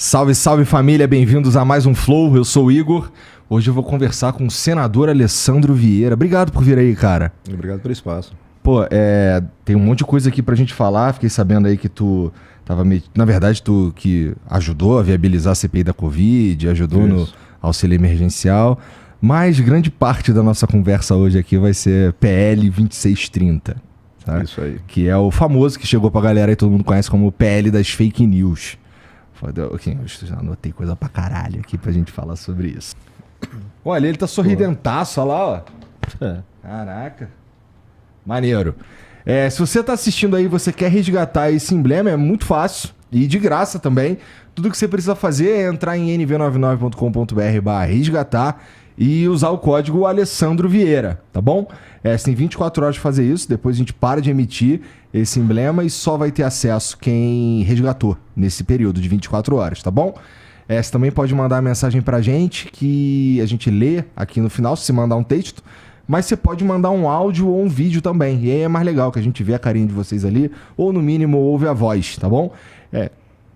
Salve, salve família, bem-vindos a mais um Flow, eu sou o Igor. Hoje eu vou conversar com o senador Alessandro Vieira. Obrigado por vir aí, cara. Obrigado pelo espaço. Pô, tem um monte de coisa aqui pra gente falar, fiquei sabendo aí que tu tava meio... Na verdade, tu que ajudou a viabilizar a CPI da Covid, ajudou no auxílio emergencial, mas grande parte da nossa conversa hoje aqui vai ser PL 2630. Tá? Isso aí. Que é o famoso que chegou pra galera e todo mundo conhece como o PL das fake news. Eu já anotei coisa pra caralho aqui pra gente falar sobre isso. Olha, ele tá sorridentaço, olha lá, ó. Caraca. Maneiro. Se você tá assistindo aí e você quer resgatar esse emblema, é muito fácil e de graça também. Tudo que você precisa fazer é entrar em nv99.com.br/resgatar e usar o código Alessandro Vieira, tá bom? Você tem 24 horas de fazer isso, depois a gente para de emitir esse emblema e só vai ter acesso quem resgatou nesse período de 24 horas, tá bom? Você também pode mandar mensagem pra gente que a gente lê aqui no final, se você mandar um texto, mas você pode mandar um áudio ou um vídeo também, e aí é mais legal que a gente vê a carinha de vocês ali, ou no mínimo ouve a voz, tá bom?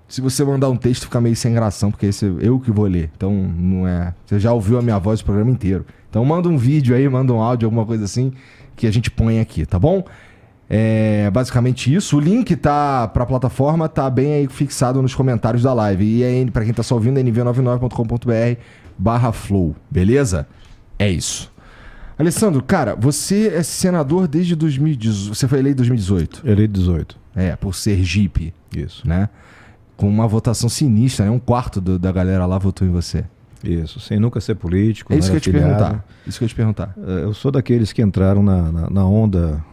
Se você mandar um texto fica meio sem gração, porque esse eu que vou ler, então não é... Você já ouviu a minha voz o programa inteiro. Então manda um vídeo aí, manda um áudio, alguma coisa assim, que a gente põe aqui, tá bom? Basicamente isso. O link pra plataforma tá bem aí fixado nos comentários da live. E aí, pra quem tá só ouvindo, é nv99.com.br/flow, beleza? É isso. Alessandro, cara, você é senador desde 2018. Você foi eleito em 2018? Eleito 18. Por Sergipe. Isso. Né? Com uma votação sinistra, né? Um quarto da galera lá votou em você. Isso, sem nunca ser político. É isso que eu ia te perguntar. Isso que eu ia te perguntar. Eu sou daqueles que entraram na onda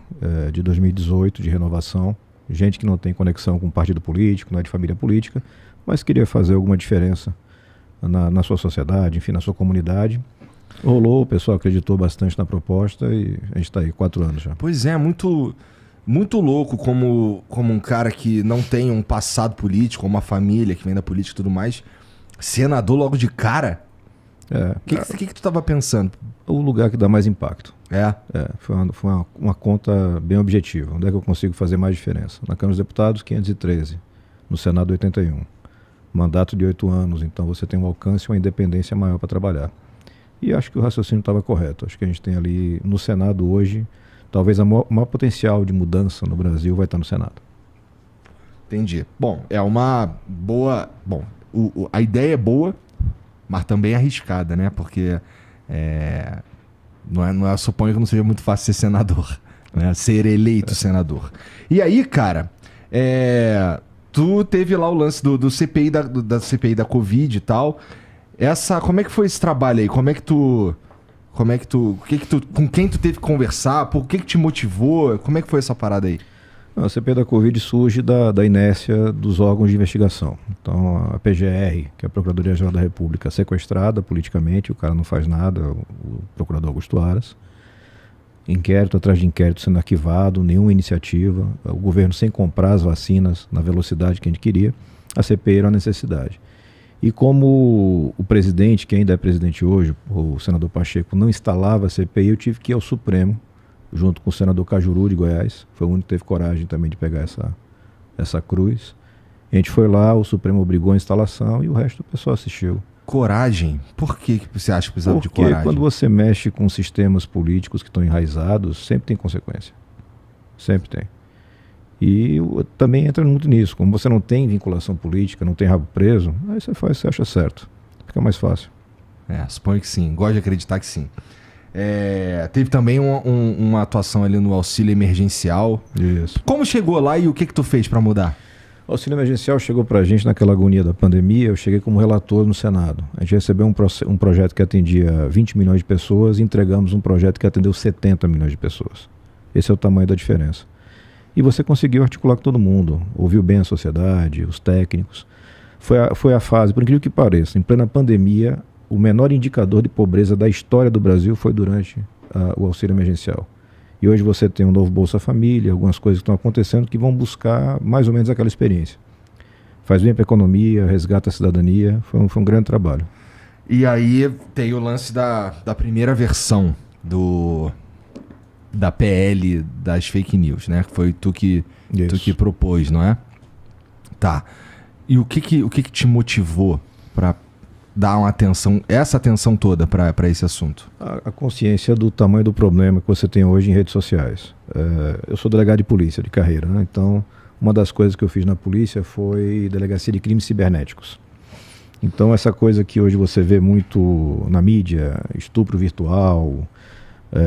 de 2018 de renovação. Gente que não tem conexão com partido político, não é de família política, mas queria fazer alguma diferença na sua sociedade, enfim, na sua comunidade. Rolou, o pessoal acreditou bastante na proposta e a gente está aí 4 anos já. Pois é, muito louco como um cara que não tem um passado político, uma família que vem da política e tudo mais, senador logo de cara. O que tu tava pensando? O lugar que dá mais impacto. Foi uma conta bem objetiva. Onde é que eu consigo fazer mais diferença? Na Câmara dos Deputados, 513. No Senado, 81. Mandato de 8 anos, então você tem um alcance e uma independência maior para trabalhar. E acho que o raciocínio estava correto. Acho que a gente tem ali no Senado hoje, talvez o maior potencial de mudança no Brasil vai estar no Senado. Entendi. Bom, é uma boa... Bom, a ideia é boa, mas também arriscada, né? Porque eu suponho que não seja muito fácil ser senador, né? Ser eleito senador. E aí, cara, tu teve lá o lance do CPI da CPI da Covid e tal. Como é que foi esse trabalho aí? Com quem tu teve que conversar? Por que te motivou? Como é que foi essa parada aí? A CPI da Covid surge da inércia dos órgãos de investigação. Então, a PGR, que é a Procuradoria-Geral da República, sequestrada politicamente, o cara não faz nada, o procurador Augusto Aras. Inquérito atrás de inquérito sendo arquivado, nenhuma iniciativa, o governo sem comprar as vacinas na velocidade que a gente queria, a CPI era uma necessidade. E como o presidente, que ainda é presidente hoje, o senador Pacheco, não instalava a CPI, eu tive que ir ao Supremo, junto com o senador Cajuru de Goiás, foi o único que teve coragem também de pegar essa cruz. A gente foi lá, o Supremo obrigou a instalação e o resto do pessoal assistiu. Coragem? Por que você acha que precisava de coragem? Porque quando você mexe com sistemas políticos que estão enraizados, sempre tem consequência. Sempre tem. E também entra muito nisso. Como você não tem vinculação política, não tem rabo preso, aí você acha certo. Fica mais fácil. Suponho que sim. Gosto de acreditar que sim. Teve também uma atuação ali no auxílio emergencial. Isso. Como chegou lá e o que tu fez para mudar? O auxílio emergencial chegou para a gente naquela agonia da pandemia. Eu cheguei como relator no Senado. A gente recebeu um projeto que atendia 20 milhões de pessoas e entregamos um projeto que atendeu 70 milhões de pessoas. Esse é o tamanho da diferença. E você conseguiu articular com todo mundo, ouviu bem a sociedade, os técnicos. Foi a fase, por incrível que pareça, em plena pandemia, o menor indicador de pobreza da história do Brasil foi durante o auxílio emergencial. E hoje você tem um novo Bolsa Família, algumas coisas que estão acontecendo que vão buscar mais ou menos aquela experiência. Faz bem para a economia, resgata a cidadania, foi um grande trabalho. E aí tem o lance da primeira versão da PL das fake news, né? Foi tu que propôs, não é? Tá. E o que te motivou para dar uma atenção, essa atenção toda para esse assunto? A consciência do tamanho do problema que você tem hoje em redes sociais. Eu sou delegado de polícia de carreira, né? Então uma das coisas que eu fiz na polícia foi delegacia de crimes cibernéticos. Então essa coisa que hoje você vê muito na mídia, estupro virtual,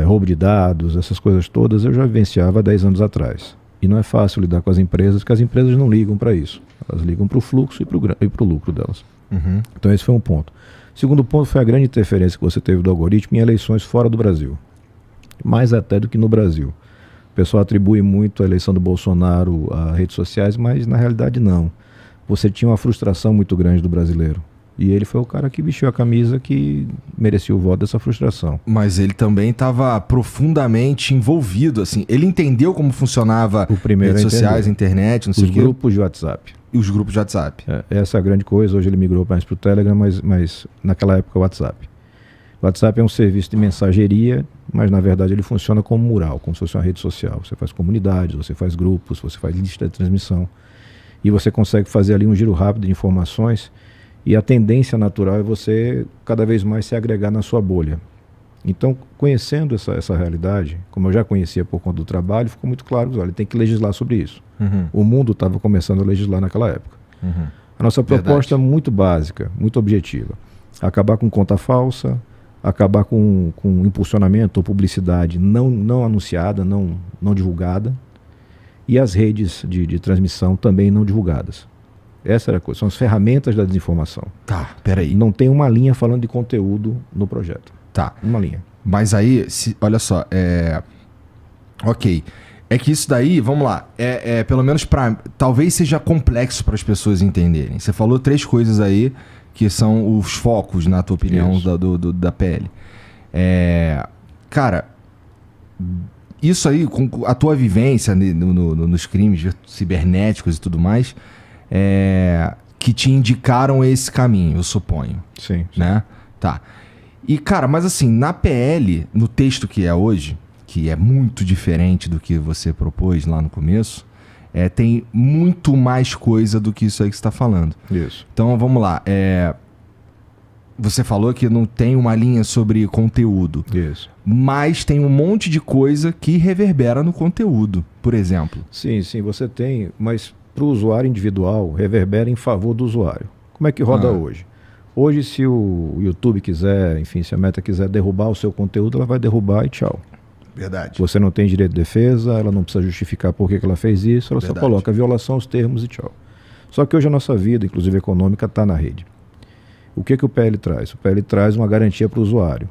roubo de dados, essas coisas todas, eu já vivenciava há 10 anos atrás. E não é fácil lidar com as empresas, porque as empresas não ligam para isso. Elas ligam para o fluxo e para o lucro delas. Uhum. Então esse foi um ponto. Segundo ponto foi a grande interferência que você teve do algoritmo em eleições fora do Brasil. Mais até do que no Brasil. O pessoal atribui muito a eleição do Bolsonaro a redes sociais, mas na realidade não. Você tinha uma frustração muito grande do brasileiro. E ele foi o cara que vestiu a camisa que merecia o voto dessa frustração. Mas ele também estava profundamente envolvido, assim. Ele entendeu como funcionava redes sociais, internet, não sei o quê. Os grupos de WhatsApp. E os grupos de WhatsApp. Essa é a grande coisa. Hoje ele migrou mais para o Telegram, mas naquela época o WhatsApp. O WhatsApp é um serviço de mensageria, mas na verdade ele funciona como mural, como se fosse uma rede social. Você faz comunidades, você faz grupos, você faz lista de transmissão. E você consegue fazer ali um giro rápido de informações. E a tendência natural é você cada vez mais se agregar na sua bolha. Então, conhecendo essa realidade, como eu já conhecia por conta do trabalho, ficou muito claro que, olha, tem que legislar sobre isso. Uhum. O mundo estava começando a legislar naquela época. Uhum. A nossa proposta é muito básica, muito objetiva. Acabar com conta falsa, acabar com impulsionamento ou publicidade não anunciada, não divulgada, e as redes de transmissão também não divulgadas. Essa era a coisa, são as ferramentas da desinformação. Tá, peraí. Não tem uma linha falando de conteúdo no projeto. Tá. Uma linha. Mas aí, olha só, ok. É que isso daí, vamos lá, pelo menos talvez seja complexo para as pessoas entenderem. Você falou 3 coisas aí que são os focos, na tua opinião, da PL. Cara, isso aí, com a tua vivência nos crimes cibernéticos e tudo mais, que te indicaram esse caminho, eu suponho. Sim. Né? Tá. E, cara, mas assim, na PL, no texto que é hoje, que é muito diferente do que você propôs lá no começo, tem muito mais coisa do que isso aí que você está falando. Isso. Então, vamos lá. Você falou que não tem uma linha sobre conteúdo. Isso. Mas tem um monte de coisa que reverbera no conteúdo, por exemplo. Sim, você tem, mas para o usuário individual, reverbera em favor do usuário. Como é que roda hoje? Hoje, se o YouTube quiser, enfim, se a Meta quiser derrubar o seu conteúdo, ela vai derrubar e tchau. Verdade. Você não tem direito de defesa, ela não precisa justificar por que ela fez isso, ela só coloca violação aos termos e tchau. Só que hoje a nossa vida, inclusive econômica, está na rede. O que o PL traz? O PL traz uma garantia para o usuário.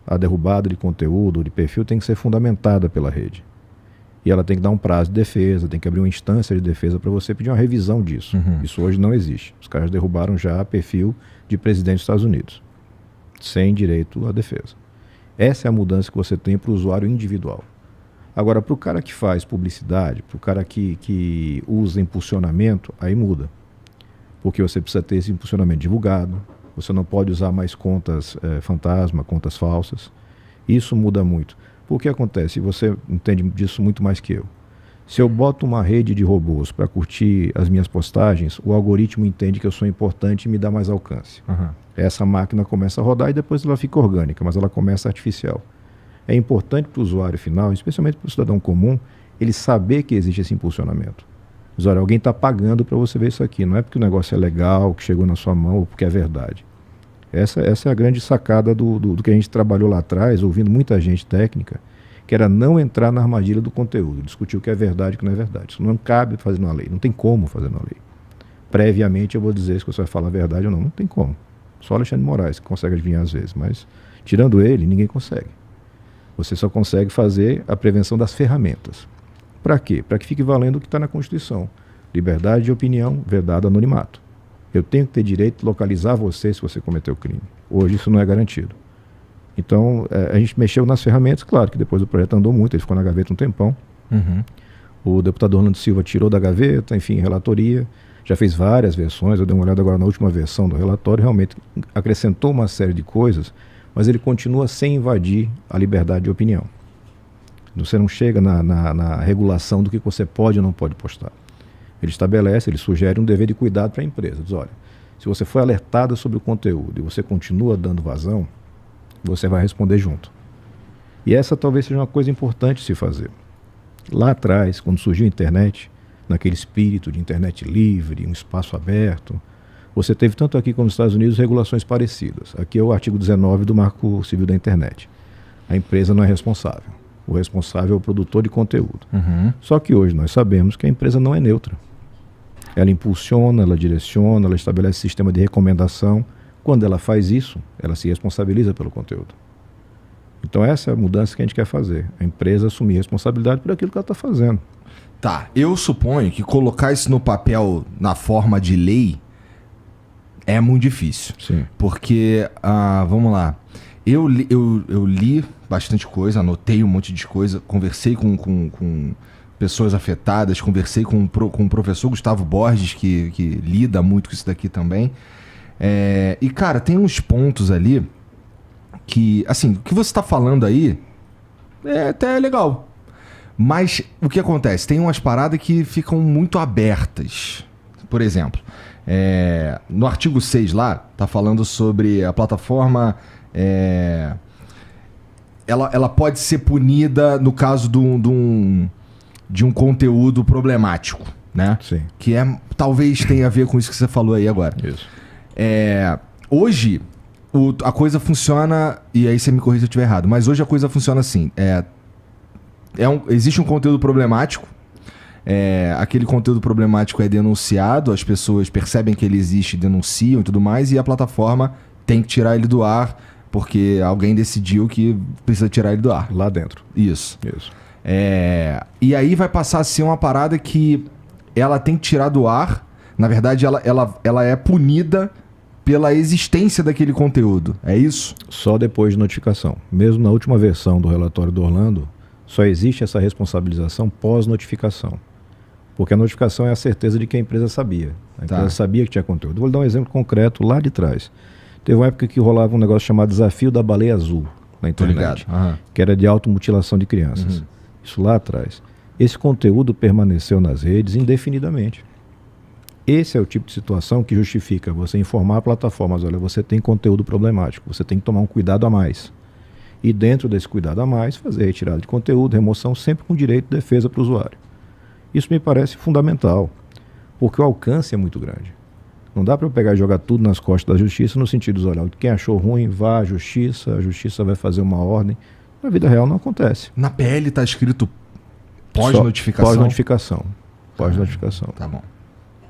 A derrubada de conteúdo, de perfil, tem que ser fundamentada pela rede. E ela tem que dar um prazo de defesa, tem que abrir uma instância de defesa para você pedir uma revisão disso. Uhum. Isso hoje não existe. Os caras derrubaram já perfil de presidente dos Estados Unidos, sem direito à defesa. Essa é a mudança que você tem para o usuário individual. Agora, para o cara que faz publicidade, para o cara que usa impulsionamento, aí muda. Porque você precisa ter esse impulsionamento divulgado, você não pode usar mais contas fantasma, contas falsas. Isso muda muito. Por que acontece? Você entende disso muito mais que eu. Se eu boto uma rede de robôs para curtir as minhas postagens, o algoritmo entende que eu sou importante e me dá mais alcance. Uhum. Essa máquina começa a rodar e depois ela fica orgânica, mas ela começa artificial. É importante para o usuário final, especialmente para o cidadão comum, ele saber que existe esse impulsionamento. Mas olha, alguém está pagando para você ver isso aqui. Não é porque o negócio é legal, que chegou na sua mão ou porque é verdade. Essa é a grande sacada do que a gente trabalhou lá atrás, ouvindo muita gente técnica, que era não entrar na armadilha do conteúdo, discutir o que é verdade e o que não é verdade. Isso não cabe fazer numa lei, não tem como fazer numa lei. Previamente eu vou dizer se você vai falar a verdade ou não tem como. Só Alexandre de Moraes que consegue adivinhar às vezes, mas tirando ele, ninguém consegue. Você só consegue fazer a prevenção das ferramentas. Para quê? Para que fique valendo o que está na Constituição. Liberdade de opinião, vedado anonimato. Eu tenho que ter direito de localizar você se você cometeu crime. Hoje isso não é garantido. Então, a gente mexeu nas ferramentas, claro que depois o projeto andou muito, ele ficou na gaveta um tempão. Uhum. O deputado Orlando Silva tirou da gaveta, enfim, relatoria, já fez várias versões, eu dei uma olhada agora na última versão do relatório, realmente acrescentou uma série de coisas, mas ele continua sem invadir a liberdade de opinião. Você não chega na regulação do que você pode ou não pode postar. Ele estabelece, ele sugere um dever de cuidado para a empresa. Diz, olha, se você foi alertada sobre o conteúdo e você continua dando vazão, você vai responder junto. E essa talvez seja uma coisa importante se fazer. Lá atrás, quando surgiu a internet, naquele espírito de internet livre, um espaço aberto, você teve tanto aqui como nos Estados Unidos regulações parecidas. Aqui é o artigo 19 do Marco Civil da Internet. A empresa não é responsável. O responsável é o produtor de conteúdo. Só que hoje nós sabemos que a empresa não é neutra. Ela impulsiona, ela direciona, ela estabelece sistema de recomendação. Quando ela faz isso, ela se responsabiliza pelo conteúdo. Então essa é a mudança que a gente quer fazer. A empresa assumir responsabilidade por aquilo que ela está fazendo. Tá, eu suponho que colocar isso no papel na forma de lei é muito difícil. Sim. Porque, vamos lá, eu li bastante coisa, anotei um monte de coisa, conversei com pessoas afetadas, conversei com o professor Gustavo Borges, que lida muito com isso daqui também. E, cara, tem uns pontos ali que, assim, o que você está falando aí é até legal. Mas o que acontece? Tem umas paradas que ficam muito abertas. Por exemplo, no artigo 6 lá, tá falando sobre a plataforma... Ela pode ser punida no caso de um conteúdo problemático, né? Sim. Que talvez tenha a ver com isso que você falou aí agora. Isso. Hoje, a coisa funciona... E aí você me corrija se eu estiver errado. Mas hoje a coisa funciona assim. Existe um conteúdo problemático. Aquele conteúdo problemático é denunciado. As pessoas percebem que ele existe, denunciam e tudo mais. E a plataforma tem que tirar ele do ar. Porque alguém decidiu que precisa tirar ele do ar. Lá dentro. Isso. E aí vai passar a ser uma parada que ela tem que tirar do ar. Na verdade, ela é punida pela existência daquele conteúdo. É isso? Só depois de notificação. Mesmo na última versão do relatório do Orlando, só existe essa responsabilização pós-notificação. Porque a notificação é a certeza de que a empresa sabia. A empresa sabia que tinha conteúdo. Vou lhe dar um exemplo concreto lá de trás. Teve uma época que rolava um negócio chamado Desafio da Baleia Azul na internet, que era de automutilação de crianças. Isso lá atrás. Esse conteúdo permaneceu nas redes indefinidamente. Esse é o tipo de situação que justifica você informar plataformas, olha, você tem conteúdo problemático, você tem que tomar um cuidado a mais. E dentro desse cuidado a mais, fazer retirada de conteúdo, remoção, sempre com direito de defesa para o usuário. Isso me parece fundamental, porque o alcance é muito grande. Não dá para eu pegar e jogar tudo nas costas da justiça no sentido de, olha, quem achou ruim, vá à justiça, a justiça vai fazer uma ordem. Na vida real não acontece. Na PL está escrito pós-notificação? Pós-notificação. Pós-notificação. Tá bom.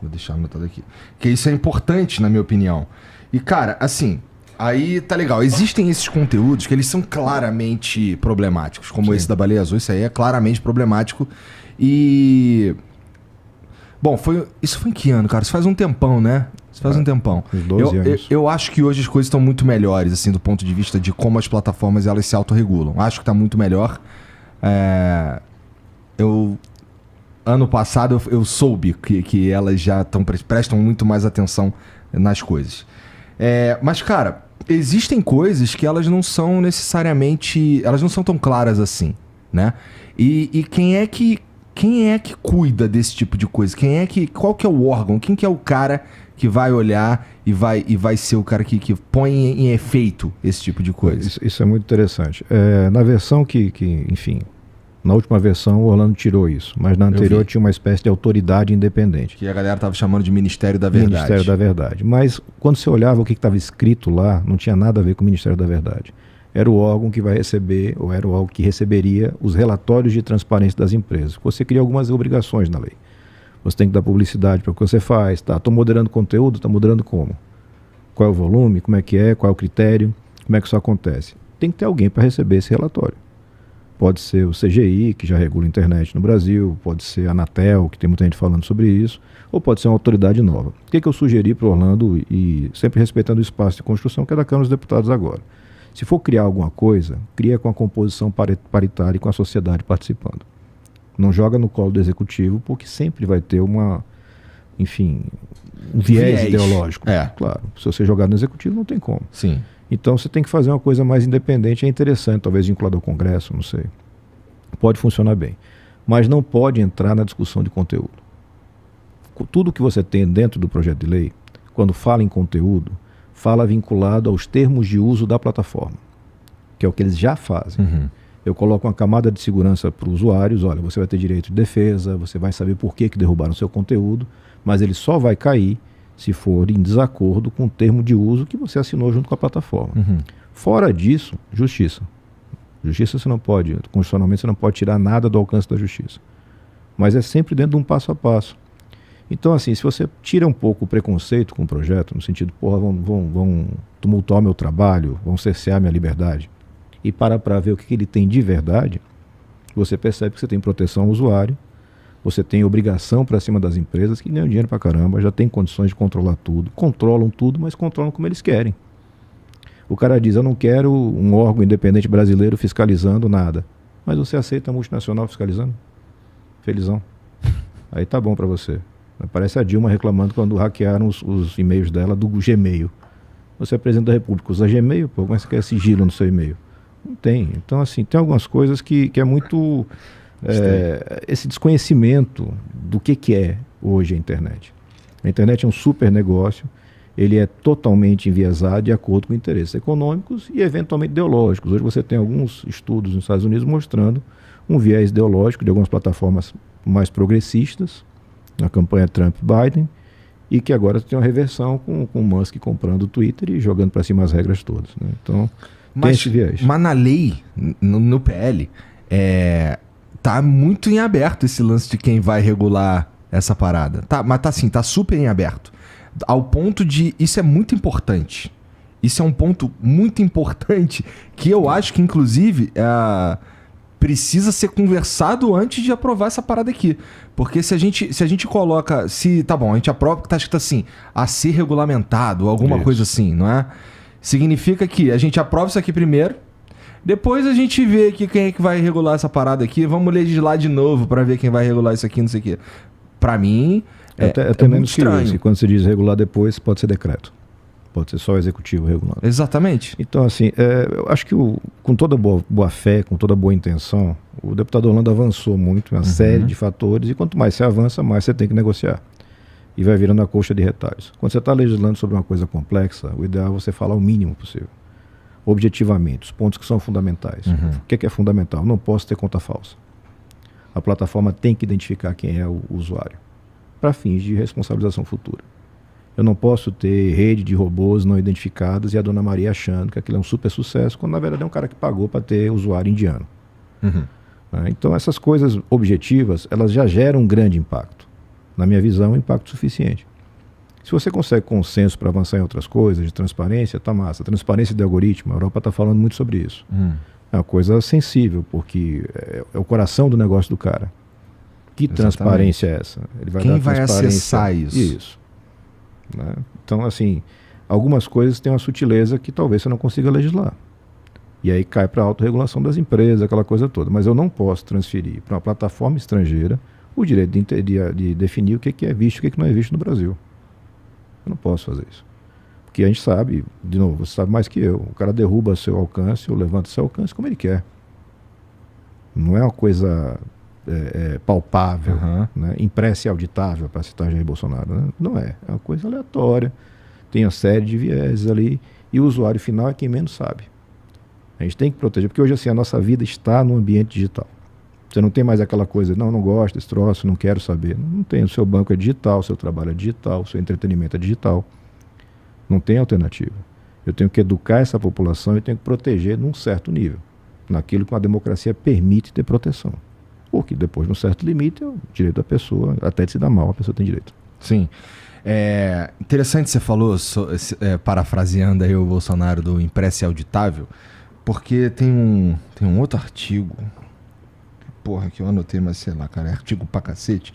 Vou deixar anotado aqui. Porque isso é importante, na minha opinião. E, cara, assim, aí tá legal. Existem esses conteúdos que eles são claramente problemáticos, como esse da Baleia Azul. Isso aí é claramente problemático. E... Bom, isso foi em que ano, cara? Isso faz um tempão, né? Isso faz um tempão. Uns 12 anos. Eu acho que hoje as coisas estão muito melhores, assim, do ponto de vista de como as plataformas elas se autorregulam. Acho que tá muito melhor. Ano passado eu soube que elas já prestam muito mais atenção nas coisas. Mas, cara, existem coisas que elas não são necessariamente... Elas não são tão claras assim, né? E quem é que cuida desse tipo de coisa? Qual que é o órgão? Quem que é o cara que vai olhar e vai ser o cara que põe em efeito esse tipo de coisa? Isso é muito interessante. Na versão enfim, na última versão o Orlando tirou isso, mas na anterior tinha uma espécie de autoridade independente. Que a galera estava chamando de Ministério da Verdade. Ministério da Verdade. Mas quando você olhava o que estava escrito lá, não tinha nada a ver com o Ministério da Verdade. Era o órgão que vai receber, ou era o órgão que receberia os relatórios de transparência das empresas. Você cria algumas obrigações na lei. Você tem que dar publicidade para o que você faz. Estou moderando conteúdo, está moderando como? Qual é o volume, como é que é, qual é o critério, como é que isso acontece? Tem que ter alguém para receber esse relatório. Pode ser o CGI, que já regula a internet no Brasil, pode ser a Anatel, que tem muita gente falando sobre isso, ou pode ser uma autoridade nova. O que eu sugeri para o Orlando, e sempre respeitando o espaço de construção que é da Câmara dos Deputados agora? Se for criar alguma coisa, cria com a composição paritária e com a sociedade participando. Não joga no colo do executivo, porque sempre vai ter um viés ideológico. Claro, se você jogar no executivo não tem como. Sim. Então você tem que fazer uma coisa mais independente, é interessante, talvez vinculado ao Congresso, não sei. Pode funcionar bem. Mas não pode entrar na discussão de conteúdo. tudo que você tem dentro do projeto de lei, quando fala em conteúdo, fala vinculado aos termos de uso da plataforma, que é o que eles já fazem. Uhum. Eu coloco uma camada de segurança para os usuários, olha, você vai ter direito de defesa, você vai saber por que derrubaram o seu conteúdo, mas ele só vai cair se for em desacordo com o termo de uso que você assinou junto com a plataforma. Uhum. Fora disso, justiça. Justiça você não pode, constitucionalmente você não pode tirar nada do alcance da justiça. Mas é sempre dentro de um passo a passo. Então, assim, se você tira um pouco o preconceito com o projeto, no sentido, porra, vão tumultuar meu trabalho, vão cercear minha liberdade, e para ver o que ele tem de verdade, você percebe que você tem proteção ao usuário, você tem obrigação para cima das empresas que ganham dinheiro pra caramba, já tem condições de controlar tudo, controlam tudo, mas controlam como eles querem. O cara diz, eu não quero um órgão independente brasileiro fiscalizando nada. Mas você aceita a multinacional fiscalizando? Felizão. Aí tá bom para você. Parece a Dilma reclamando quando hackearam os e-mails dela do Gmail. Você é presidente da República, usa Gmail, pô, mas você quer sigilo no seu e-mail? Não tem. Então, assim, tem algumas coisas que é muito... esse desconhecimento do que é hoje a internet. A internet é um super negócio, ele é totalmente enviesado de acordo com interesses econômicos e eventualmente ideológicos. Hoje você tem alguns estudos nos Estados Unidos mostrando um viés ideológico de algumas plataformas mais progressistas, na campanha Trump-Biden, e que agora tem uma reversão com o Musk comprando o Twitter e jogando para cima as regras todas, né? Então, tem esse viés. Mas na lei, no PL, tá muito em aberto esse lance de quem vai regular essa parada. Tá, mas tá assim, tá super em aberto. Ao ponto de... Isso é muito importante. Isso é um ponto muito importante que eu acho que, inclusive, precisa ser conversado antes de aprovar essa parada aqui. Porque se a gente coloca... Tá bom, a gente aprova que tá escrito assim, a ser regulamentado, alguma coisa assim, não é? Significa que a gente aprova isso aqui primeiro, depois a gente vê que quem é que vai regular essa parada aqui, vamos legislar de novo pra ver quem vai regular isso aqui, não sei o quê. Pra mim, até menos estranho. Isso. E quando você diz regular depois, pode ser decreto. Pode ser só o executivo regulando. Exatamente. Então, assim, eu acho que com toda boa fé, com toda boa intenção, o deputado Orlando avançou muito em uma série de fatores, e quanto mais você avança, mais você tem que negociar. E vai virando a coxa de retalhos. Quando você está legislando sobre uma coisa complexa, o ideal é você falar o mínimo possível. Objetivamente, os pontos que são fundamentais. O que é fundamental? Não posso ter conta falsa. A plataforma tem que identificar quem é o usuário, para fins de responsabilização futura. Eu não posso ter rede de robôs não identificados e a dona Maria achando que aquilo é um super sucesso, quando na verdade é um cara que pagou para ter usuário indiano. Então essas coisas objetivas, elas já geram um grande impacto. Na minha visão, um impacto suficiente. Se você consegue consenso para avançar em outras coisas, de transparência, tá massa. Transparência de algoritmo, a Europa está falando muito sobre isso. É uma coisa sensível, porque é o coração do negócio do cara. Que Exatamente. Transparência é essa? Ele vai Quem vai acessar isso? Isso. Né? Então, assim, algumas coisas têm uma sutileza que talvez você não consiga legislar. E aí cai para a autorregulação das empresas, aquela coisa toda. Mas eu não posso transferir para uma plataforma estrangeira o direito de definir o que é visto e o que não é visto no Brasil. Eu não posso fazer isso. Porque a gente sabe, de novo, você sabe mais que eu, o cara derruba seu alcance ou levanta seu alcance como ele quer. Não é uma coisa palpável, né? Impressa e auditável, para citar Jair Bolsonaro. Né? Não é. É uma coisa aleatória, tem uma série de vieses ali, e o usuário final é quem menos sabe. A gente tem que proteger, porque hoje assim, a nossa vida está no ambiente digital. Você não tem mais aquela coisa, não gosto desse troço, não quero saber. Não tem, o seu banco é digital, o seu trabalho é digital, o seu entretenimento é digital. Não tem alternativa. Eu tenho que educar essa população e tenho que proteger num certo nível, naquilo que a democracia permite ter proteção. Porque depois, num certo limite, é o direito da pessoa, até de se dar mal, a pessoa tem direito. Sim. Interessante você falou, parafraseando aí o Bolsonaro, do impresso e auditável, porque tem um outro artigo, que eu anotei, mas sei lá, cara, é artigo pra cacete,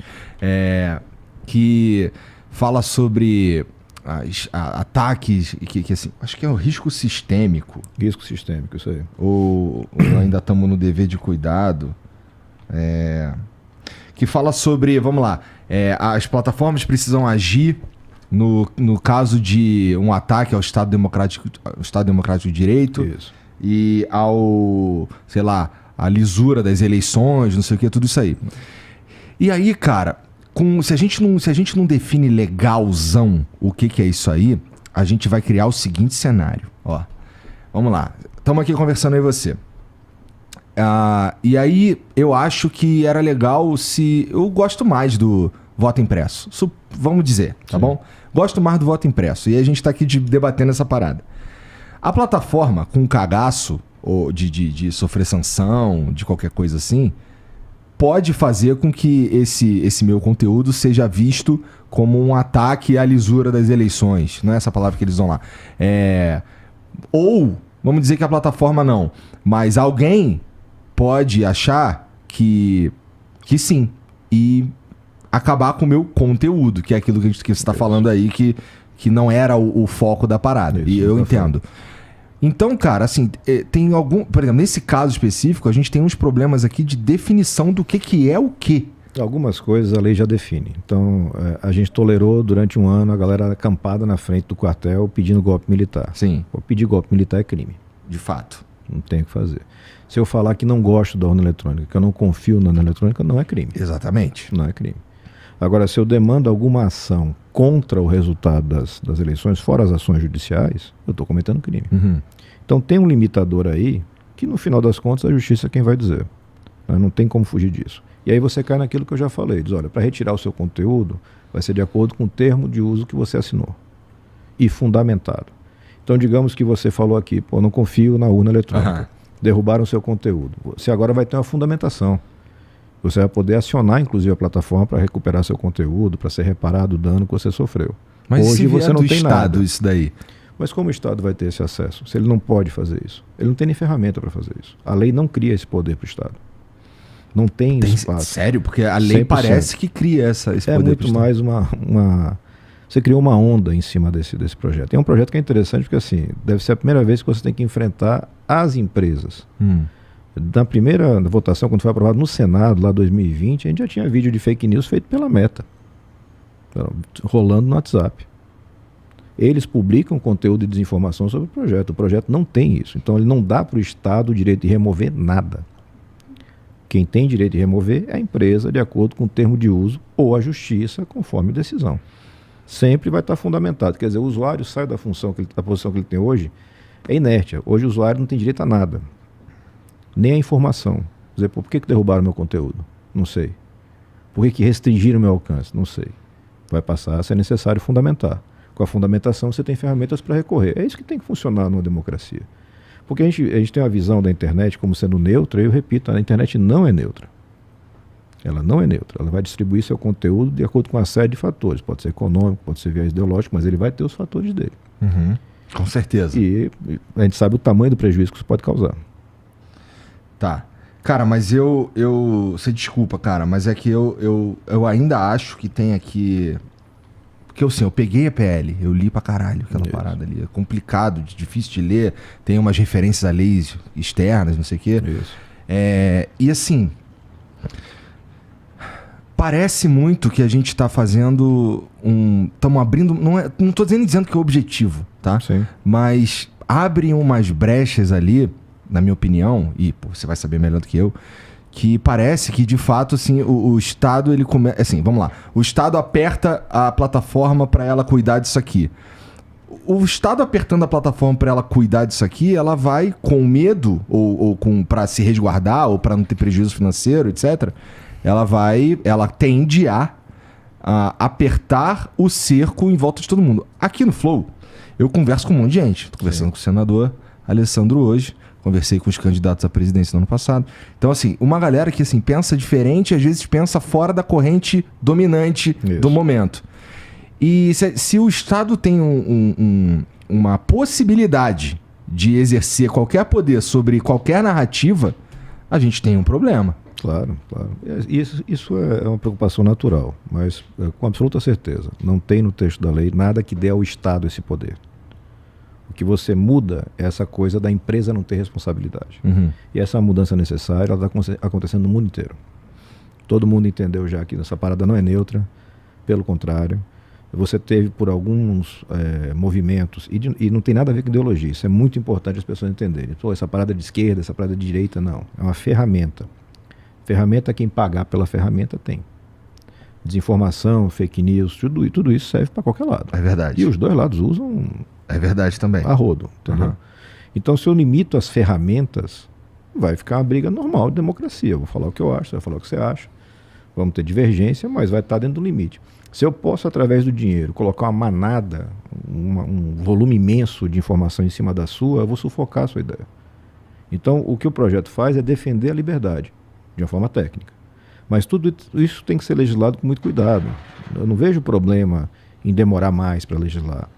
que fala sobre ataques, que assim, acho que é o risco sistêmico. Risco sistêmico, isso aí. Ou ainda estamos no dever de cuidado. Que fala sobre, vamos lá, as plataformas precisam agir no caso de um ataque ao Estado Democrático de Direito. Isso. E a lisura das eleições, não sei o que, tudo isso aí. E aí, cara, se a gente não define legalzão o que é isso aí, a gente vai criar o seguinte cenário. Ó, vamos lá. Estamos aqui conversando aí você. E aí eu acho que era legal se... Eu gosto mais do voto impresso. Vamos dizer, tá bom? Gosto mais do voto impresso. E aí a gente tá aqui debatendo essa parada. A plataforma, com cagaço, ou de sofrer sanção, de qualquer coisa assim, pode fazer com que esse meu conteúdo seja visto como um ataque à lisura das eleições. Não é essa palavra que eles vão lá. Ou, vamos dizer que a plataforma não, mas alguém pode achar que sim, e acabar com o meu conteúdo, que é aquilo que você está falando aí, que não era o foco da parada. Isso, e eu entendo. Então, cara, assim, tem algum... Por exemplo, nesse caso específico, a gente tem uns problemas aqui de definição do que é o quê. Algumas coisas a lei já define. Então, a gente tolerou durante um ano a galera acampada na frente do quartel pedindo golpe militar. Sim. Pedir golpe militar é crime. De fato. Não tem o que fazer. Se eu falar que não gosto da urna eletrônica, que eu não confio na urna eletrônica, não é crime. Exatamente. Não é crime. Agora, se eu demando alguma ação contra o resultado das eleições, fora as ações judiciais, eu estou cometendo crime. Uhum. Então tem um limitador aí que, no final das contas, a justiça é quem vai dizer. Não tem como fugir disso. E aí você cai naquilo que eu já falei. Diz, olha, para retirar o seu conteúdo, vai ser de acordo com o termo de uso que você assinou. E fundamentado. Então, digamos que você falou aqui, pô, não confio na urna eletrônica. Uhum. Derrubaram o seu conteúdo. Você agora vai ter uma fundamentação. Você vai poder acionar, inclusive, a plataforma para recuperar seu conteúdo, para ser reparado o dano que você sofreu. Mas hoje se você não tem Estado nada. Isso daí? Mas como o Estado vai ter esse acesso? Se ele não pode fazer isso? Ele não tem nem ferramenta para fazer isso. A lei não cria esse poder para o Estado. Não tem espaço. Sério? Porque a lei 100%. Parece que cria esse poder. É muito mais uma... Você criou uma onda em cima desse projeto. É um projeto que é interessante porque, assim, deve ser a primeira vez que você tem que enfrentar as empresas. Na primeira votação, quando foi aprovado no Senado, lá em 2020, a gente já tinha vídeo de fake news feito pela Meta, rolando no WhatsApp. Eles publicam conteúdo de desinformação sobre o projeto. O projeto não tem isso. Então ele não dá para o Estado o direito de remover nada. Quem tem direito de remover é a empresa, de acordo com o termo de uso, ou a justiça, conforme decisão. Sempre vai estar fundamentado. Quer dizer, o usuário sai da posição que ele tem hoje, é inércia. Hoje o usuário não tem direito a nada. Nem a informação. Quer dizer, por que derrubaram meu conteúdo? Não sei. Por que restringiram meu alcance? Não sei. Vai passar a ser necessário fundamentar. Com a fundamentação você tem ferramentas para recorrer. É isso que tem que funcionar numa democracia. Porque a gente tem uma visão da internet como sendo neutra, e eu repito, a internet não é neutra. Ela não é neutra. Ela vai distribuir seu conteúdo de acordo com uma série de fatores. Pode ser econômico, pode ser viés ideológico, mas ele vai ter os fatores dele. Uhum. Com certeza. E a gente sabe o tamanho do prejuízo que isso pode causar. Tá. Cara, mas você desculpa, cara, mas é que eu ainda acho que tem aqui... Porque assim, eu peguei a PL, eu li pra caralho aquela parada ali. É complicado, difícil de ler, tem umas referências a leis externas, não sei o quê. Isso. E assim... Parece muito que a gente tá fazendo estamos abrindo... Não tô dizendo que é o objetivo, tá? Sim. Mas abrem umas brechas ali, na minha opinião, e pô, você vai saber melhor do que eu, que parece que, de fato, assim, o Estado, ele começa... Assim, vamos lá. O Estado aperta a plataforma para ela cuidar disso aqui. O Estado apertando a plataforma para ela cuidar disso aqui, ela vai com medo, ou para se resguardar, ou para não ter prejuízo financeiro, etc., ela tende a apertar o cerco em volta de todo mundo. Aqui no Flow, eu converso com um monte de gente. Estou conversando com o senador Alessandro hoje, conversei com os candidatos à presidência no ano passado. Então, assim, uma galera que assim, pensa diferente, às vezes pensa fora da corrente dominante do momento. E se o Estado tem uma possibilidade de exercer qualquer poder sobre qualquer narrativa, a gente tem um problema. Claro, claro. Isso é uma preocupação natural, mas com absoluta certeza. Não tem no texto da lei nada que dê ao Estado esse poder. O que você muda é essa coisa da empresa não ter responsabilidade. Uhum. E essa mudança necessária está acontecendo no mundo inteiro. Todo mundo entendeu já que essa parada não é neutra, pelo contrário. Você teve por alguns movimentos, e não tem nada a ver com ideologia, isso é muito importante as pessoas entenderem. Pô, essa parada de esquerda, essa parada de direita, não. É uma ferramenta. Ferramenta, quem pagar pela ferramenta tem. desinformação, fake news, tudo isso serve para qualquer lado. É verdade. E os dois lados usam É verdade também. a rodo, entendeu? Uhum. Então, se eu limito as ferramentas, vai ficar uma briga normal de democracia. Eu vou falar o que eu acho, você vai falar o que você acha. Vamos ter divergência, mas vai estar dentro do limite. Se eu posso, através do dinheiro, colocar uma manada, um volume imenso de informação em cima da sua, eu vou sufocar a sua ideia. Então, o que o projeto faz é defender a liberdade, de uma forma técnica. Mas tudo isso tem que ser legislado com muito cuidado. Eu não vejo problema em demorar mais para legislar.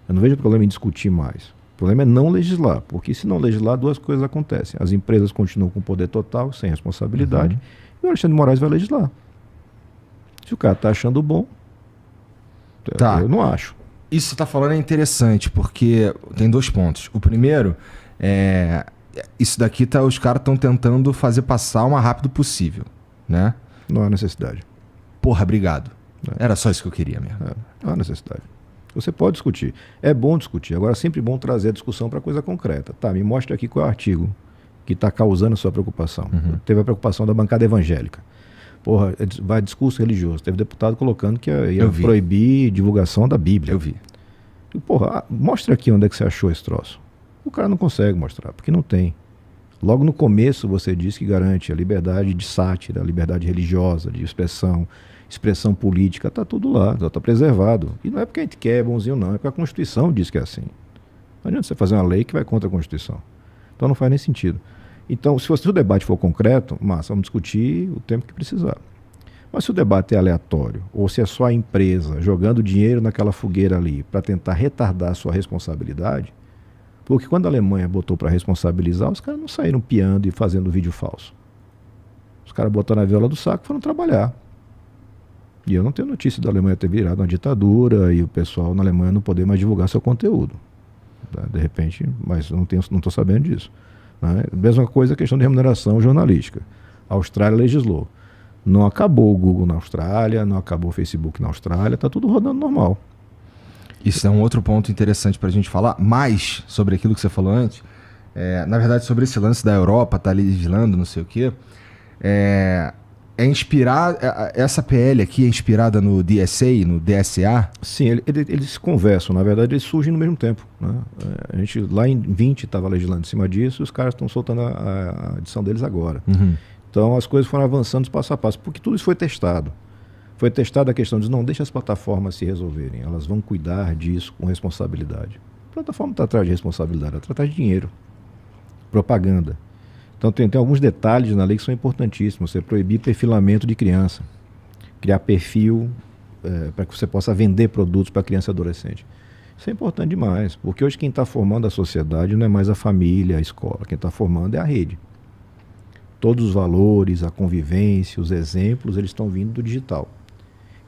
Eu não vejo problema em discutir mais. O problema é não legislar, porque se não legislar, duas coisas acontecem. As empresas continuam com poder total, sem responsabilidade, e o Alexandre de Moraes vai legislar. Se o cara está achando bom, eu não acho. Isso que você está falando é interessante, porque tem 2 pontos. O primeiro é... Isso daqui os caras estão tentando fazer passar o mais rápido possível, né? Não há necessidade. Porra, obrigado. Era só isso que eu queria mesmo. Não há necessidade. Você pode discutir. É bom discutir. Agora é sempre bom trazer a discussão para coisa concreta. Tá, me mostra aqui qual é o artigo que está causando a sua preocupação. Teve a preocupação da bancada evangélica. Porra, vai discurso religioso. Teve deputado colocando que ia proibir divulgação da Bíblia. Eu vi. Porra, mostra aqui onde é que você achou esse troço. O cara não consegue mostrar, porque não tem. Logo no começo você diz que garante a liberdade de sátira, a liberdade religiosa, de expressão política, está tudo lá, está preservado. E não é porque a gente quer bonzinho não, é porque a Constituição diz que é assim. Não adianta você fazer uma lei que vai contra a Constituição. Então não faz nem sentido. Então, se o debate for concreto, massa, vamos discutir o tempo que precisar. Mas se o debate é aleatório, ou se é só a empresa jogando dinheiro naquela fogueira ali para tentar retardar a sua responsabilidade, porque quando a Alemanha botou para responsabilizar, os caras não saíram piando e fazendo vídeo falso. Os caras botaram a viola do saco e foram trabalhar. E eu não tenho notícia da Alemanha ter virado uma ditadura e o pessoal na Alemanha não poder mais divulgar seu conteúdo. De repente, mas eu não estou sabendo disso. Né? Mesma coisa a questão de remuneração jornalística. A Austrália legislou. Não acabou o Google na Austrália, não acabou o Facebook na Austrália, está tudo rodando normal. Isso é um outro ponto interessante para a gente falar, mais sobre aquilo que você falou antes. Na verdade, sobre esse lance da Europa, tá legislando, não sei o quê. Essa PL aqui é inspirada no DSA, no DSA? Sim, eles conversam, na verdade eles surgem no mesmo tempo. Né? A gente lá em 20 estava legislando em cima disso e os caras estão soltando a edição deles agora. Então as coisas foram avançando passo a passo, porque tudo isso foi testado. Foi testada a questão de não deixa as plataformas se resolverem, elas vão cuidar disso com responsabilidade. A plataforma está atrás de responsabilidade, ela está atrás de dinheiro, propaganda. Então tem alguns detalhes na lei que são importantíssimos. Você proibir perfilamento de criança, criar perfil para que você possa vender produtos para criança e adolescente. Isso é importante demais, porque hoje quem está formando a sociedade não é mais a família, a escola, quem está formando é a rede. Todos os valores, a convivência, os exemplos, eles estão vindo do digital.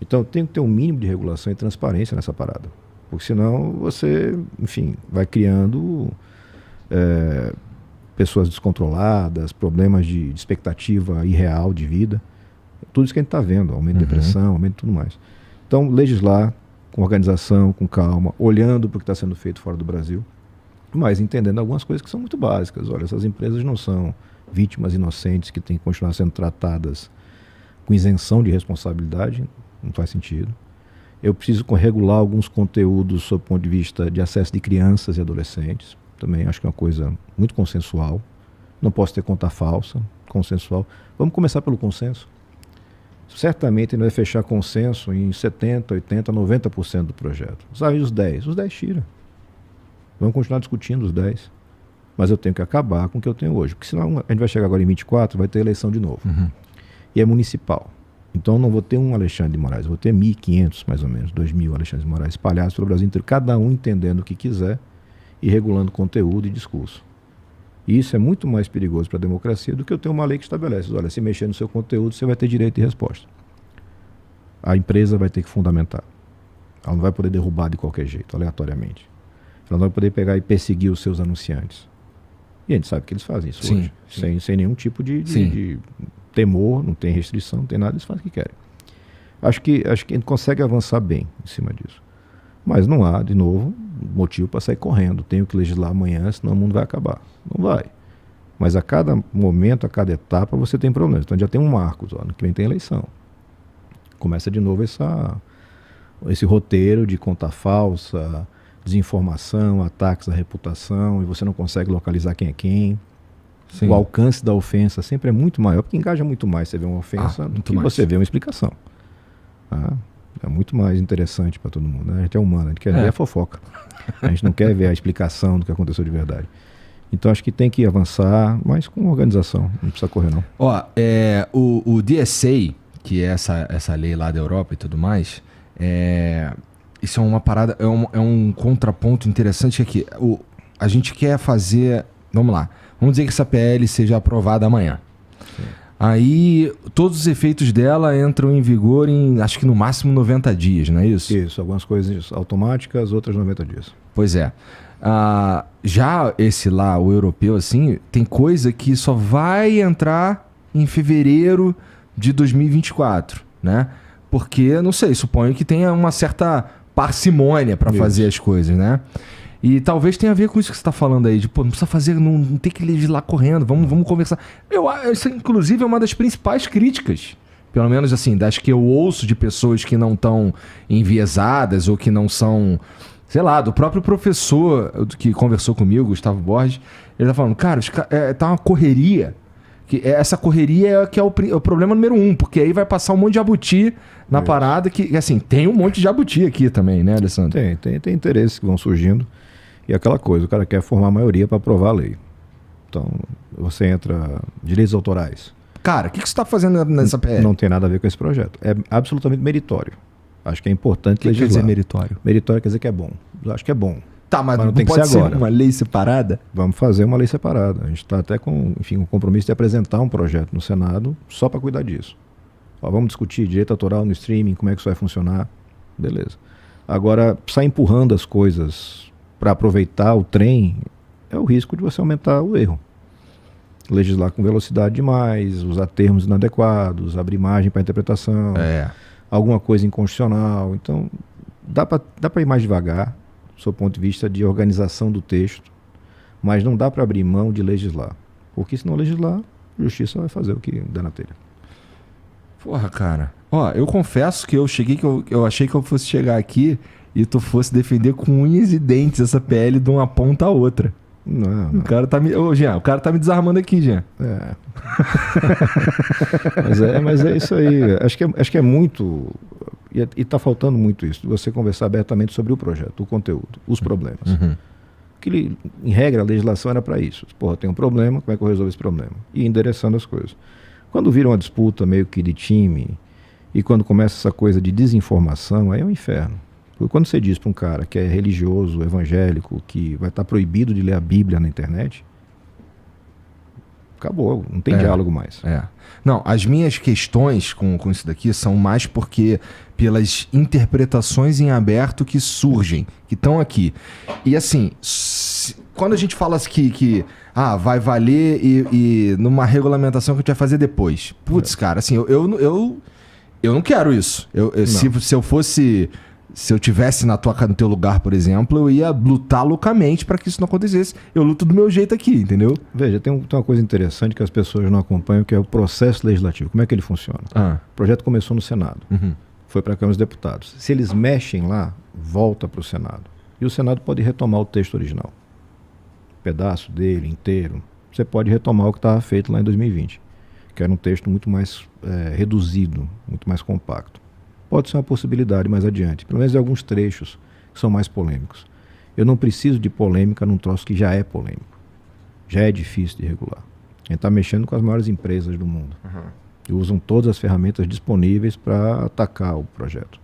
Então tem que ter um mínimo de regulação e transparência nessa parada. Porque senão você, enfim, vai criando pessoas descontroladas, problemas de expectativa irreal de vida. Tudo isso que a gente está vendo, aumento de depressão, aumento de tudo mais. Então legislar com organização, com calma, olhando para o que está sendo feito fora do Brasil, mas entendendo algumas coisas que são muito básicas. Olha, essas empresas não são vítimas inocentes que têm que continuar sendo tratadas com isenção de responsabilidade. Não faz sentido. Eu preciso regular alguns conteúdos sob o ponto de vista de acesso de crianças e adolescentes. Também acho que é uma coisa muito consensual. Não posso ter conta falsa, consensual. Vamos começar pelo consenso. Certamente ele vai fechar consenso em 70%, 80%, 90% do projeto. Sabe, os 10%? Os 10% tira. Vamos continuar discutindo os 10%. Mas eu tenho que acabar com o que eu tenho hoje. Porque senão a gente vai chegar agora em 24, vai ter eleição de novo. E é municipal. Então eu não vou ter um Alexandre de Moraes, eu vou ter 1.500 mais ou menos, 2.000 Alexandre de Moraes espalhados pelo Brasil inteiro, cada um entendendo o que quiser e regulando conteúdo e discurso. E isso é muito mais perigoso para a democracia do que eu ter uma lei que estabelece, olha, se mexer no seu conteúdo você vai ter direito de resposta. A empresa vai ter que fundamentar. Ela não vai poder derrubar de qualquer jeito, aleatoriamente. Ela não vai poder pegar e perseguir os seus anunciantes. E a gente sabe que eles fazem isso hoje, sem nenhum tipo de temor, não tem restrição, não tem nada, eles fazem o que querem. Acho que a gente consegue avançar bem em cima disso. Mas não há, de novo, motivo para sair correndo. Tenho que legislar amanhã, senão o mundo vai acabar. Não vai. Mas a cada momento, a cada etapa, você tem problemas. Então já tem um marco, ano que vem tem eleição. Começa de novo esse roteiro de conta falsa, desinformação, ataques à reputação, e você não consegue localizar quem é quem. Sim. O alcance da ofensa sempre é muito maior, porque engaja muito mais você vê uma ofensa do que você vê uma explicação. É muito mais interessante para todo mundo, né? A gente é humano, a gente quer ver a fofoca. A gente não quer ver a explicação do que aconteceu de verdade. Então acho que tem que avançar, mas com organização, não precisa correr não. O DSA, que é essa lei lá da Europa e tudo mais, isso é uma parada, é um contraponto interessante aqui. A gente quer fazer, vamos lá, vamos dizer que essa PL seja aprovada amanhã. Sim. Aí todos os efeitos dela entram em vigor em, acho que no máximo 90 dias, não é isso? Isso, algumas coisas automáticas, outras 90 dias. Pois é. Já esse lá, o europeu, assim, tem coisa que só vai entrar em fevereiro de 2024, né? Porque, não sei, suponho que tenha uma certa parcimônia para fazer as coisas, né? E talvez tenha a ver com isso que você está falando aí, de, pô, não precisa fazer, não tem que legislar correndo, vamos conversar. Isso, inclusive, é uma das principais críticas, pelo menos assim, das que eu ouço de pessoas que não estão enviesadas ou que não são, sei lá, do próprio professor que conversou comigo, Gustavo Borges, ele tá falando, cara, tá uma correria, que essa correria que é o problema número 1, porque aí vai passar um monte de jabuti na parada, que assim, tem um monte de jabuti aqui também, né, Alessandro? Tem interesses que vão surgindo. E aquela coisa, o cara quer formar a maioria para aprovar a lei. Então, você entra direitos autorais. Cara, o que você está fazendo nessa PL? Não tem nada a ver com esse projeto. É absolutamente meritório. Acho que é importante legislar. O que quer dizer meritório? Meritório quer dizer que é bom. Eu acho que é bom. Tá, mas não tem que ser agora. Uma lei separada? Vamos fazer uma lei separada. A gente está até com, o compromisso de apresentar um projeto no Senado só para cuidar disso. Vamos discutir direito autoral no streaming, como é que isso vai funcionar. Beleza. Agora, sair empurrando as coisas para aproveitar o trem, é o risco de você aumentar o erro. Legislar com velocidade demais, usar termos inadequados, abrir margem para interpretação, alguma coisa inconstitucional. Então, dá para ir mais devagar, do seu ponto de vista de organização do texto, mas não dá para abrir mão de legislar. Porque se não legislar, a justiça vai fazer o que der na telha. Porra, cara. Eu confesso que eu achei que eu fosse chegar aqui e tu fosse defender com unhas e dentes essa PL de uma ponta a outra. Não. O cara tá me... Jean, o cara tá me desarmando aqui, Jean. Mas é isso aí. Acho que é muito... E tá faltando muito isso. Você conversar abertamente sobre o projeto, o conteúdo, os problemas. Uhum. Que, em regra, a legislação era para isso. Porra, tem um problema, como é que eu resolvo esse problema? E endereçando as coisas. Quando vira uma disputa meio que de time, e quando começa essa coisa de desinformação, aí é um inferno. Porque quando você diz para um cara que é religioso, evangélico, que vai estar proibido de ler a Bíblia na internet, acabou, não tem diálogo mais. Não, as minhas questões com isso daqui são mais porque pelas interpretações em aberto que surgem, que estão aqui. E assim, quando a gente fala que vai valer e numa regulamentação que a gente vai fazer depois. Putz, cara, assim, eu não quero isso. Se eu tivesse no teu lugar, por exemplo, eu ia lutar loucamente para que isso não acontecesse. Eu luto do meu jeito aqui, entendeu? Veja, tem uma coisa interessante que as pessoas não acompanham, que é o processo legislativo. Como é que ele funciona? O projeto começou no Senado, foi para a Câmara dos Deputados. Se eles mexem lá, volta para o Senado. E o Senado pode retomar o texto original. Pedaço dele, inteiro. Você pode retomar o que estava feito lá em 2020, que era um texto muito mais reduzido, muito mais compacto. Pode ser uma possibilidade mais adiante, pelo menos em alguns trechos que são mais polêmicos. Eu não preciso de polêmica num troço que já é polêmico. Já é difícil de regular. A gente está mexendo com as maiores empresas do mundo. E usam todas as ferramentas disponíveis para atacar o projeto.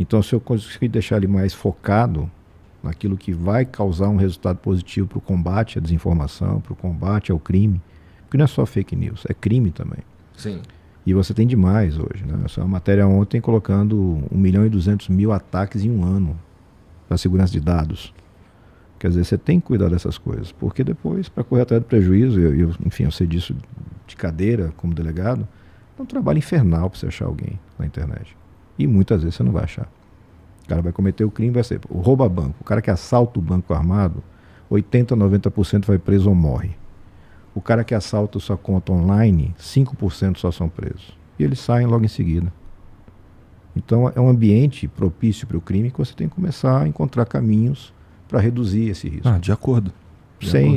Então, se eu conseguir deixar ele mais focado naquilo que vai causar um resultado positivo para o combate à desinformação, para o combate ao crime, porque não é só fake news, é crime também. Sim. E você tem demais hoje, né? Essa matéria ontem colocando 1.200.000 ataques em um ano para segurança de dados. Quer dizer, você tem que cuidar dessas coisas, porque depois, para correr atrás do prejuízo, enfim, eu sei disso de cadeira como delegado, é um trabalho infernal para você achar alguém na internet. E muitas vezes você não vai achar. O cara vai cometer o crime, vai ser o rouba banco. O cara que assalta o banco armado, 80%, 90% vai preso ou morre. O cara que assalta sua conta online, 5% só são presos. E eles saem logo em seguida. Então é um ambiente propício para o crime que você tem que começar a encontrar caminhos para reduzir esse risco. De acordo.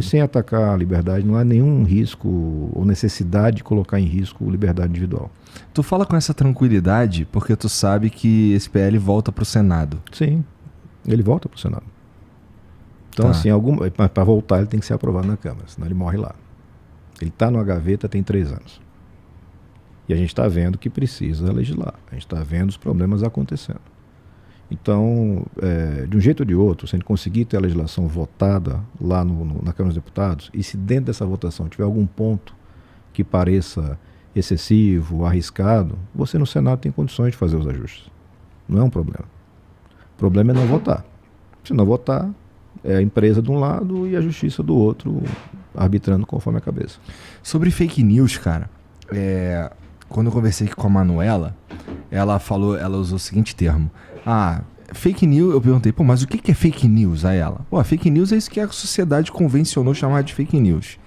Sem atacar a liberdade, não há nenhum risco ou necessidade de colocar em risco a liberdade individual. Tu fala com essa tranquilidade porque tu sabe que esse PL volta para o Senado. Sim, ele volta para o Senado. Então, assim, para voltar ele tem que ser aprovado na Câmara, senão ele morre lá. Ele está numa gaveta tem 3 anos. E a gente está vendo que precisa legislar. A gente está vendo os problemas acontecendo. Então, de um jeito ou de outro, se a gente conseguir ter a legislação votada lá na Câmara dos Deputados, e se dentro dessa votação tiver algum ponto que pareça excessivo, arriscado, você no Senado tem condições de fazer os ajustes. Não é um problema. O problema é não votar. Se não votar, é a empresa de um lado e a justiça do outro, arbitrando conforme a cabeça. Sobre fake news, cara, quando eu conversei aqui com a Manuela, ela usou o seguinte termo. Fake news, eu perguntei, mas o que é fake news a ela? Fake news é isso que a sociedade convencionou chamar de fake news.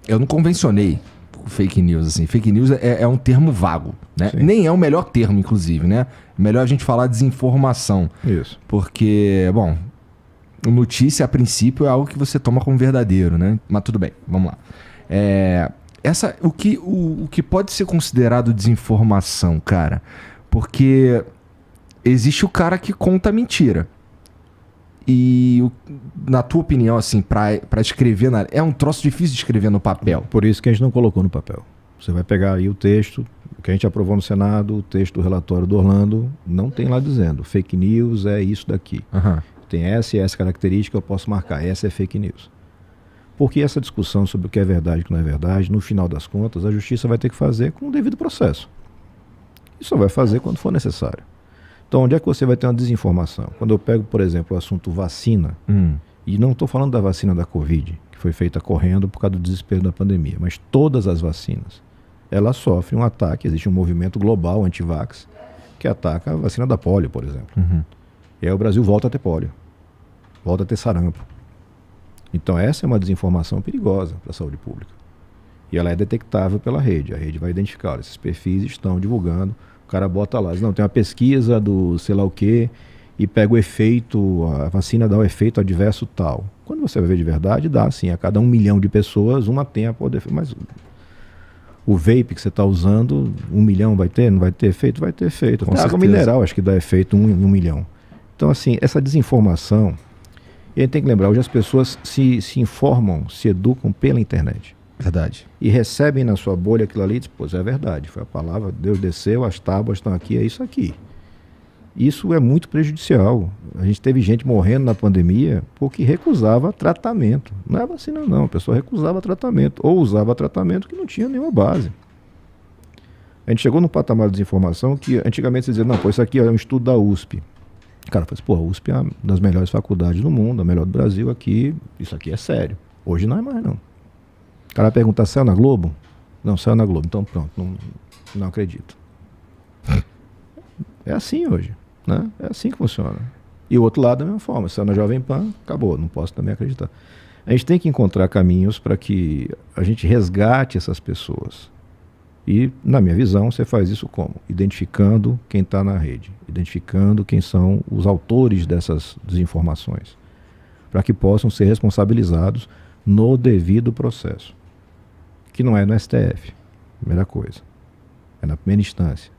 Eu não convencionei fake news, assim. Fake news é um termo vago, né? Sim. Nem é o melhor termo, inclusive, né? Melhor a gente falar desinformação. Isso. Porque, notícia, a princípio, é algo que você toma como verdadeiro, né? Mas tudo bem, vamos lá. O que pode ser considerado desinformação, cara? Porque existe o cara que conta mentira. E, na tua opinião, assim, pra escrever... É um troço difícil de escrever no papel. Por isso que a gente não colocou no papel. Você vai pegar aí o texto que a gente aprovou no Senado, o texto do relatório do Orlando, não tem lá dizendo fake news é isso daqui. Tem essa e essa característica, eu posso marcar. Essa é fake news. Porque essa discussão sobre o que é verdade e o que não é verdade, no final das contas, a justiça vai ter que fazer com o devido processo. E só vai fazer quando for necessário. Então, onde é que você vai ter uma desinformação? Quando eu pego, por exemplo, o assunto vacina, e não estou falando da vacina da Covid, que foi feita correndo por causa do desespero da pandemia, mas todas as vacinas, elas sofrem um ataque, existe um movimento global anti-vax, que ataca a vacina da polio, por exemplo. E aí o Brasil volta a ter polio, volta a ter sarampo. Então essa é uma desinformação perigosa para a saúde pública. E ela é detectável pela rede. A rede vai identificar, esses perfis estão divulgando. O cara bota lá, não, tem uma pesquisa do sei lá o quê, e pega o efeito, a vacina dá o efeito adverso tal. Quando você vai ver de verdade, dá assim, a cada 1 milhão de pessoas, uma tem a poder. Mas o vape que você está usando, 1 milhão vai ter? Não vai ter efeito? Vai ter efeito. Com a água certeza. Mineral acho que dá efeito 1 milhão. Então assim, essa desinformação, e a gente tem que lembrar, hoje as pessoas se informam, se educam pela internet. Verdade. E recebem na sua bolha aquilo ali e dizem, pois é verdade, foi a palavra, Deus desceu, as tábuas estão aqui, é isso aqui. Isso é muito prejudicial. A gente teve gente morrendo na pandemia porque recusava tratamento. Não é vacina não, a pessoa recusava tratamento, ou usava tratamento que não tinha nenhuma base. A gente chegou num patamar de desinformação que antigamente você dizia, não, isso aqui é um estudo da USP. O cara fala, a USP é uma das melhores faculdades do mundo, a melhor do Brasil aqui, isso aqui é sério. Hoje não é mais não. O cara pergunta, saiu na Globo? Não, saiu na Globo. Então pronto, não acredito. É assim hoje, né? É assim que funciona. E o outro lado da mesma forma, saiu na Jovem Pan, acabou, não posso também acreditar. A gente tem que encontrar caminhos para que a gente resgate essas pessoas. E, na minha visão, você faz isso como? Identificando quem está na rede, identificando quem são os autores dessas desinformações, para que possam ser responsabilizados no devido processo. Que não é no STF, primeira coisa. É na primeira instância.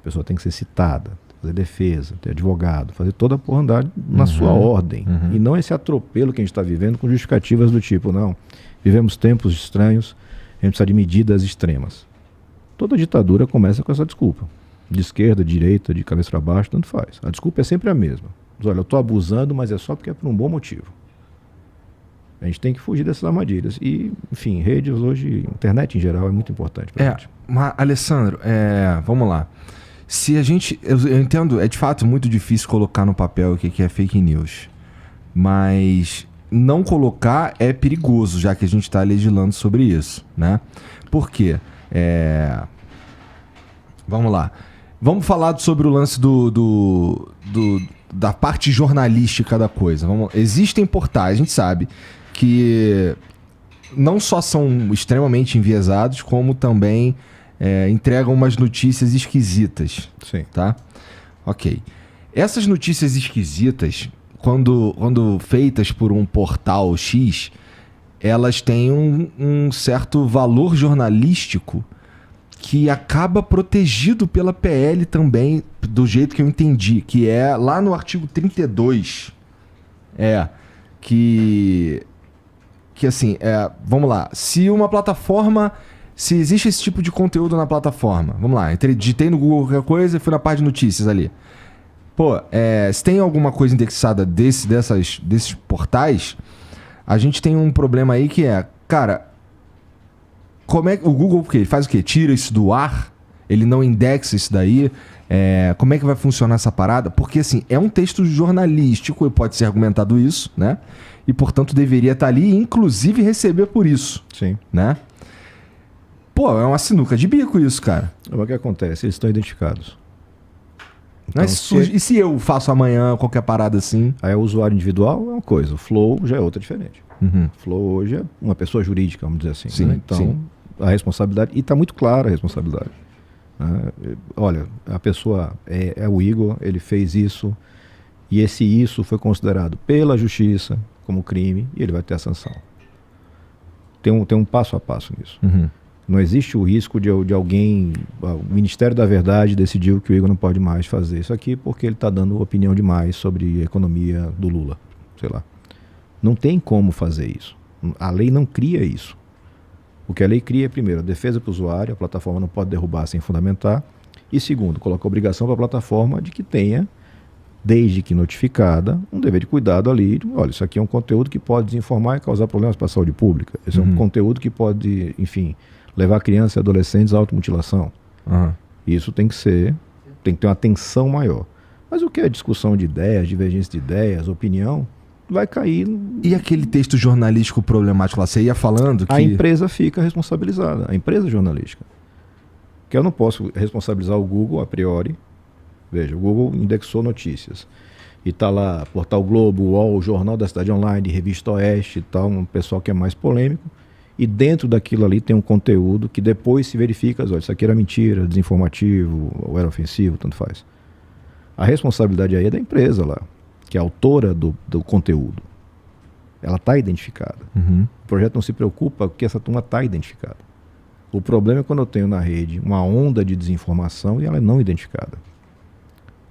A pessoa tem que ser citada, fazer defesa, ter advogado, fazer toda a porra andar na sua ordem. E não esse atropelo que a gente está vivendo com justificativas do tipo, não, vivemos tempos estranhos, a gente precisa de medidas extremas. Toda ditadura começa com essa desculpa. De esquerda, de direita, de cabeça para baixo, tanto faz. A desculpa é sempre a mesma. Mas, olha, eu estou abusando, mas é só porque é por um bom motivo. A gente tem que fugir dessas armadilhas. E, enfim, redes hoje, internet em geral, é muito importante pra gente. Mas, Alessandro, vamos lá. Se a gente... Eu entendo, é de fato muito difícil colocar no papel o que é fake news. Mas não colocar é perigoso, já que a gente está legislando sobre isso, né? Por quê? Vamos lá. Vamos falar sobre o lance da parte jornalística da coisa. Existem portais, a gente sabe, que não só são extremamente enviesados, como também entregam umas notícias esquisitas, Sim. tá? Ok. Essas notícias esquisitas, quando feitas por um portal X, elas têm um certo valor jornalístico que acaba protegido pela PL também, do jeito que eu entendi, que é lá no artigo 32, que assim, vamos lá, se existe esse tipo de conteúdo na plataforma, vamos lá, digitei no Google qualquer coisa e fui na parte de notícias ali. Pô, se tem alguma coisa indexada desses portais, a gente tem um problema aí que cara, como é que o Google, porque ele faz o quê? Tira isso do ar? Ele não indexa isso daí? Como é que vai funcionar essa parada? Porque, assim, é um texto jornalístico, e pode ser argumentado isso, né? E, portanto, deveria estar ali e, inclusive, receber por isso. Sim. Né? Pô, é uma sinuca de bico isso, cara. O que acontece? Eles estão identificados. Então, Mas e se eu faço amanhã qualquer parada assim? Aí o usuário individual é uma coisa, o Flow já é outra diferente. Uhum. Flow hoje é uma pessoa jurídica, vamos dizer assim. Sim, né? Então, sim. a responsabilidade, e está muito clara a responsabilidade. Né? Olha, a pessoa é o Igor, ele fez isso, e isso foi considerado pela justiça como crime, e ele vai ter a sanção. Tem um passo a passo nisso. Uhum. Não existe o risco de alguém, o Ministério da Verdade decidiu que o Igor não pode mais fazer isso aqui porque ele está dando opinião demais sobre a economia do Lula, sei lá. Não tem como fazer isso. A lei não cria isso. O que a lei cria é, primeiro, a defesa para o usuário, a plataforma não pode derrubar sem fundamentar, e segundo, coloca a obrigação para a plataforma de que tenha, desde que notificada, um dever de cuidado ali. Olha, isso aqui é um conteúdo que pode desinformar e causar problemas para a saúde pública. Esse é um conteúdo que pode, enfim, levar crianças e adolescentes à automutilação. Isso tem que ter uma atenção maior. Mas o que é discussão de ideias, divergência de ideias, opinião, vai cair. E aquele texto jornalístico problemático lá, você ia falando que... A empresa fica responsabilizada, a empresa jornalística. Que eu não posso responsabilizar o Google a priori. Veja, o Google indexou notícias. E está lá, Portal Globo, UOL, Jornal da Cidade Online, Revista Oeste e tal, um pessoal que é mais polêmico. E dentro daquilo ali tem um conteúdo que depois se verifica, olha, isso aqui era mentira, desinformativo, ou era ofensivo, tanto faz. A responsabilidade aí é da empresa lá, que é a autora do conteúdo. Ela está identificada. O projeto não se preocupa porque essa turma está identificada. O problema é quando eu tenho na rede uma onda de desinformação e ela é não identificada.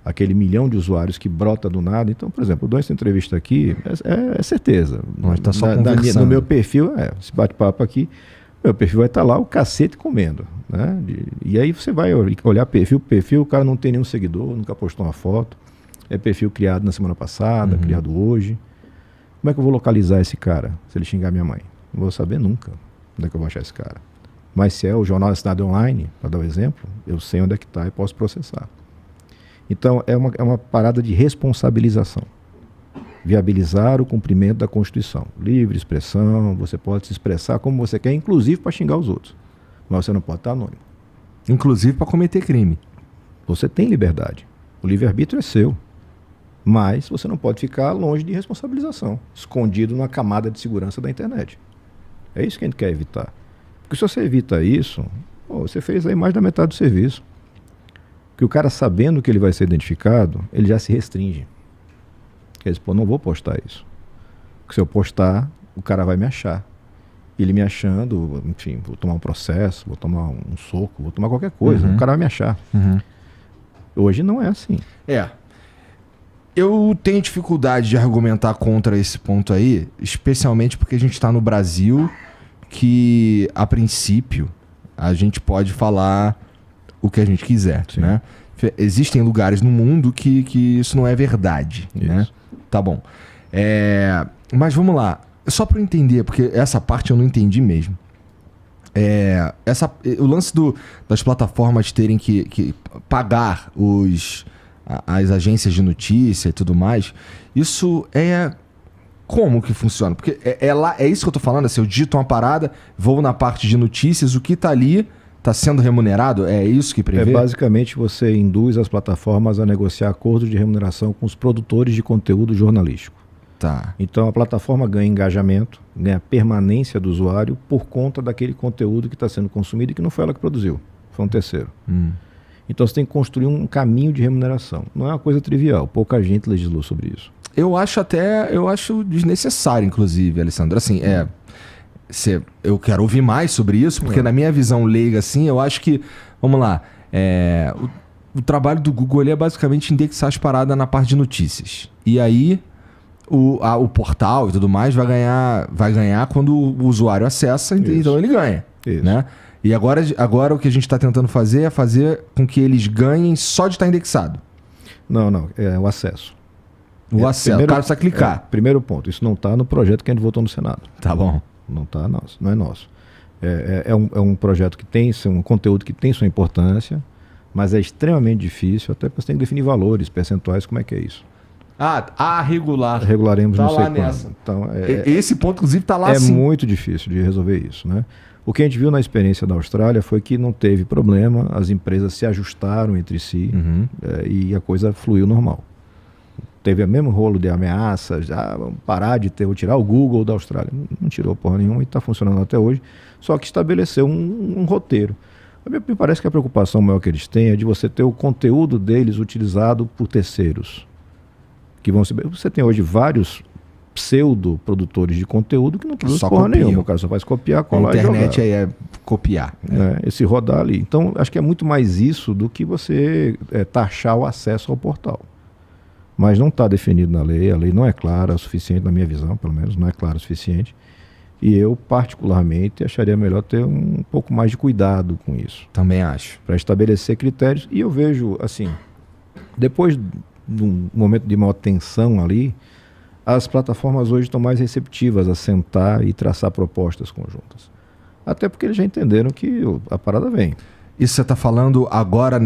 Aquele milhão de usuários que brota do nada. Então, por exemplo, eu dou essa entrevista aqui, é certeza. Nós tá só conversando. No meu perfil, esse bate-papo aqui, meu perfil vai estar lá o cacete comendo. Né? E aí você vai olhar perfil, o cara não tem nenhum seguidor, nunca postou uma foto. É perfil criado na semana passada, criado hoje. Como é que eu vou localizar esse cara se ele xingar minha mãe? Não vou saber nunca onde é que eu vou achar esse cara. Mas se é o Jornal da Cidade Online, para dar um exemplo, eu sei onde é que está e posso processar. Então, é uma parada de responsabilização. Viabilizar o cumprimento da Constituição. Livre expressão, você pode se expressar como você quer, inclusive para xingar os outros. Mas você não pode estar anônimo. Inclusive para cometer crime. Você tem liberdade. O livre-arbítrio é seu. Mas você não pode ficar longe de responsabilização, escondido numa camada de segurança da internet. É isso que a gente quer evitar. Porque se você evita isso, você fez aí mais da metade do serviço. Porque o cara, sabendo que ele vai ser identificado, ele já se restringe. Quer dizer, não vou postar isso. Porque se eu postar, o cara vai me achar. Ele me achando, enfim, vou tomar um processo, vou tomar um soco, vou tomar qualquer coisa. O cara vai me achar. Hoje não é assim. Eu tenho dificuldade de argumentar contra esse ponto aí, especialmente porque a gente está no Brasil, que, a princípio, a gente pode falar o que a gente quiser, né? Existem lugares no mundo que isso não é verdade, né? Tá bom. Mas vamos lá. Só para eu entender, porque essa parte eu não entendi mesmo. O lance das plataformas terem que pagar as agências de notícia e tudo mais, isso como que funciona? Porque é isso que eu tô falando, assim, eu digito uma parada, vou na parte de notícias, o que tá ali tá sendo remunerado? É isso que prevê? Basicamente você induz as plataformas a negociar acordos de remuneração com os produtores de conteúdo jornalístico. Tá. Então a plataforma ganha engajamento, ganha permanência do usuário por conta daquele conteúdo que está sendo consumido e que não foi ela que produziu. foi um terceiro. Então você tem que construir um caminho de remuneração. Não é uma coisa trivial, pouca gente legislou sobre isso. Eu acho desnecessário, inclusive, Alessandro. Assim, eu quero ouvir mais sobre isso, porque na minha visão leiga, assim, eu acho que, vamos lá, o trabalho do Google ali é basicamente indexar as paradas na parte de notícias. E aí o portal e tudo mais vai ganhar quando o usuário acessa, então ele ganha. Isso. Né? E agora o que a gente está tentando fazer é fazer com que eles ganhem só de estar indexado. Não, é o acesso. O acesso, o cara precisa clicar. Primeiro ponto, isso não está no projeto que a gente votou no Senado. Tá bom. Não está, não é nosso. É um projeto que tem um conteúdo que tem sua importância, mas é extremamente difícil, até porque você tem que definir valores, percentuais, como é que é isso. Regular. Regularemos tá não sei lá quando. nessa. Então, esse ponto, inclusive, está lá é sim. muito difícil de resolver isso, né? O que a gente viu na experiência da Austrália foi que não teve problema, as empresas se ajustaram entre si e a coisa fluiu normal. Teve o mesmo rolo de ameaças, vamos parar vou tirar o Google da Austrália. Não tirou porra nenhuma e está funcionando até hoje, só que estabeleceu um roteiro. Me parece que a preocupação maior que eles têm é de você ter o conteúdo deles utilizado por terceiros. Você tem hoje vários pseudo-produtores de conteúdo que não produzem porra nenhuma. O cara só faz copiar, colar e jogar. A internet aí é copiar. Esse rodar ali. Então, acho que é muito mais isso do que você taxar o acesso ao portal. Mas não está definido na lei, a lei não é clara o suficiente, na minha visão, pelo menos, não é clara o suficiente. E eu, particularmente, acharia melhor ter um pouco mais de cuidado com isso. Também acho. Para estabelecer critérios. E eu vejo, assim, depois de um momento de maior tensão ali, as plataformas hoje estão mais receptivas a sentar e traçar propostas conjuntas. Até porque eles já entenderam que a parada vem. Isso você está falando agora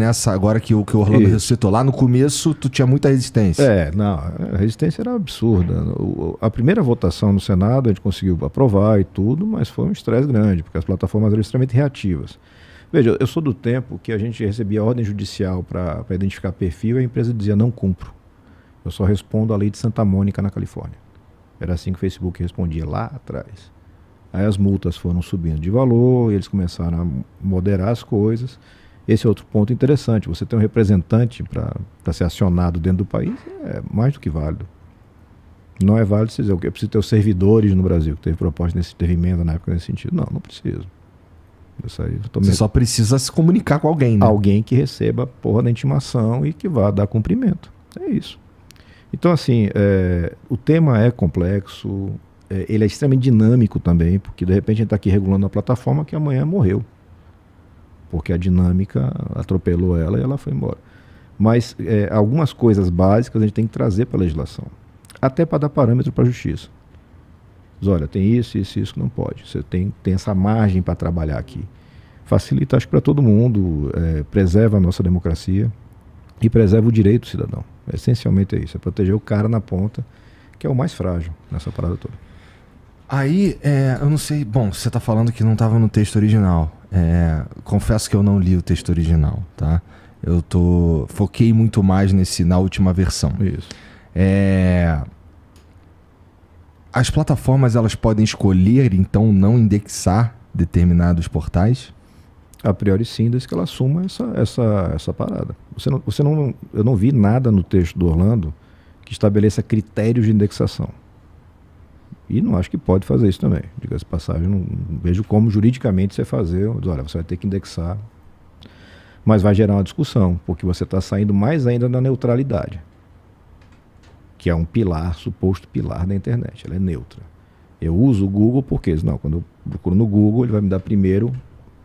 que o Orlando ressuscitou. Lá no começo, tu tinha muita resistência. A resistência era absurda. A primeira votação no Senado, a gente conseguiu aprovar e tudo, mas foi um estresse grande, porque as plataformas eram extremamente reativas. Veja, eu sou do tempo que a gente recebia ordem judicial para identificar perfil e a empresa dizia, não cumpro. Eu só respondo à lei de Santa Mônica, na Califórnia. Era assim que o Facebook respondia lá atrás. Aí as multas foram subindo de valor, eles começaram a moderar as coisas. Esse é outro ponto interessante. Você ter um representante para ser acionado dentro do país é mais do que válido. Não é válido você dizer o que? Eu preciso ter os servidores no Brasil, que teve proposta, teve emenda na época nesse sentido. Não preciso. Você só precisa se comunicar com alguém, né? Alguém que receba a porra da intimação e que vá dar cumprimento. É isso. Então, assim, o tema é complexo, ele é extremamente dinâmico também, porque de repente a gente está aqui regulando a plataforma que amanhã morreu. Porque a dinâmica atropelou ela e ela foi embora. Mas algumas coisas básicas a gente tem que trazer para a legislação, até para dar parâmetro para a justiça. Diz, olha, tem isso que não pode. Você tem essa margem para trabalhar aqui. Facilita, acho que para todo mundo, preserva a nossa democracia e preserva o direito do cidadão. Essencialmente é isso, é proteger o cara na ponta, que é o mais frágil nessa parada toda. Aí, eu não sei, bom, você está falando que não estava no texto original. Confesso que eu não li o texto original, tá? Eu foquei muito mais na última versão. Isso. As plataformas, elas podem escolher, então, não indexar determinados portais? A priori sim, desde que ela assuma essa parada. Eu não vi nada no texto do Orlando que estabeleça critérios de indexação. E não acho que pode fazer isso também. Diga-se de passagem, não vejo como juridicamente você fazer. Olha, você vai ter que indexar. Mas vai gerar uma discussão, porque você está saindo mais ainda da neutralidade, que é um suposto pilar da internet. Ela é neutra. Eu uso o Google porque, quando eu procuro no Google, ele vai me dar primeiro.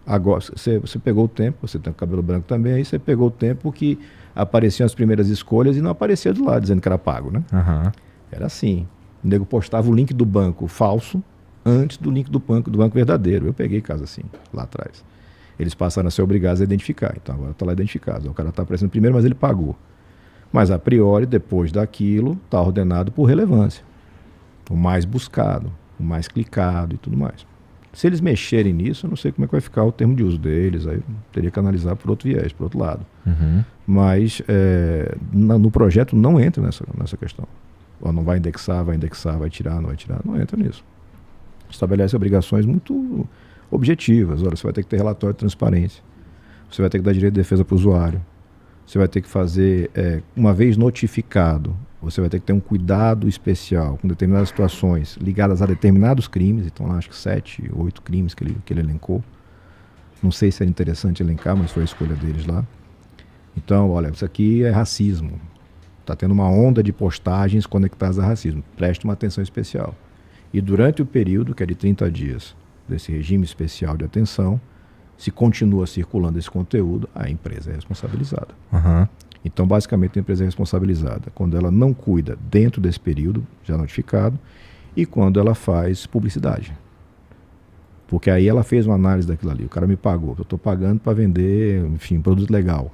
Agora, você pegou o tempo, você tem o cabelo branco também, aí você pegou o tempo que apareciam as primeiras escolhas e não aparecia do lado, dizendo que era pago, né? Uhum. Era assim. O nego postava o link do banco falso antes do link do banco verdadeiro. Eu peguei caso assim, lá atrás. Eles passaram a ser obrigados a identificar. Então agora está lá identificado. O cara está aparecendo primeiro, mas ele pagou. Mas a priori, depois daquilo, está ordenado por relevância. O mais buscado, o mais clicado e tudo mais. Se eles mexerem nisso, eu não sei como é que vai ficar o termo de uso deles, aí teria que analisar por outro viés, por outro lado. Uhum. Mas no projeto não entra nessa questão. Não vai indexar, vai tirar, não vai tirar, não entra nisso. Estabelece obrigações muito objetivas. Olha, você vai ter que ter relatório de transparência. Você vai ter que dar direito de defesa para o usuário. Você vai ter que fazer, uma vez notificado, você vai ter que ter um cuidado especial com determinadas situações ligadas a determinados crimes. Então, lá acho que 7, 8 crimes que ele elencou. Não sei se era interessante elencar, mas foi a escolha deles lá. Então, olha, isso aqui é racismo. Está tendo uma onda de postagens conectadas a racismo. Preste uma atenção especial. E durante o período, que é de 30 dias, desse regime especial de atenção, se continua circulando esse conteúdo, a empresa é responsabilizada. Uhum. Então, basicamente, a empresa é responsabilizada quando ela não cuida dentro desse período, já notificado, e quando ela faz publicidade. Porque aí ela fez uma análise daquilo ali. O cara me pagou. Eu estou pagando para vender, enfim, produto legal.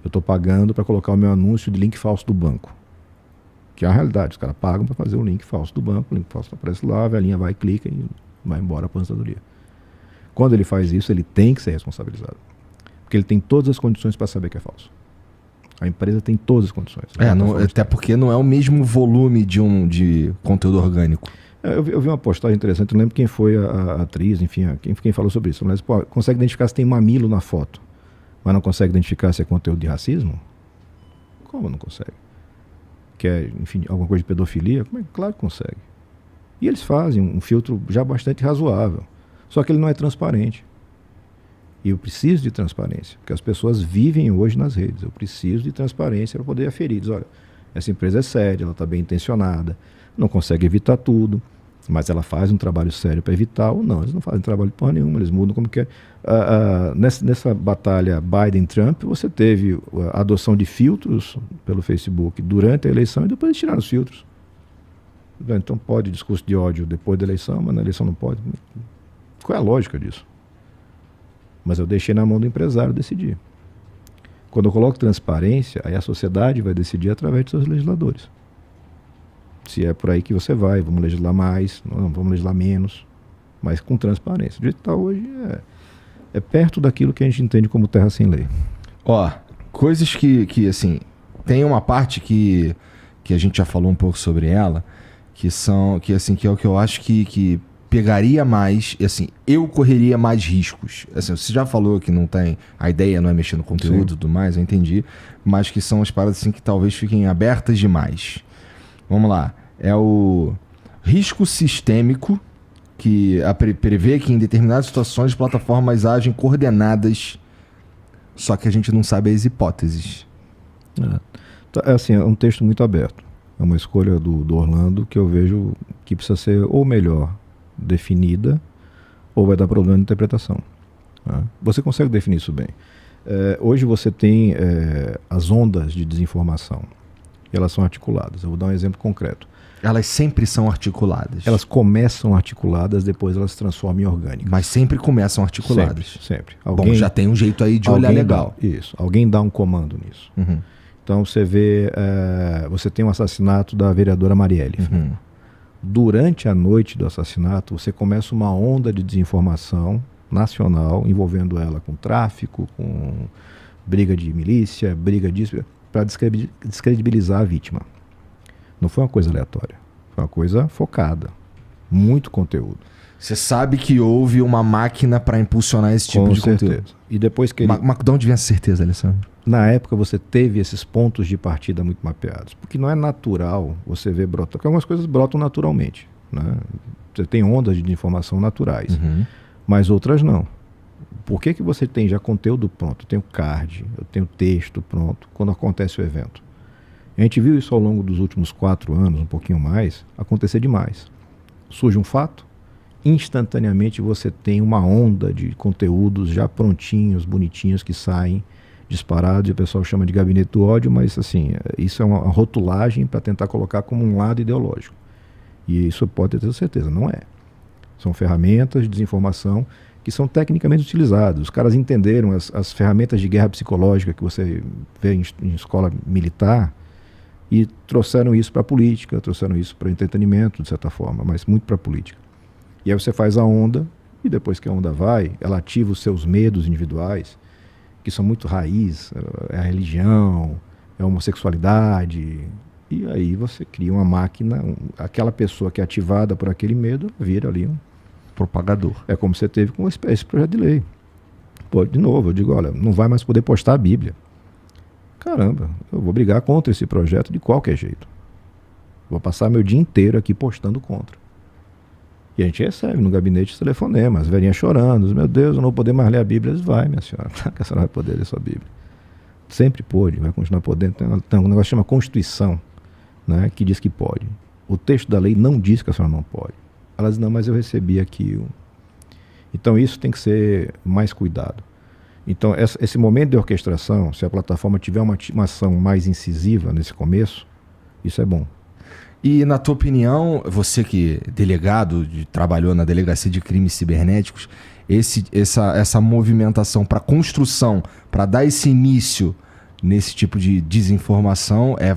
Eu estou pagando para colocar o meu anúncio de link falso do banco. Que é a realidade. Os caras pagam para fazer o link falso do banco. O link falso aparece lá, a velhinha vai, clica e vai embora a aposentadoria. Quando ele faz isso, ele tem que ser responsabilizado. Porque ele tem todas as condições para saber que é falso. A empresa tem todas as condições. Até porque não é o mesmo volume de conteúdo orgânico. Eu vi uma postagem interessante, não lembro quem foi a atriz, enfim, quem falou sobre isso. Mas, pô, consegue identificar se tem mamilo na foto, mas não consegue identificar se é conteúdo de racismo? Como não consegue? Que é, enfim, alguma coisa de pedofilia? Claro que consegue. E eles fazem um filtro já bastante razoável. Só que ele não é transparente. E eu preciso de transparência, porque as pessoas vivem hoje nas redes. Eu preciso de transparência para poder aferir. Diz, olha, essa empresa é séria, ela está bem intencionada, não consegue evitar tudo, mas ela faz um trabalho sério para evitar ou não. Eles não fazem trabalho de porra nenhuma, eles mudam como quer. Nessa batalha Biden-Trump, você teve a adoção de filtros pelo Facebook durante a eleição e depois eles tiraram os filtros. Então pode discurso de ódio depois da eleição, mas na eleição não pode. Qual é a lógica disso? Mas eu deixei na mão do empresário decidir. Quando eu coloco transparência, aí a sociedade vai decidir através de seus legisladores. Se é por aí que você vai, vamos legislar mais, não vamos legislar menos, mas com transparência. O jeito que está hoje é perto daquilo que a gente entende como terra sem lei. Ó, coisas que assim, tem uma parte que a gente já falou um pouco sobre ela, que é o que eu acho que pegaria mais, assim, eu correria mais riscos. Assim, você já falou que não tem, a ideia não é mexer no conteúdo e tudo mais, eu entendi, mas que são as paradas assim que talvez fiquem abertas demais. Vamos lá, é o risco sistêmico, que prevê que em determinadas situações as plataformas agem coordenadas, só que a gente não sabe as hipóteses. É um texto muito aberto. É uma escolha do Orlando que eu vejo que precisa ser ou melhor definida ou vai dar problema de interpretação. Você consegue definir isso bem. Hoje você tem as ondas de desinformação. Elas são articuladas. Eu vou dar um exemplo concreto. Elas sempre são articuladas. Elas começam articuladas, depois elas se transformam em orgânicas. Mas sempre começam articuladas. Sempre. Bom, já tem um jeito aí de olhar legal. Isso. Alguém dá um comando nisso. Uhum. Então você vê, você tem um assassinato da vereadora Marielle. Uhum. Durante a noite do assassinato, você começa uma onda de desinformação nacional, envolvendo ela com tráfico, com briga de milícia, briga disso, para descredibilizar a vítima. Não foi uma coisa aleatória, foi uma coisa focada, muito conteúdo. Você sabe que houve uma máquina para impulsionar esse tipo de conteúdo. E depois que Mas de onde vem essa certeza, Alessandro? Na época você teve esses pontos de partida muito mapeados, porque não é natural você ver brotar, porque algumas coisas brotam naturalmente, né? Você tem ondas de informação naturais, mas outras não. Por que você tem já conteúdo pronto? Eu tenho card, eu tenho texto pronto, quando acontece o evento. A gente viu isso ao longo dos últimos 4 anos, um pouquinho mais, acontecer demais. Surge um fato, instantaneamente você tem uma onda de conteúdos já prontinhos, bonitinhos, que saem disparados, e o pessoal chama de gabinete do ódio, mas assim, isso é uma rotulagem para tentar colocar como um lado ideológico. E isso pode ter certeza, não é. São ferramentas de desinformação que são tecnicamente utilizadas. Os caras entenderam as ferramentas de guerra psicológica que você vê em escola militar e trouxeram isso para a política, trouxeram isso para o entretenimento, de certa forma, mas muito para a política. E aí você faz a onda, e depois que a onda vai, ela ativa os seus medos individuais, que são muito raiz, é a religião, é a homossexualidade, e aí você cria uma máquina, aquela pessoa que é ativada por aquele medo, vira ali um propagador. É como você teve com esse projeto de lei. pô, de novo, eu digo, olha, não vai mais poder postar a Bíblia. Caramba, eu vou brigar contra esse projeto de qualquer jeito. Vou passar meu dia inteiro aqui postando contra. E a gente recebe no gabinete telefonema, as velhinhas chorando, meu Deus, eu não vou poder mais ler a Bíblia. Eles vai, minha senhora, que a senhora vai poder ler sua Bíblia. Sempre pôde, vai continuar podendo. Tem um negócio que chama Constituição, né, que diz que pode. O texto da lei não diz que a senhora não pode. Ela diz, não, mas eu recebi aqui. Então isso tem que ser mais cuidado. Então esse momento de orquestração, se a plataforma tiver uma ação mais incisiva nesse começo, isso é bom. E na tua opinião, você que é delegado, trabalhou na Delegacia de Crimes Cibernéticos, essa movimentação para construção, para dar esse início nesse tipo de desinformação é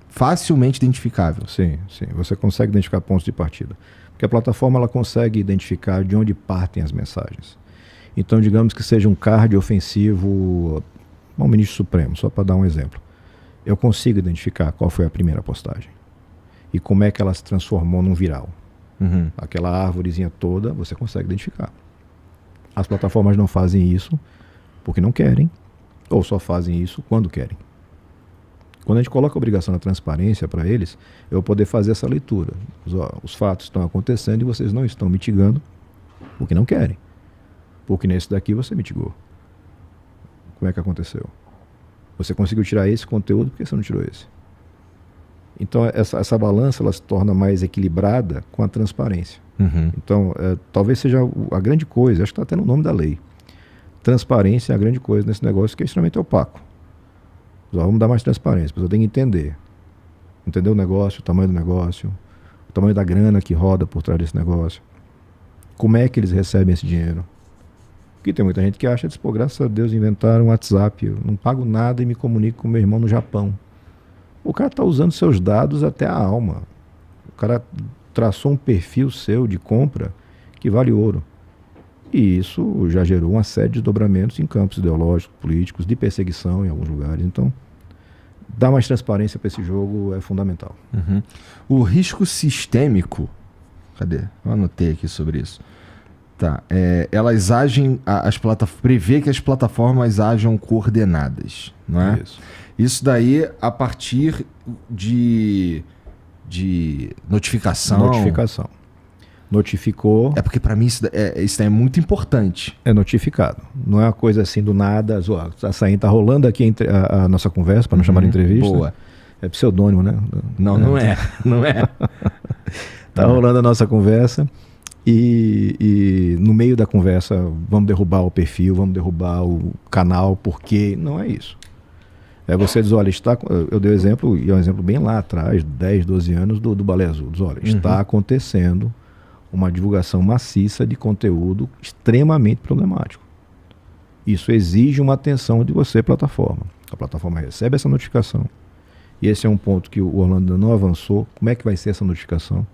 facilmente identificável? Sim, sim. Você consegue identificar pontos de partida. Porque a plataforma ela consegue identificar de onde partem as mensagens. Então, digamos que seja um card ofensivo ao ministro Supremo, só para dar um exemplo. Eu consigo identificar qual foi a primeira postagem. E como é que ela se transformou num viral. Uhum. Aquela árvorezinha toda, você consegue identificar. As plataformas não fazem isso porque não querem, ou só fazem isso quando querem. Quando a gente coloca a obrigação da transparência para eles, eu vou poder fazer essa leitura. Os fatos estão acontecendo e vocês não estão mitigando porque não querem. Porque nesse daqui você mitigou. Como é que aconteceu? Você conseguiu tirar esse conteúdo, por que você não tirou esse? Então essa balança ela se torna mais equilibrada com a transparência. Uhum. Então talvez seja a grande coisa, acho que está até no nome da lei. Transparência é a grande coisa nesse negócio que é extremamente opaco. Vamos dar mais transparência, a pessoa tem que entender o negócio, o tamanho do negócio, o tamanho da grana que roda por trás desse negócio, como é que eles recebem esse dinheiro. Porque tem muita gente que acha, pô, graças a Deus inventaram um WhatsApp, eu não pago nada e me comunico com meu irmão no Japão. O cara está usando seus dados até a alma. O cara traçou um perfil seu de compra que vale ouro. E isso já gerou uma série de desdobramentos em campos ideológicos, políticos, de perseguição em alguns lugares. Então, dar mais transparência para esse jogo é fundamental. Uhum. O risco sistêmico... Cadê? Eu anotei aqui sobre isso. Tá. Elas agem... prevê que as plataformas ajam coordenadas, não é? Isso daí a partir de notificação. Notificação. Notificou. É porque para mim isso daí é muito importante. É notificado. Não é uma coisa assim do nada. Tá rolando aqui a nossa conversa, para não chamar de entrevista. Boa. É pseudônimo, né? Não é. Não é. Tá rolando a nossa conversa e no meio da conversa vamos derrubar o perfil, vamos derrubar o canal, porque não é isso. Você diz, olha, eu dei o exemplo, e é um exemplo bem lá atrás, 10, 12 anos, do Balé Azul. Diz, olha, está acontecendo uma divulgação maciça de conteúdo extremamente problemático. Isso exige uma atenção de você, plataforma. A plataforma recebe essa notificação. E esse é um ponto que o Orlando não avançou. Como é que vai ser essa notificação?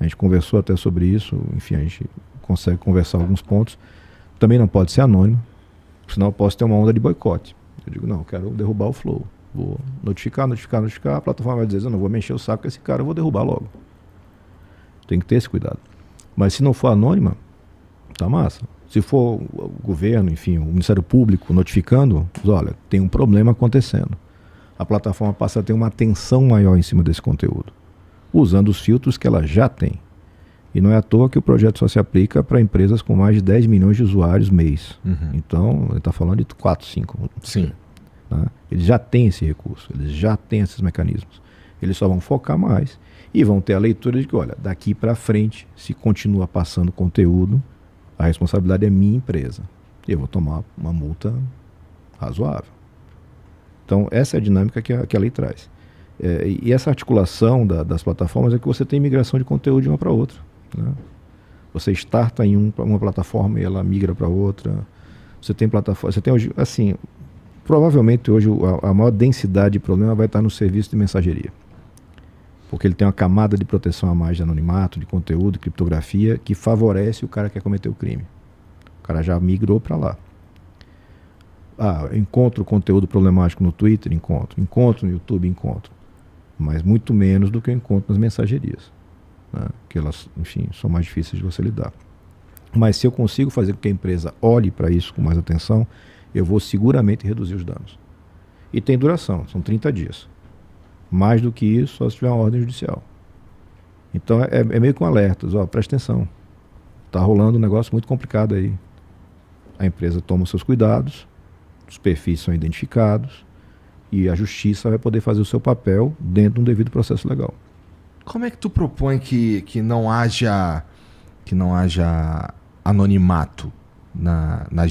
A gente conversou até sobre isso, enfim, a gente consegue conversar alguns pontos. Também não pode ser anônimo, senão eu posso ter uma onda de boicote. Eu digo, não, eu quero derrubar o Flow. Vou notificar, a plataforma vai dizer, eu não vou mexer o saco com esse cara, eu vou derrubar logo. Tem que ter esse cuidado. Mas se não for anônima, tá massa. Se for o governo, enfim, o Ministério Público notificando, diz, olha, tem um problema acontecendo. A plataforma passa a ter uma atenção maior em cima desse conteúdo, usando os filtros que ela já tem. E não é à toa que o projeto só se aplica para empresas com mais de 10 milhões de usuários mês. Uhum. Então, ele está falando de 4, 5. Sim. Né? Eles já têm esse recurso, eles já têm esses mecanismos. Eles só vão focar mais e vão ter a leitura de que, olha, daqui para frente, se continua passando conteúdo, a responsabilidade é minha empresa. E eu vou tomar uma multa razoável. Então, essa é a dinâmica que a lei traz. E essa articulação das plataformas é que você tem migração de conteúdo de uma para outra. Né? Você starta em uma plataforma e ela migra para outra. Você tem plataforma, você tem hoje, assim, provavelmente hoje a maior densidade de problema vai estar no serviço de mensageria. Porque ele tem uma camada de proteção a mais de anonimato, de conteúdo, de criptografia, que favorece o cara que quer cometer o crime. O cara já migrou para lá. Eu encontro conteúdo problemático no Twitter? Encontro no YouTube? Encontro. Mas muito menos do que eu encontro nas mensagerias, né? Que elas, enfim, são mais difíceis de você lidar. Mas se eu consigo fazer com que a empresa olhe para isso com mais atenção, eu vou seguramente reduzir os danos. E tem duração, são 30 dias. Mais do que isso, só se tiver uma ordem judicial. Então é meio com alertas, presta atenção. Está rolando um negócio muito complicado aí. A empresa toma os seus cuidados, os perfis são identificados e a justiça vai poder fazer o seu papel dentro de um devido processo legal. Como é que tu propõe que não haja anonimato nas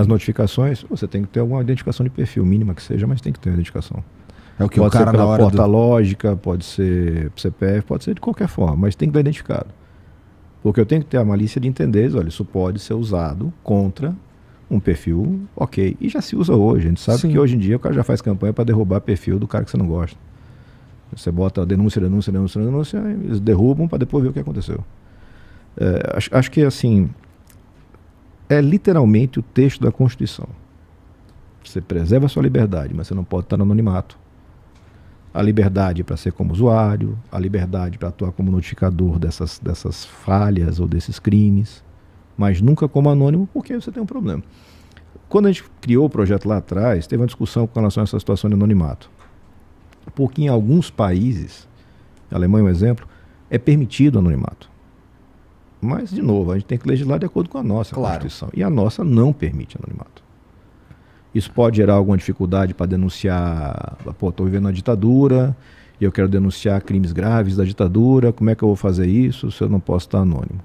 notificações? Você tem que ter alguma identificação de perfil, mínima que seja, mas tem que ter uma identificação. É o que pode o cara ser pela na hora porta lógica, pode ser CPF, pode ser de qualquer forma, mas tem que estar identificado. Porque eu tenho que ter a malícia de entender, olha, isso pode ser usado contra um perfil, ok. E já se usa hoje. A gente sabe que hoje em dia o cara já faz campanha para derrubar perfil do cara que você não gosta. Você bota denúncia, eles derrubam para depois ver o que aconteceu. Acho que, assim, é literalmente o texto da Constituição. Você preserva a sua liberdade, mas você não pode estar no anonimato. A liberdade para ser como usuário, a liberdade para atuar como notificador dessas falhas ou desses crimes, mas nunca como anônimo, porque você tem um problema. Quando a gente criou o projeto lá atrás, teve uma discussão com relação a essa situação de anonimato. Porque em alguns países, a Alemanha é um exemplo, é permitido o anonimato. Mas, de novo, a gente tem que legislar de acordo com a nossa Constituição. E a nossa não permite anonimato. Isso pode gerar alguma dificuldade para denunciar, estou vivendo uma ditadura e eu quero denunciar crimes graves da ditadura, como é que eu vou fazer isso se eu não posso estar anônimo?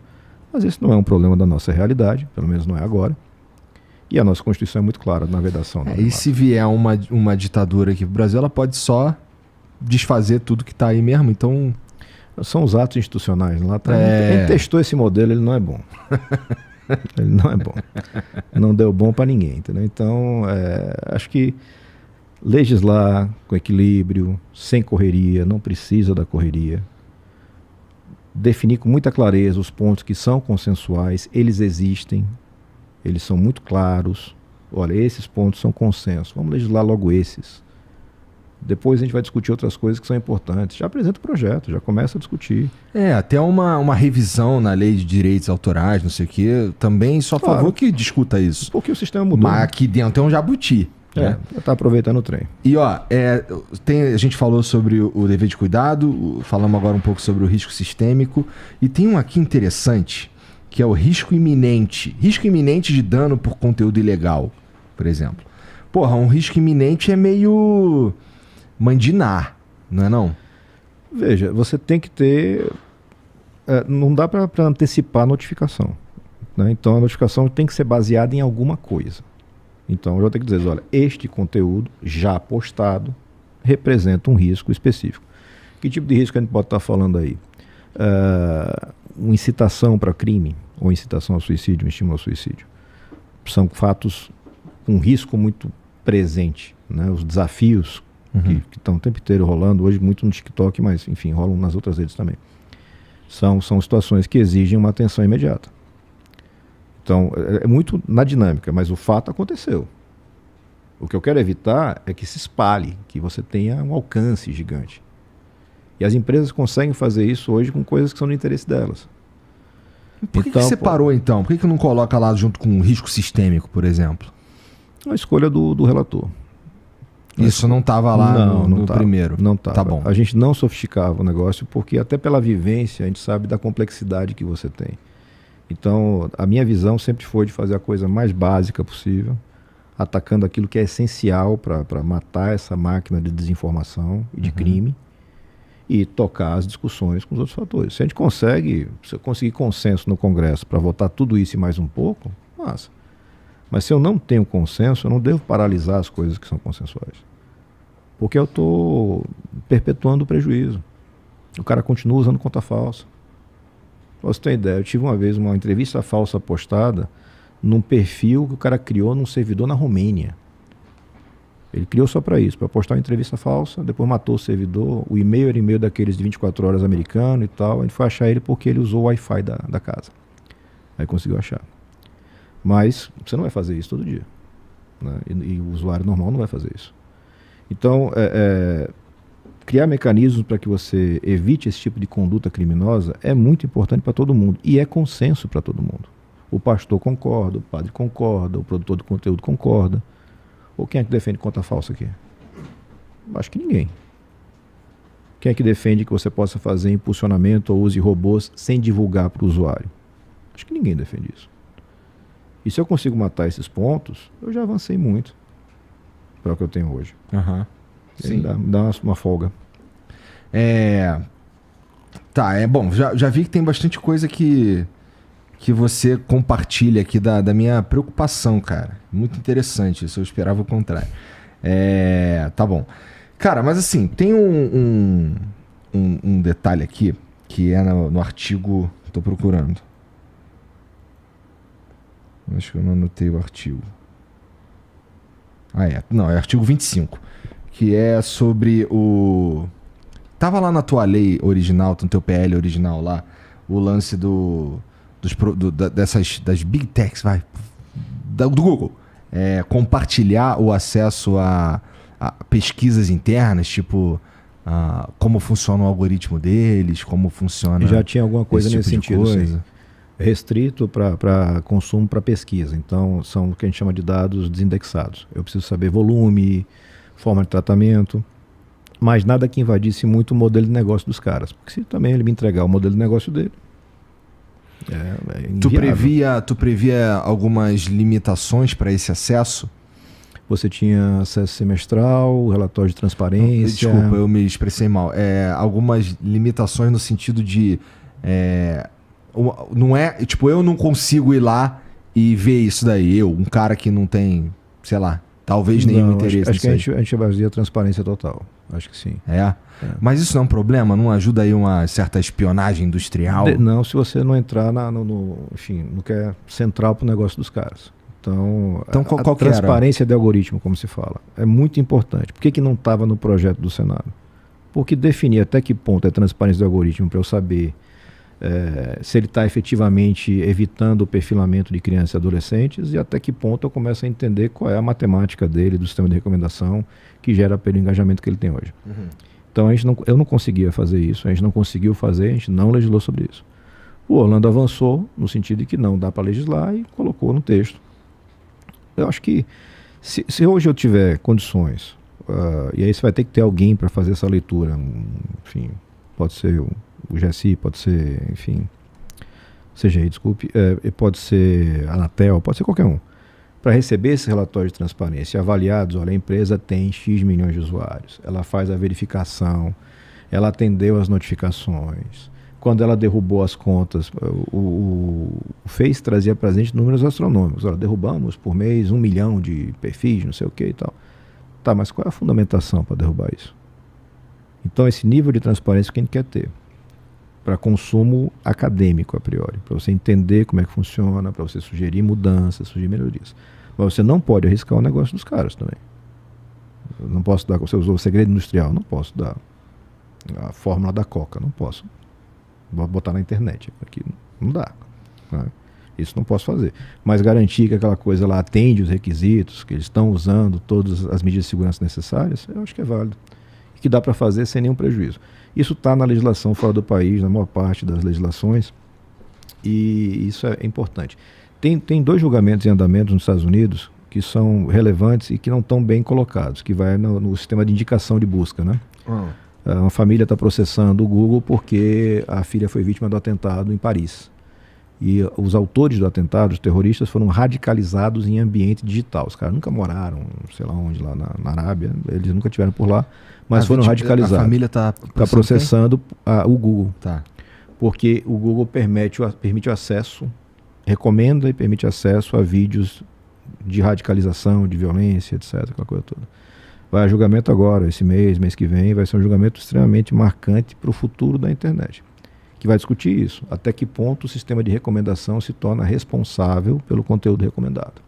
Mas esse não é um problema da nossa realidade, pelo menos não é agora. E a nossa Constituição é muito clara na vedação. E se vier uma ditadura aqui pro Brasil, ela pode só desfazer tudo que está aí mesmo, então... São os atos institucionais. Lá tá, a gente testou esse modelo, ele não é bom. Ele não é bom. Não deu bom para ninguém, entendeu? Então, acho que legislar com equilíbrio, sem correria, não precisa da correria. Definir com muita clareza os pontos que são consensuais, eles existem, eles são muito claros. Olha, esses pontos são consenso, vamos legislar logo esses. Depois a gente vai discutir outras coisas que são importantes. Já apresenta o projeto, já começa a discutir. Até uma revisão na lei de direitos autorais, não sei o quê, também só a favor que discuta isso. Porque o sistema mudou. Mas aqui dentro tem um jabuti. Já está aproveitando o trem. E a gente falou sobre o dever de cuidado, falamos agora um pouco sobre o risco sistêmico, e tem um aqui interessante, que é o risco iminente. Risco iminente de dano por conteúdo ilegal, por exemplo. Porra, um risco iminente é meio... mandinar, não é não? Veja, você tem que ter... não dá para antecipar a notificação. Né? Então a notificação tem que ser baseada em alguma coisa. Então eu vou ter que dizer, olha, este conteúdo já postado representa um risco específico. Que tipo de risco a gente pode estar falando aí? Uma incitação para crime, ou incitação ao suicídio, um estímulo ao suicídio. São fatos com risco muito presente. Né? Os desafios que estão o tempo inteiro rolando, hoje muito no TikTok, mas enfim, rolam nas outras redes também. São situações que exigem uma atenção imediata. Então, é muito na dinâmica, mas o fato aconteceu. O que eu quero evitar é que se espalhe, que você tenha um alcance gigante. E as empresas conseguem fazer isso hoje com coisas que são do interesse delas. Por que você parou então? Por que não coloca lá junto com um risco sistêmico, por exemplo? A escolha do relator. Isso não estava lá no primeiro? Não estava. Tá bom. A gente não sofisticava o negócio porque até pela vivência a gente sabe da complexidade que você tem. Então a minha visão sempre foi de fazer a coisa mais básica possível, atacando aquilo que é essencial para matar essa máquina de desinformação e de crime e tocar as discussões com os outros fatores. Se a gente se eu conseguir consenso no Congresso para votar tudo isso e mais um pouco, massa. Mas se eu não tenho consenso, eu não devo paralisar as coisas que são consensuais. Porque eu estou perpetuando o prejuízo. O cara continua usando conta falsa. Pra você ter uma ideia, eu tive uma vez uma entrevista falsa postada num perfil que o cara criou num servidor na Romênia. Ele criou só para isso, para postar uma entrevista falsa, depois matou o servidor, o e-mail era e-mail daqueles de 24 horas americano e tal, a gente foi achar ele porque ele usou o Wi-Fi da casa. Aí conseguiu achar. Mas você não vai fazer isso todo dia. Né? E o usuário normal não vai fazer isso. Então, criar mecanismos para que você evite esse tipo de conduta criminosa é muito importante para todo mundo. E é consenso para todo mundo. O pastor concorda, o padre concorda, o produtor de conteúdo concorda. Ou quem é que defende conta falsa aqui? Acho que ninguém. Quem é que defende que você possa fazer impulsionamento ou use robôs sem divulgar para o usuário? Acho que ninguém defende isso. E se eu consigo matar esses pontos, eu já avancei muito para o que eu tenho hoje. Sim. Dá uma folga. Tá, bom, já vi que tem bastante coisa que você compartilha aqui da minha preocupação, cara. Muito interessante, isso eu esperava o contrário. Tá bom. Cara, mas assim, tem um detalhe aqui, que é no artigo... Tô procurando. Acho que eu não anotei o artigo. Não, é artigo 25. Que é sobre o... Tava lá na tua lei original, no teu PL original lá, o lance das Big Techs, do Google. Compartilhar o acesso a pesquisas internas, tipo... como funciona o algoritmo deles, como funciona... Já tinha alguma coisa tipo nesse sentido, sim. Restrito para consumo, para pesquisa. Então, são o que a gente chama de dados desindexados. Eu preciso saber volume, forma de tratamento, mas nada que invadisse muito o modelo de negócio dos caras. Porque se também ele me entregar o modelo de negócio dele, Tu previa algumas limitações para esse acesso? Você tinha acesso semestral, relatório de transparência... Desculpa, eu me expressei mal. Algumas limitações no sentido de... não é... Tipo, eu não consigo ir lá e ver isso daí. Um cara que não tem, sei lá, talvez nenhum interesse. Acho que a gente fazia transparência total. Acho que sim. Mas isso não é um problema? Não ajuda aí uma certa espionagem industrial? Não, se você não entrar no que é central para o negócio dos caras. Então qual a transparência de algoritmo, como se fala, é muito importante. Por que não estava no projeto do Senado? Porque definir até que ponto é transparência do algoritmo para eu saber se ele está efetivamente evitando o perfilamento de crianças e adolescentes e até que ponto eu começo a entender qual é a matemática dele, do sistema de recomendação que gera pelo engajamento que ele tem hoje. Então eu não conseguia fazer isso, a gente não conseguiu fazer, a gente não legislou sobre isso. O Orlando avançou no sentido de que não dá para legislar e colocou no texto. Eu acho que se hoje eu tiver condições, e aí você vai ter que ter alguém para fazer essa leitura, enfim, pode ser o GSI, pode ser, enfim, CGI, desculpe, pode ser a Anatel, pode ser qualquer um, para receber esse relatório de transparência avaliados, olha, a empresa tem X milhões de usuários, ela faz a verificação, ela atendeu as notificações, quando ela derrubou as contas, o Face trazia para a gente números astronômicos. Olha, derrubamos por mês 1 milhão de perfis, não sei o que e tal. Tá, mas qual é a fundamentação para derrubar isso? Então, esse nível de transparência que a gente quer ter para consumo acadêmico, a priori, para você entender como é que funciona, para você sugerir mudanças, sugerir melhorias. Mas você não pode arriscar o negócio dos caras também. Eu não posso dar, você usou o segredo industrial, não posso dar a fórmula da Coca, não posso. Vou botar na internet. Aqui não dá. Né? Isso não posso fazer. Mas garantir que aquela coisa lá atende os requisitos, que eles estão usando todas as medidas de segurança necessárias, eu acho que é válido. E que dá para fazer sem nenhum prejuízo. Isso está na legislação fora do país, na maior parte das legislações, e isso é importante. Tem 2 julgamentos em andamento nos Estados Unidos que são relevantes e que não estão bem colocados, que vai no sistema de indicação de busca, né? Uma família está processando o Google porque a filha foi vítima do atentado em Paris. E os autores do atentado, os terroristas, foram radicalizados em ambiente digital. Os caras nunca moraram, sei lá onde, lá na Arábia, eles nunca estiveram por lá, mas foram radicalizados. A família está processando o Google. Tá. Porque o Google permite o acesso, recomenda e permite acesso a vídeos de radicalização, de violência, etc. Aquela coisa toda. Vai a julgamento agora, esse mês que vem, vai ser um julgamento extremamente marcante para o futuro da internet, que vai discutir isso, até que ponto o sistema de recomendação se torna responsável pelo conteúdo recomendado.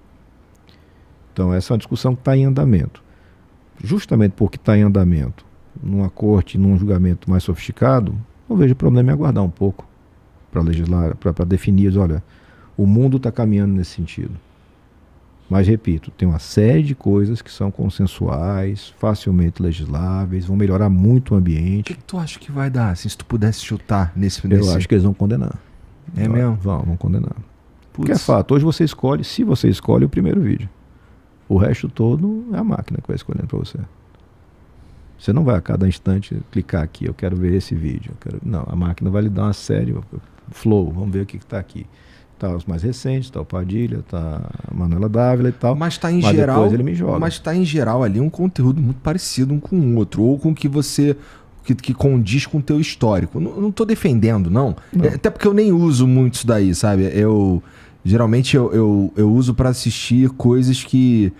Então essa é uma discussão que está em andamento. Justamente porque está em andamento, numa corte, num julgamento mais sofisticado, não vejo problema em aguardar um pouco para legislar, para definir, olha, o mundo está caminhando nesse sentido. Mas, repito, tem uma série de coisas que são consensuais, facilmente legisláveis, vão melhorar muito o O ambiente. que tu acha que vai dar, assim, se tu pudesse chutar nesse... Eu acho que eles vão condenar. É mesmo? Vão condenar. Porque é Putz. fato, hoje você escolhe, se você escolhe o primeiro vídeo. O resto todo é a máquina que vai escolhendo para você. Você não vai a cada instante clicar aqui, eu quero ver esse vídeo. Não, a máquina vai lhe dar uma série, flow, vamos ver o que está aqui. Tá os mais recentes, tá o Padilha, tá a Manuela Dávila e tal. Mas tá em geral, depois ele me joga. mas tá em geral ali um conteúdo muito parecido um com o outro, ou com que você que condiz com o teu histórico. Não tô defendendo, não. Não. Até porque eu nem uso muito isso daí, sabe? Geralmente eu uso pra assistir coisas que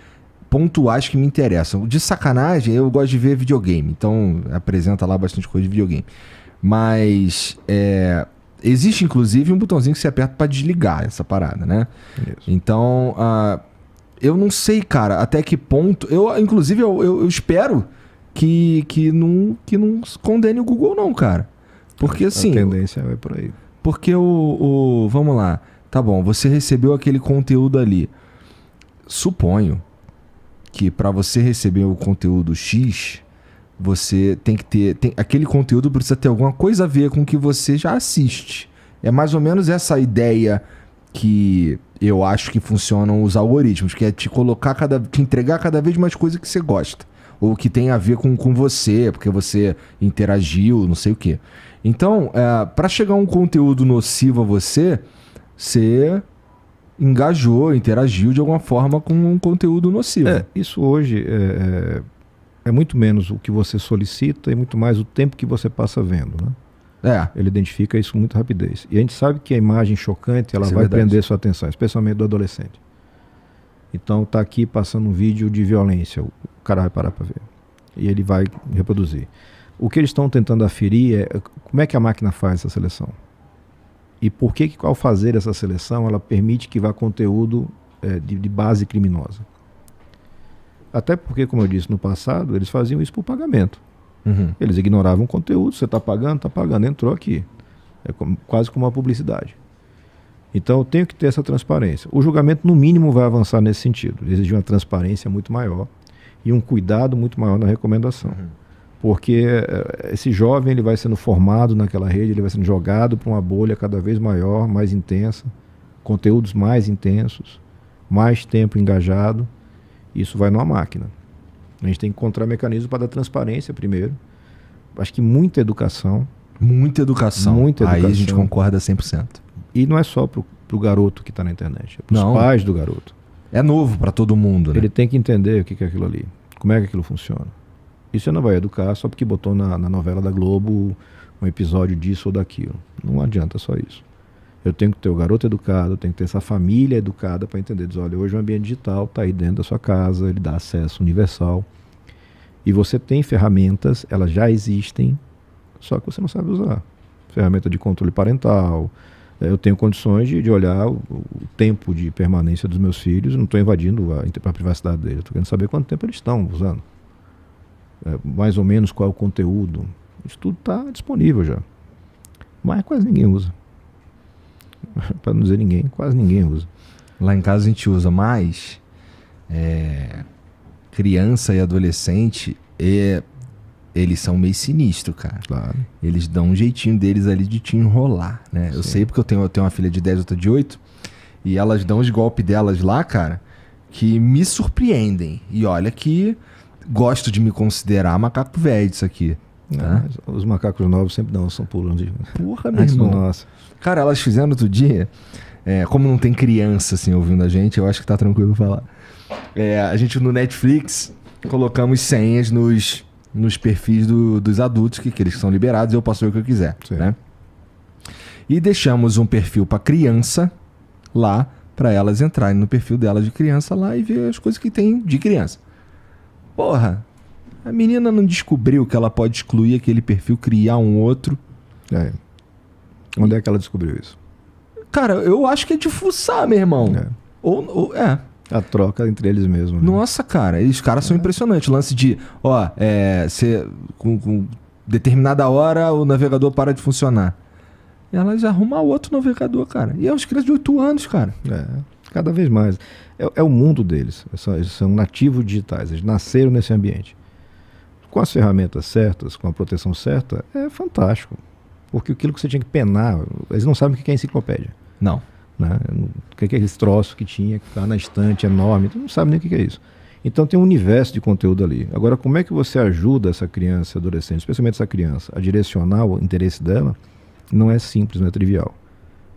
pontuais que me interessam. De sacanagem, eu gosto de ver videogame, então apresenta lá bastante coisa de videogame. Mas existe, inclusive, um botãozinho que você aperta pra desligar essa parada, né? Isso. Então, eu não sei, cara, até que ponto... Inclusive, eu espero que não condene o Google, não, cara. Porque, assim... A tendência é por aí. Porque vamos lá. Tá bom, você recebeu aquele conteúdo ali. Suponho que pra você receber o conteúdo X... Você tem que ter... aquele conteúdo precisa ter alguma coisa a ver com o que você já assiste. É mais ou menos essa ideia que eu acho que funcionam os algoritmos, que é te entregar cada vez mais coisa que você gosta. Ou que tem a ver com você, porque você interagiu, não sei o quê. Então, para chegar um conteúdo nocivo a você engajou, interagiu de alguma forma com um conteúdo nocivo. Isso hoje é muito menos o que você solicita e muito mais o tempo que você passa vendo, né? Ele identifica isso com muita rapidez. E a gente sabe que a imagem chocante, ela vai prender sua atenção, especialmente do adolescente. Então tá aqui passando um vídeo de violência, o cara vai parar para ver. E ele vai reproduzir. O que eles estão tentando aferir é como é que a máquina faz essa seleção. E por que ao fazer essa seleção, ela permite que vá conteúdo de base criminosa. Até porque, como eu disse no passado, eles faziam isso por pagamento. Uhum. Eles ignoravam o conteúdo, você está pagando, entrou aqui. É quase como uma publicidade. Então eu tenho que ter essa transparência. O julgamento, no mínimo, vai avançar nesse sentido. Exigir uma transparência muito maior e um cuidado muito maior na recomendação. Uhum. Porque esse jovem ele vai sendo formado naquela rede, ele vai sendo jogado para uma bolha cada vez maior, mais intensa, conteúdos mais intensos, mais tempo engajado. Isso vai numa máquina. A gente tem que encontrar mecanismos para dar transparência primeiro. Acho que muita educação. Muita educação. Aí a gente concorda 100%. E não é só para o garoto que está na internet, é para os pais do garoto. É novo para todo mundo, né? Ele tem que entender o que é aquilo ali, como é que aquilo funciona. Isso você não vai educar só porque botou na novela da Globo um episódio disso ou daquilo. Não adianta só isso. Eu tenho que ter o garoto educado, eu tenho que ter essa família educada para entender. Diz, olha, hoje o ambiente digital está aí dentro da sua casa, ele dá acesso universal. E você tem ferramentas, elas já existem, só que você não sabe usar. Ferramenta de controle parental. Eu tenho condições de olhar o tempo de permanência dos meus filhos, não estou invadindo a privacidade deles. Estou querendo saber quanto tempo eles estão usando. Mais ou menos qual é o conteúdo. Isso tudo está disponível já. Mas quase ninguém usa. Para não dizer ninguém, quase ninguém usa. Lá em casa a gente usa mais criança e adolescente, eles são meio sinistros, cara. Claro. Eles dão um jeitinho deles ali de te enrolar, né? Sim. Eu sei porque eu tenho uma filha de 10, outra de 8, e elas dão os golpes delas lá, cara, que me surpreendem. E olha que gosto de me considerar macaco velho disso aqui. Tá? Os macacos novos sempre dão, são pulando de... Porra, meu irmão. Nossa. Cara, elas fizeram outro dia, como não tem criança assim ouvindo a gente, eu acho que tá tranquilo falar. A gente no Netflix colocamos senhas nos perfis dos adultos, que eles são liberados, eu posso ver o que eu quiser, né? E deixamos um perfil para criança lá, para elas entrarem no perfil delas de criança lá e ver as coisas que tem de criança. Porra, a menina não descobriu que ela pode excluir aquele perfil, criar um outro. Onde é que ela descobriu isso? Cara, eu acho que é de fuçar, meu irmão. A troca entre eles mesmos. Né? Nossa, cara, os caras são impressionantes. O lance de, com determinada hora o navegador para de funcionar. E elas arrumam outro navegador, cara. E é uns crianças de 8 anos, cara. cada vez mais. É o mundo deles, eles são nativos digitais, eles nasceram nesse ambiente. Com as ferramentas certas, com a proteção certa, é fantástico. Porque aquilo que você tinha que penar, eles não sabem o que é enciclopédia. Não. Né? O que é esse troço que tinha, que está na estante enorme, não sabe nem o que é isso. Então tem um universo de conteúdo ali. Agora, como é que você ajuda essa criança, adolescente, especialmente essa criança, a direcionar o interesse dela? Não é simples, não é trivial.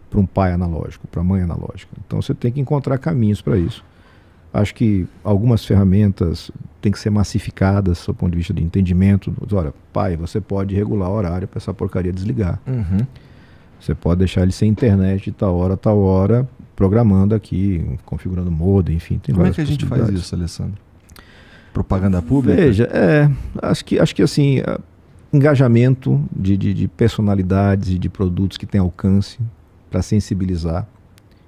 Para um pai analógico, para a mãe analógica. Então você tem que encontrar caminhos para isso. Acho que algumas ferramentas têm que ser massificadas do ponto de vista de entendimento. Olha, pai, você pode regular o horário para essa porcaria desligar. Uhum. Você pode deixar ele sem internet de tal hora, programando aqui, configurando modem, enfim. Tem Como é que a gente faz isso, Alessandro? Propaganda pública? Veja, acho que assim, engajamento de personalidades e de produtos que têm alcance para sensibilizar.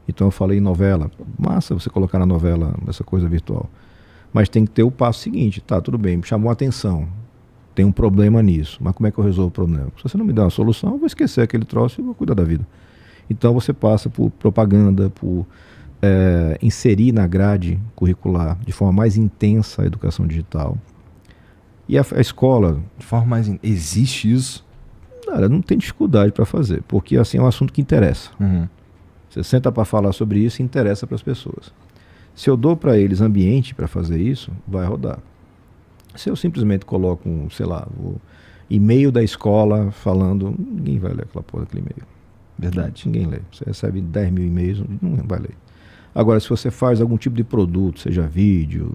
Então eu falei em novela, massa você colocar na novela essa coisa virtual. Mas tem que ter o passo seguinte, tá, tudo bem, me chamou a atenção, tem um problema nisso, mas como é que eu resolvo o problema? Se você não me der uma solução, eu vou esquecer aquele troço e vou cuidar da vida. Então você passa por propaganda, por inserir na grade curricular de forma mais intensa a educação digital. E a escola... De forma mais... Existe isso? Cara, não tem dificuldade para fazer, porque assim é um assunto que interessa. Uhum. Você senta para falar sobre isso e interessa para as pessoas. Se eu dou para eles ambiente para fazer isso, vai rodar. Se eu simplesmente coloco o e-mail da escola falando, ninguém vai ler aquela porra daquele e-mail. Verdade. Ninguém lê. Você recebe 10 mil e-mails, não vai ler. Agora, se você faz algum tipo de produto, seja vídeo,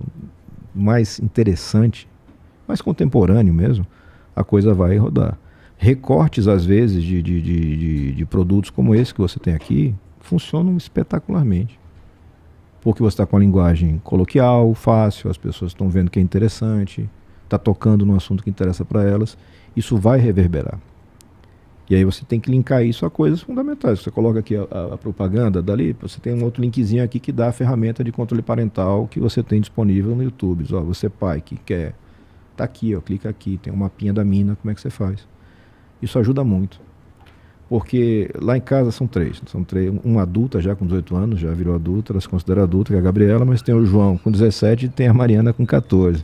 mais interessante, mais contemporâneo mesmo, a coisa vai rodar. Recortes, às vezes, de produtos como esse que você tem aqui, funcionam espetacularmente. Porque você está com a linguagem coloquial, fácil, as pessoas estão vendo que é interessante, está tocando num assunto que interessa para elas, isso vai reverberar. E aí você tem que linkar isso a coisas fundamentais. Você coloca aqui a propaganda, dali você tem um outro linkzinho aqui que dá a ferramenta de controle parental que você tem disponível no YouTube. Ó, você pai que quer, tá aqui, ó, clica aqui, tem um mapinha da mina, como é que você faz? Isso ajuda muito. Porque lá em casa são três, uma adulta já com 18 anos, já virou adulta, ela se considera adulta, que é a Gabriela, mas tem o João com 17 e tem a Mariana com 14.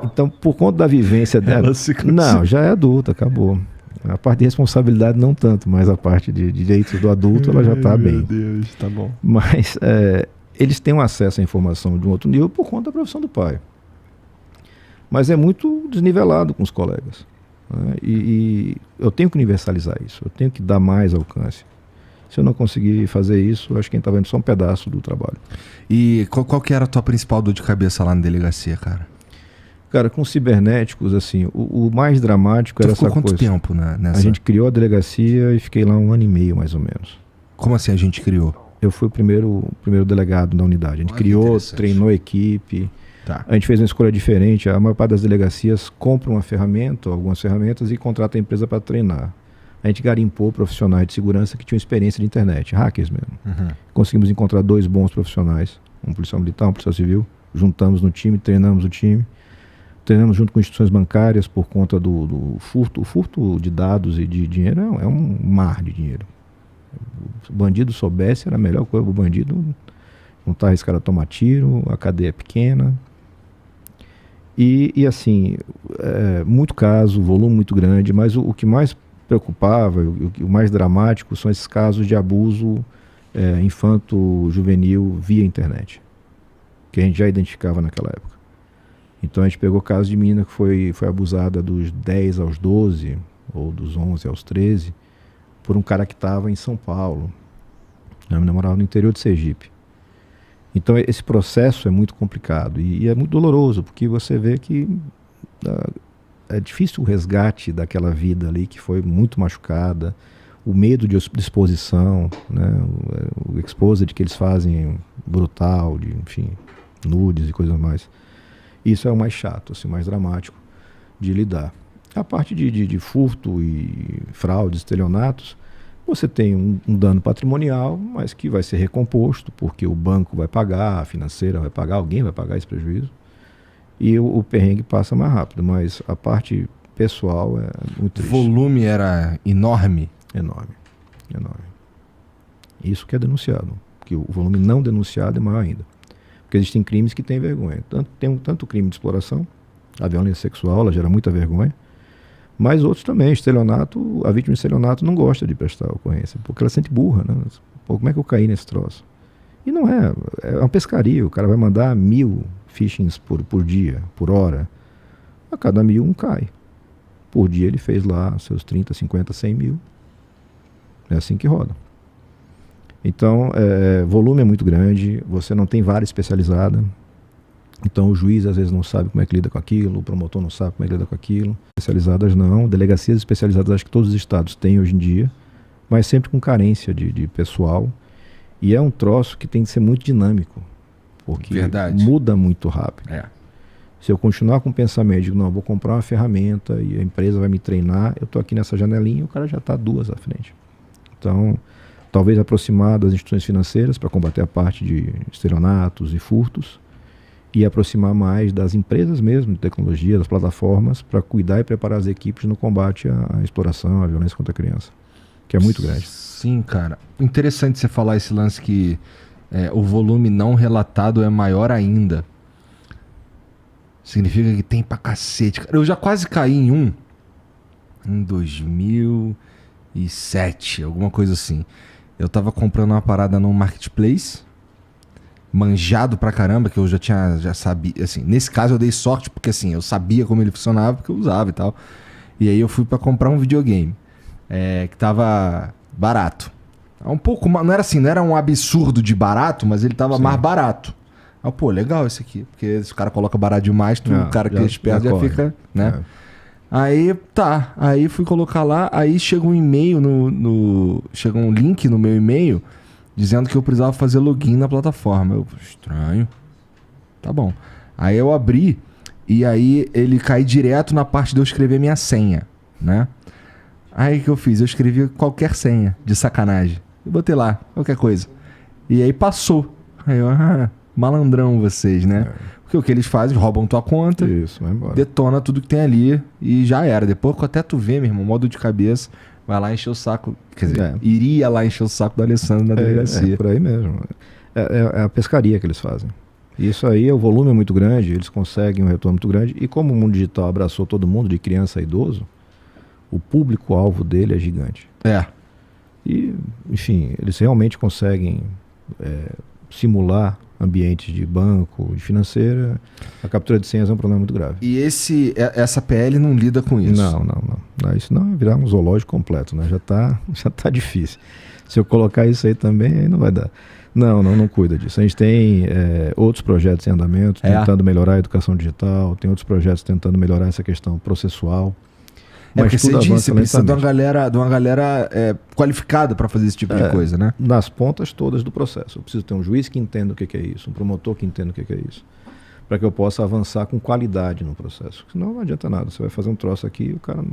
Então, por conta da vivência dela... Não, já é adulta, acabou. A parte de responsabilidade não tanto, mas a parte de direitos do adulto ela já está bem. Meu Deus, tá bom. Mas eles têm um acesso à informação de um outro nível por conta da profissão do pai. Mas é muito desnivelado com os colegas. Né? E eu tenho que universalizar isso, eu tenho que dar mais alcance. Se eu não conseguir fazer isso, acho que quem está vendo só um pedaço do trabalho. E qual que era a tua principal dor de cabeça lá na delegacia, cara? Cara, com cibernéticos, assim, o mais dramático era essa coisa. Quanto tempo nessa? A gente criou a delegacia e fiquei lá 1 ano e meio, mais ou menos. Como assim a gente criou? Eu fui o primeiro delegado da unidade. A gente criou, treinou a equipe. Tá. A gente fez uma escolha diferente. A maior parte das delegacias compra uma ferramenta, algumas ferramentas, e contrata a empresa para treinar. A gente garimpou profissionais de segurança que tinham experiência de internet, hackers mesmo. Uhum. Conseguimos encontrar 2 bons profissionais, um policial militar, um policial civil. Juntamos no time, treinamos o time. Treinamos junto com instituições bancárias por conta do furto. O furto de dados e de dinheiro é um mar de dinheiro. Se o bandido soubesse, era a melhor coisa. O bandido não está arriscado a tomar tiro, a cadeia é pequena. E assim, muito caso, volume muito grande, mas o que mais preocupava, o mais dramático, são esses casos de abuso infanto-juvenil via internet, que a gente já identificava naquela época. Então a gente pegou casos de menina que foi abusada dos 10 aos 12, ou dos 11 aos 13, por um cara que estava em São Paulo. A menina morava no interior de Sergipe. Então esse processo é muito complicado e é muito doloroso, porque você vê que é difícil o resgate daquela vida ali que foi muito machucada, o medo de exposição, né? O exposed que eles fazem brutal, enfim, nudes e coisas mais. Isso é o mais chato, assim, mais dramático de lidar. A parte de furto e fraudes, estelionatos, você tem um dano patrimonial, mas que vai ser recomposto, porque o banco vai pagar, a financeira vai pagar, alguém vai pagar esse prejuízo, e o perrengue passa mais rápido, mas a parte pessoal é muito triste. O volume era enorme? Enorme. Isso que é denunciado. que o volume não denunciado é maior ainda. Porque existem crimes que têm vergonha. Tem tanto crime de exploração, a violência sexual, ela gera muita vergonha, mas outros também. Estelionato, a vítima de estelionato não gosta de prestar ocorrência, porque ela se sente burra, né? Pô, como é que eu caí nesse troço? E não é uma pescaria, o cara vai mandar 1000 phishings por dia, por hora. A cada 1000 um cai. Por dia ele fez lá seus 30, 50, 100 mil. É assim que roda. Então, volume é muito grande, você não tem vara especializada. Então o juiz às vezes não sabe como é que lida com aquilo, o promotor não sabe como é que lida com aquilo. Especializadas não, delegacias especializadas acho que todos os estados têm hoje em dia, mas sempre com carência de pessoal. E é um troço que tem que ser muito dinâmico, porque muda muito rápido. Se eu continuar com o pensamento de não, vou comprar uma ferramenta e a empresa vai me treinar, eu estou aqui nessa janelinha e o cara já está 2 à frente. Então, talvez aproximar das instituições financeiras para combater a parte de estelionatos e furtos e aproximar mais das empresas mesmo, de tecnologia, das plataformas, para cuidar e preparar as equipes no combate à exploração, à violência contra a criança, que é muito grande. Sim, cara. Interessante você falar esse lance que o volume não relatado é maior ainda. Significa que tem pra cacete. Eu já quase caí em 2007, alguma coisa assim. Eu tava comprando uma parada no marketplace, manjado pra caramba, que eu já sabia, assim, nesse caso eu dei sorte, porque assim, eu sabia como ele funcionava, porque eu usava e tal. E aí eu fui pra comprar um videogame, que tava barato. Um pouco, não era assim, não era um absurdo de barato, mas ele tava mais barato. Ah, pô, legal esse aqui, porque se o cara coloca barato demais, o cara que é esperto já fica, né? Aí, tá, aí fui colocar lá, aí chega um e-mail chega um link no meu e-mail dizendo que eu precisava fazer login na plataforma. Eu, estranho. Tá bom. Aí eu abri e aí ele cai direto na parte de eu escrever minha senha, né? Aí o que eu fiz? Eu escrevi qualquer senha, de sacanagem. Eu botei lá, qualquer coisa. E aí passou. Aí eu, malandrão vocês, né? Porque o que eles fazem, roubam tua conta, vai embora. Detona tudo que tem ali e já era. Depois até tu vê, meu irmão, modo de cabeça, vai lá encher o saco. Quer dizer, iria lá encher o saco do Alessandro na delegacia. É por aí mesmo. É a pescaria que eles fazem. Isso aí, o volume é muito grande, eles conseguem um retorno muito grande. E como o mundo digital abraçou todo mundo, de criança a idoso, o público-alvo dele é gigante. E, enfim, eles realmente conseguem simular ambientes de banco, de financeira. A captura de senhas é um problema muito grave. E essa PL não lida com isso? Não. Isso não é virar um zoológico completo, né? Já tá difícil. Se eu colocar isso aí também, aí não vai dar. Não cuida disso. A gente tem outros projetos em andamento, tentando melhorar a educação digital, tem outros projetos tentando melhorar essa questão processual. Mas porque você disse, precisa de uma galera qualificada para fazer esse tipo de coisa, né? Nas pontas todas do processo. Eu preciso ter um juiz que entenda o que é isso, um promotor que entenda o que é isso, para que eu possa avançar com qualidade no processo. Senão não adianta nada. Você vai fazer um troço aqui e o cara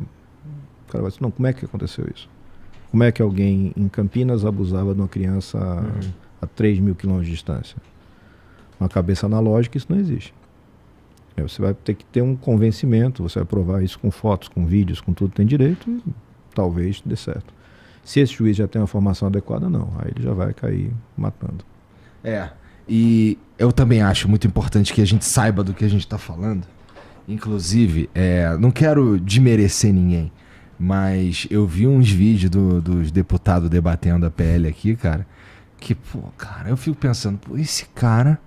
vai dizer, não, como é que aconteceu isso? Como é que alguém em Campinas abusava de uma criança a 3.000 quilômetros de distância? Uma cabeça analógica, isso não existe. Você vai ter que ter um convencimento, você vai provar isso com fotos, com vídeos, com tudo que tem direito e talvez dê certo. Se esse juiz já tem uma formação adequada, não. Aí ele já vai cair matando. E eu também acho muito importante que a gente saiba do que a gente está falando. Inclusive, não quero desmerecer ninguém, mas eu vi uns vídeos dos deputados debatendo a PL aqui, cara, que, cara, eu fico pensando, esse cara...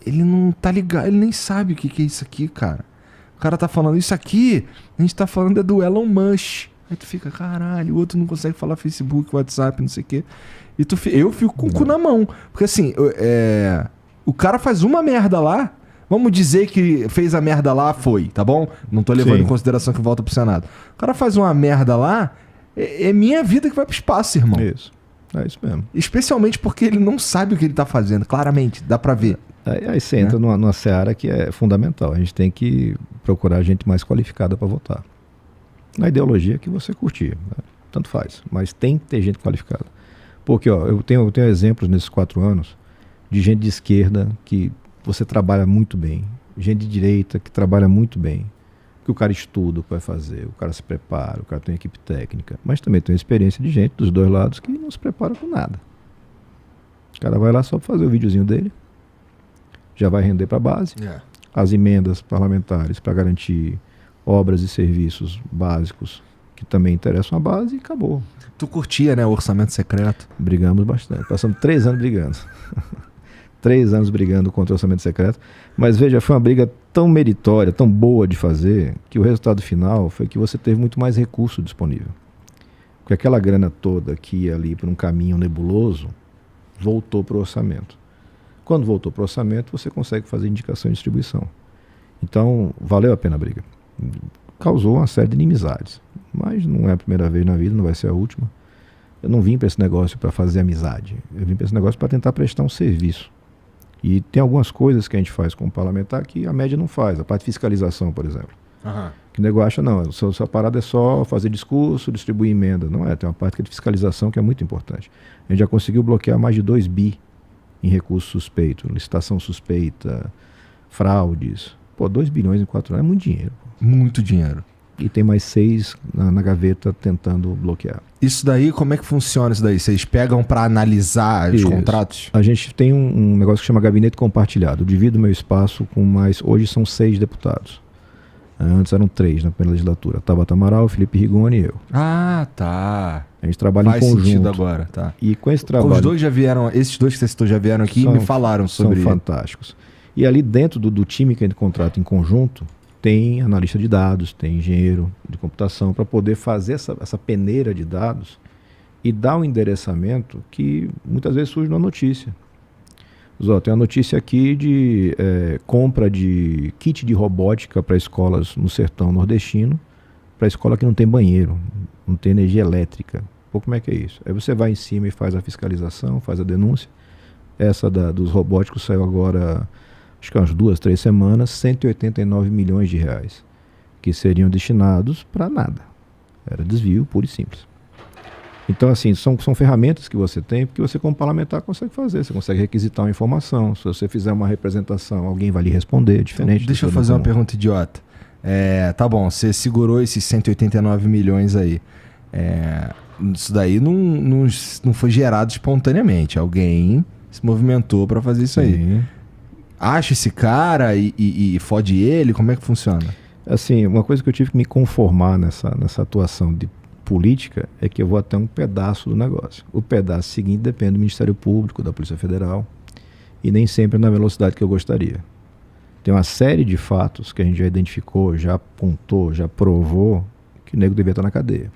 Ele não tá ligado, ele nem sabe o que é isso aqui, cara. O cara tá falando, isso aqui, a gente tá falando do Elon Musk. Aí tu fica, caralho, o outro não consegue falar Facebook, WhatsApp, não sei o quê. E eu fico com o cu na mão. Porque assim, o cara faz uma merda lá, vamos dizer que fez a merda lá, tá bom? Não tô levando em consideração que volta pro Senado. O cara faz uma merda lá, é minha vida que vai pro espaço, irmão. Isso. É isso mesmo. Especialmente porque ele não sabe o que ele tá fazendo, claramente, dá pra ver. Aí você entra numa seara que é fundamental. A gente tem que procurar gente mais qualificada para votar. Na ideologia que você curtir, né? Tanto faz. Mas tem que ter gente qualificada. Porque eu tenho exemplos nesses 4 anos de gente de esquerda que você trabalha muito bem. Gente de direita que trabalha muito bem. Que o cara estuda o que vai fazer, o cara se prepara, o cara tem equipe técnica. Mas também tem a experiência de gente dos dois lados que não se prepara com nada. O cara vai lá só para fazer o videozinho dele, já vai render para a base. As emendas parlamentares para garantir obras e serviços básicos que também interessam à base e acabou. Tu curtia, né, o orçamento secreto? Brigamos bastante. Passamos 3 anos brigando. 3 anos brigando contra o orçamento secreto. Mas veja, foi uma briga tão meritória, tão boa de fazer, que o resultado final foi que você teve muito mais recurso disponível. Porque aquela grana toda que ia ali por um caminho nebuloso, voltou para o orçamento. Quando voltou para o orçamento, você consegue fazer indicação e distribuição. Então, valeu a pena a briga. Causou uma série de inimizades. Mas não é a primeira vez na vida, não vai ser a última. Eu não vim para esse negócio para fazer amizade. Eu vim para esse negócio para tentar prestar um serviço. E tem algumas coisas que a gente faz como parlamentar que a média não faz. A parte de fiscalização, por exemplo. Que o nego acha, não, sua parada é só fazer discurso, distribuir emenda. Não é, tem uma parte que é de fiscalização que é muito importante. A gente já conseguiu bloquear mais de 2 bi em recurso suspeito, licitação suspeita, fraudes. Pô, 2 bilhões em 4 anos é muito dinheiro. Muito dinheiro. E tem mais 6 na gaveta tentando bloquear. Isso daí, como é que funciona isso daí? Vocês pegam para analisar os contratos? A gente tem um negócio que chama gabinete compartilhado. Eu divido meu espaço com mais... Hoje são 6 deputados. Antes eram 3 na primeira legislatura. Tabata Amaral, Felipe Rigoni e eu. Ah, tá. A gente trabalha em conjunto. Faz sentido agora, tá. E com esse trabalho... Os dois já vieram, esses dois que você citou já vieram aqui e me falaram sobre... São fantásticos. E ali dentro do time que a gente contrata em conjunto, tem analista de dados, tem engenheiro de computação, para poder fazer essa peneira de dados e dar um endereçamento que muitas vezes surge numa notícia. Tem uma notícia aqui de compra de kit de robótica para escolas no sertão nordestino, para escola que não tem banheiro, não tem energia elétrica. Pô, como é que é isso? Aí você vai em cima e faz a fiscalização, faz a denúncia. Essa dos robóticos saiu agora, acho que umas 2, 3 semanas, 189 milhões de reais, que seriam destinados para nada. Era desvio puro e simples. Então, assim, são ferramentas que você tem, porque você, como parlamentar, consegue fazer. Você consegue requisitar uma informação. Se você fizer uma representação, alguém vai lhe responder, diferente. Então, deixa eu fazer uma pergunta idiota. Tá bom, você segurou esses 189 milhões aí. Isso daí não foi gerado espontaneamente. Alguém se movimentou para fazer isso aí. Acha esse cara e fode ele? Como é que funciona? Assim, uma coisa que eu tive que me conformar nessa atuação de política é que eu vou até um pedaço do negócio. O pedaço seguinte depende do Ministério Público, da Polícia Federal, e nem sempre na velocidade que eu gostaria. Tem uma série de fatos que a gente já identificou, já apontou, já provou que o nego devia estar na cadeia.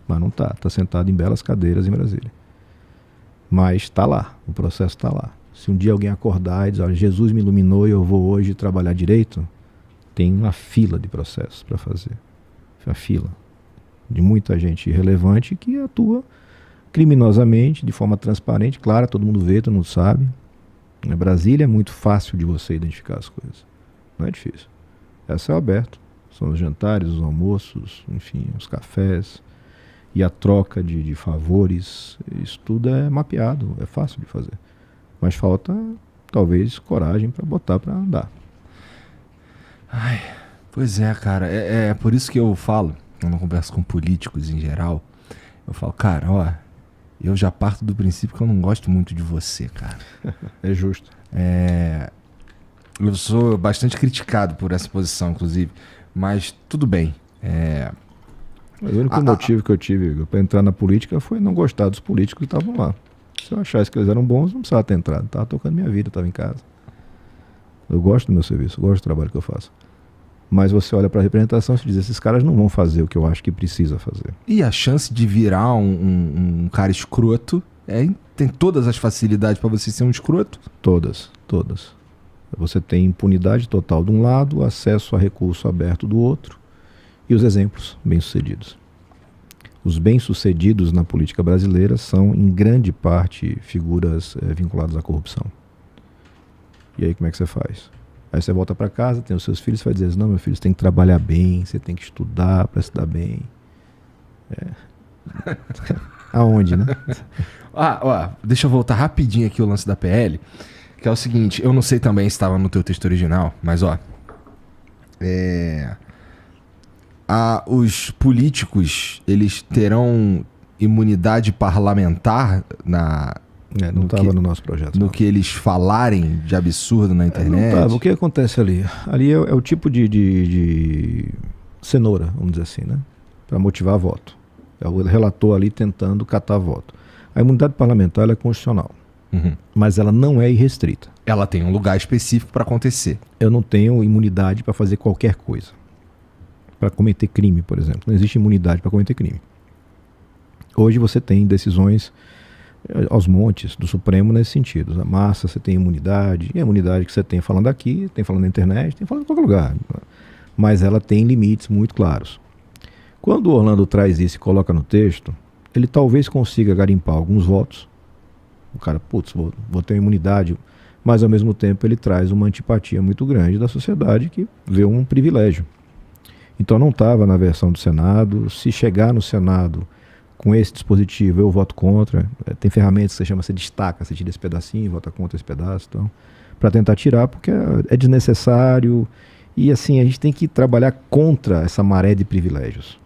Mas não está. Está sentado em belas cadeiras em Brasília. Mas está lá. O processo está lá. Se um dia alguém acordar e dizer, olha, Jesus me iluminou e eu vou hoje trabalhar direito, tem uma fila de processos para fazer. Uma fila de muita gente irrelevante que atua criminosamente, de forma transparente. Claro, todo mundo vê, todo mundo sabe. Na Brasília é muito fácil de você identificar as coisas. Não é difícil. É céu aberto. São os jantares, os almoços, enfim, os cafés. E a troca de favores. Isso tudo é mapeado, é fácil de fazer. Mas falta, talvez, coragem para botar para andar. Ai, pois é, cara. É por isso que eu falo, quando eu converso com políticos em geral, eu falo, cara, eu já parto do princípio que eu não gosto muito de você, cara. É justo. Eu sou bastante criticado por essa posição, inclusive, mas tudo bem. Mas o único motivo que eu tive para entrar na política foi não gostar dos políticos que estavam lá. Se eu achasse que eles eram bons, não precisava ter entrado. Estava tocando minha vida, estava em casa. Eu gosto do meu serviço, eu gosto do trabalho que eu faço. Mas você olha para a representação e diz, esses caras não vão fazer o que eu acho que precisa fazer. E a chance de virar um cara escroto, tem todas as facilidades para você ser um escroto? Todas. Você tem impunidade total de um lado, acesso a recurso aberto do outro, e os exemplos bem-sucedidos. Os bem-sucedidos na política brasileira são, em grande parte, figuras vinculadas à corrupção. E aí como é que você faz? Aí você volta para casa, tem os seus filhos, você vai dizer, não, meu filho, você tem que trabalhar bem, você tem que estudar para se dar bem. Aonde, né? Deixa eu voltar rapidinho aqui o lance da PL, que é o seguinte, eu não sei também se estava no teu texto original, mas os políticos, eles terão imunidade parlamentar Não estava no nosso projeto. No que eles falarem de absurdo na internet? Não tava. O que acontece ali? Ali é o tipo de cenoura, vamos dizer assim, né? Para motivar voto. É o relator ali tentando catar voto. A imunidade parlamentar ela é constitucional, mas ela não é irrestrita. Ela tem um lugar específico para acontecer. Eu não tenho imunidade para fazer qualquer coisa. Para cometer crime, por exemplo. Não existe imunidade para cometer crime. Hoje você tem decisões aos montes do Supremo nesse sentido. A massa você tem imunidade, e a imunidade que você tem falando aqui, tem falando na internet, tem falando em qualquer lugar. Mas ela tem limites muito claros. Quando o Orlando traz isso e coloca no texto, ele talvez consiga garimpar alguns votos. O cara, putz, vou ter uma imunidade, mas ao mesmo tempo ele traz uma antipatia muito grande da sociedade que vê um privilégio. Então não estava na versão do Senado. Se chegar no Senado com esse dispositivo, eu voto contra. Tem ferramentas que você chama, você destaca, você tira esse pedacinho, vota contra esse pedaço, então, para tentar tirar, porque é desnecessário. E assim, a gente tem que trabalhar contra essa maré de privilégios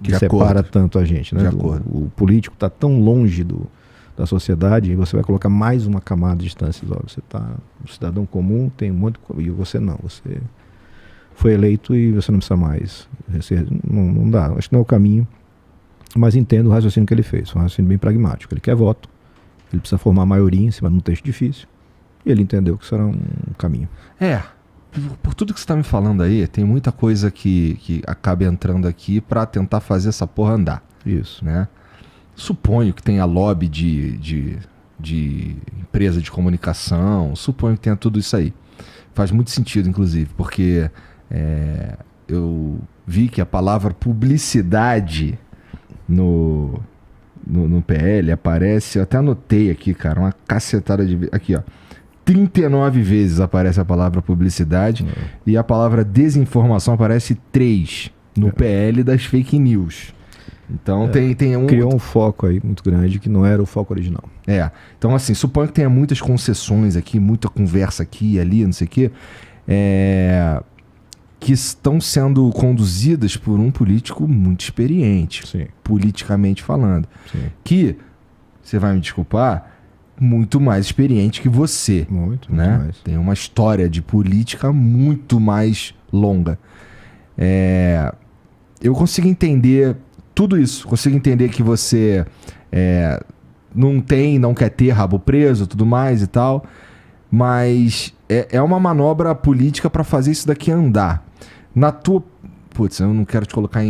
que separa tanto a gente, né? O político está tão longe da sociedade, e você vai colocar mais uma camada de distâncias. Olha, você está um cidadão comum, tem um monte de... E você não, você foi eleito e você não precisa mais. Não dá, acho que não é o caminho. Mas entendo o raciocínio que ele fez, um raciocínio bem pragmático. Ele quer voto, ele precisa formar maioria em cima de um texto difícil, e ele entendeu que isso era um caminho. Por tudo que você está me falando aí, tem muita coisa que acaba entrando aqui para tentar fazer essa porra andar. Isso. Né? Suponho que tenha lobby de empresa de comunicação, suponho que tenha tudo isso aí. Faz muito sentido, inclusive, porque eu vi que a palavra publicidade no PL aparece, eu até anotei aqui, cara, uma cacetada de... Aqui, ó. 39 vezes aparece a palavra publicidade e a palavra desinformação aparece 3 no PL das fake news. Então tem um... Criou um foco aí muito grande que não era o foco original. Então assim, suponho que tenha muitas concessões aqui, muita conversa aqui e ali, não sei o quê, que estão sendo conduzidas por um político muito experiente, Sim. politicamente falando. Sim. Que, você vai me desculpar, muito mais experiente que você. Muito né? mais. Tem uma história de política muito mais longa. Eu consigo entender tudo isso. Consigo entender que você não quer ter rabo preso, tudo mais e tal. Mas é uma manobra política para fazer isso daqui andar. Na tua... Putz, eu não quero te colocar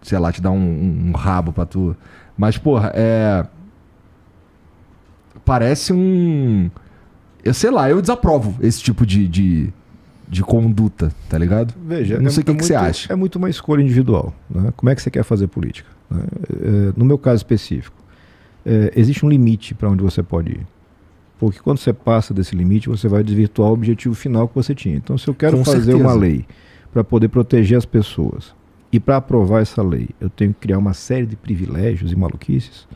sei lá, te dar um rabo pra tu... Mas, porra, parece eu sei lá, eu desaprovo esse tipo de conduta, tá ligado? Veja, não sei o que você acha. É muito uma escolha individual, né? Como é que você quer fazer política? Né? No meu caso específico, existe um limite para onde você pode ir. Porque quando você passa desse limite, você vai desvirtuar o objetivo final que você tinha. Então, se eu quero fazer uma lei para poder proteger as pessoas, e para aprovar essa lei, eu tenho que criar uma série de privilégios e maluquices,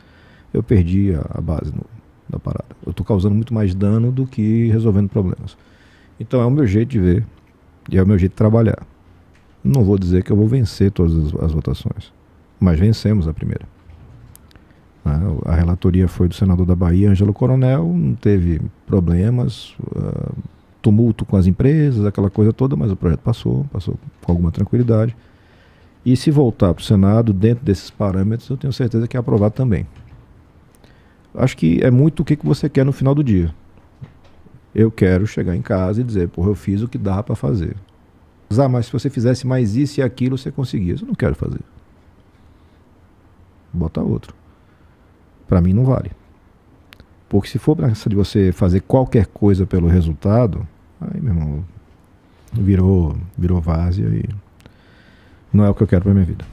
eu perdi a base da parada. Eu estou causando muito mais dano do que resolvendo problemas. Então é o meu jeito de ver e é o meu jeito de trabalhar. Não vou dizer que eu vou vencer todas as votações, mas vencemos a primeira. A relatoria foi do senador da Bahia, Ângelo Coronel, não teve problemas, tumulto com as empresas, aquela coisa toda, mas o projeto passou com alguma tranquilidade. E se voltar para o Senado, dentro desses parâmetros, eu tenho certeza que é aprovado também. Acho que é muito o que você quer no final do dia. Eu quero chegar em casa e dizer, porra, eu fiz o que dá para fazer. Mas se você fizesse mais isso e aquilo, você conseguia. Eu não quero fazer. Bota outro. Para mim não vale. Porque se for para de você fazer qualquer coisa pelo resultado, aí, meu irmão, virou várzea e não é o que eu quero para minha vida.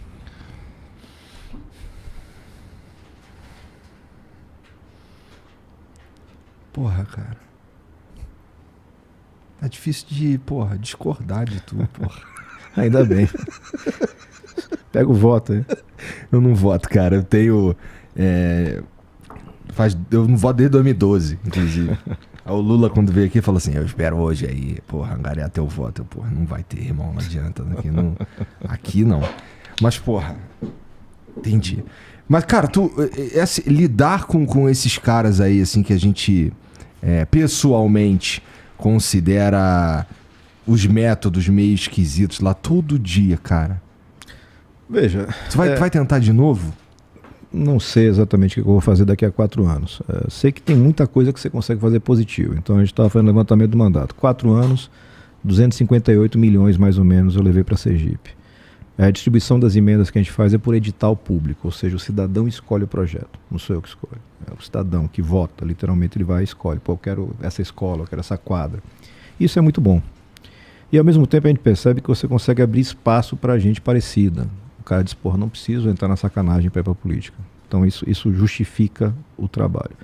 Porra, cara. É difícil de, discordar de tu, porra. Ainda bem. Pega o voto aí. Eu não voto, cara. Eu tenho... eu não voto desde 2012, inclusive. Aí o Lula, quando veio aqui, falou assim, eu espero hoje aí, angariar teu voto. Não vai ter, irmão, não adianta. Aqui não. Mas, porra, Entendi. Mas, cara, lidar com esses caras aí, assim, que a gente pessoalmente considera os métodos meio esquisitos lá todo dia, cara. Veja... Tu vai tentar de novo? Não sei exatamente o que eu vou fazer daqui a 4 anos. Sei que tem muita coisa que você consegue fazer positivo. Então a gente estava fazendo levantamento do mandato. 4 anos, 258 milhões mais ou menos eu levei para Sergipe. A distribuição das emendas que a gente faz é por edital público, ou seja, o cidadão escolhe o projeto, não sou eu que escolho. É o cidadão que vota, literalmente ele vai e escolhe. Pô, eu quero essa escola, eu quero essa quadra. Isso é muito bom. E ao mesmo tempo a gente percebe que você consegue abrir espaço para gente parecida. O cara diz, porra, não preciso entrar na sacanagem para ir para a política. Então isso justifica o trabalho.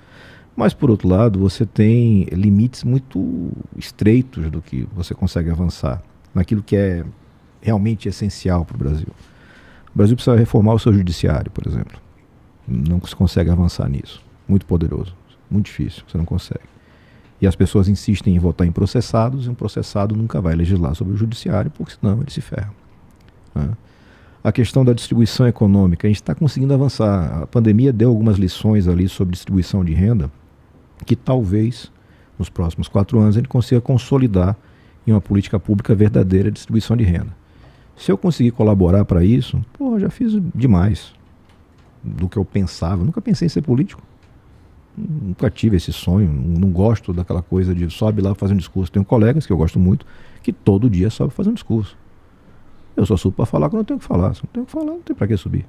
Mas por outro lado, você tem limites muito estreitos do que você consegue avançar naquilo que é realmente essencial para o Brasil. O Brasil precisa reformar o seu judiciário, por exemplo. Não se consegue avançar nisso. Muito poderoso, muito difícil, você não consegue. E as pessoas insistem em votar em processados, e um processado nunca vai legislar sobre o judiciário, porque senão ele se ferra. Né? A questão da distribuição econômica, a gente está conseguindo avançar. A pandemia deu algumas lições ali sobre distribuição de renda, que talvez, nos próximos 4 anos, a gente consiga consolidar em uma política pública verdadeira de distribuição de renda. Se eu conseguir colaborar para isso, pô, já fiz demais do que eu pensava. Eu nunca pensei em ser político. Nunca tive esse sonho. Não gosto daquela coisa de sobe lá fazer um discurso. Tenho colegas que eu gosto muito que todo dia sobe fazer um discurso. Eu só subo para falar quando eu tenho que falar. Se não tenho que falar, não tem para que subir.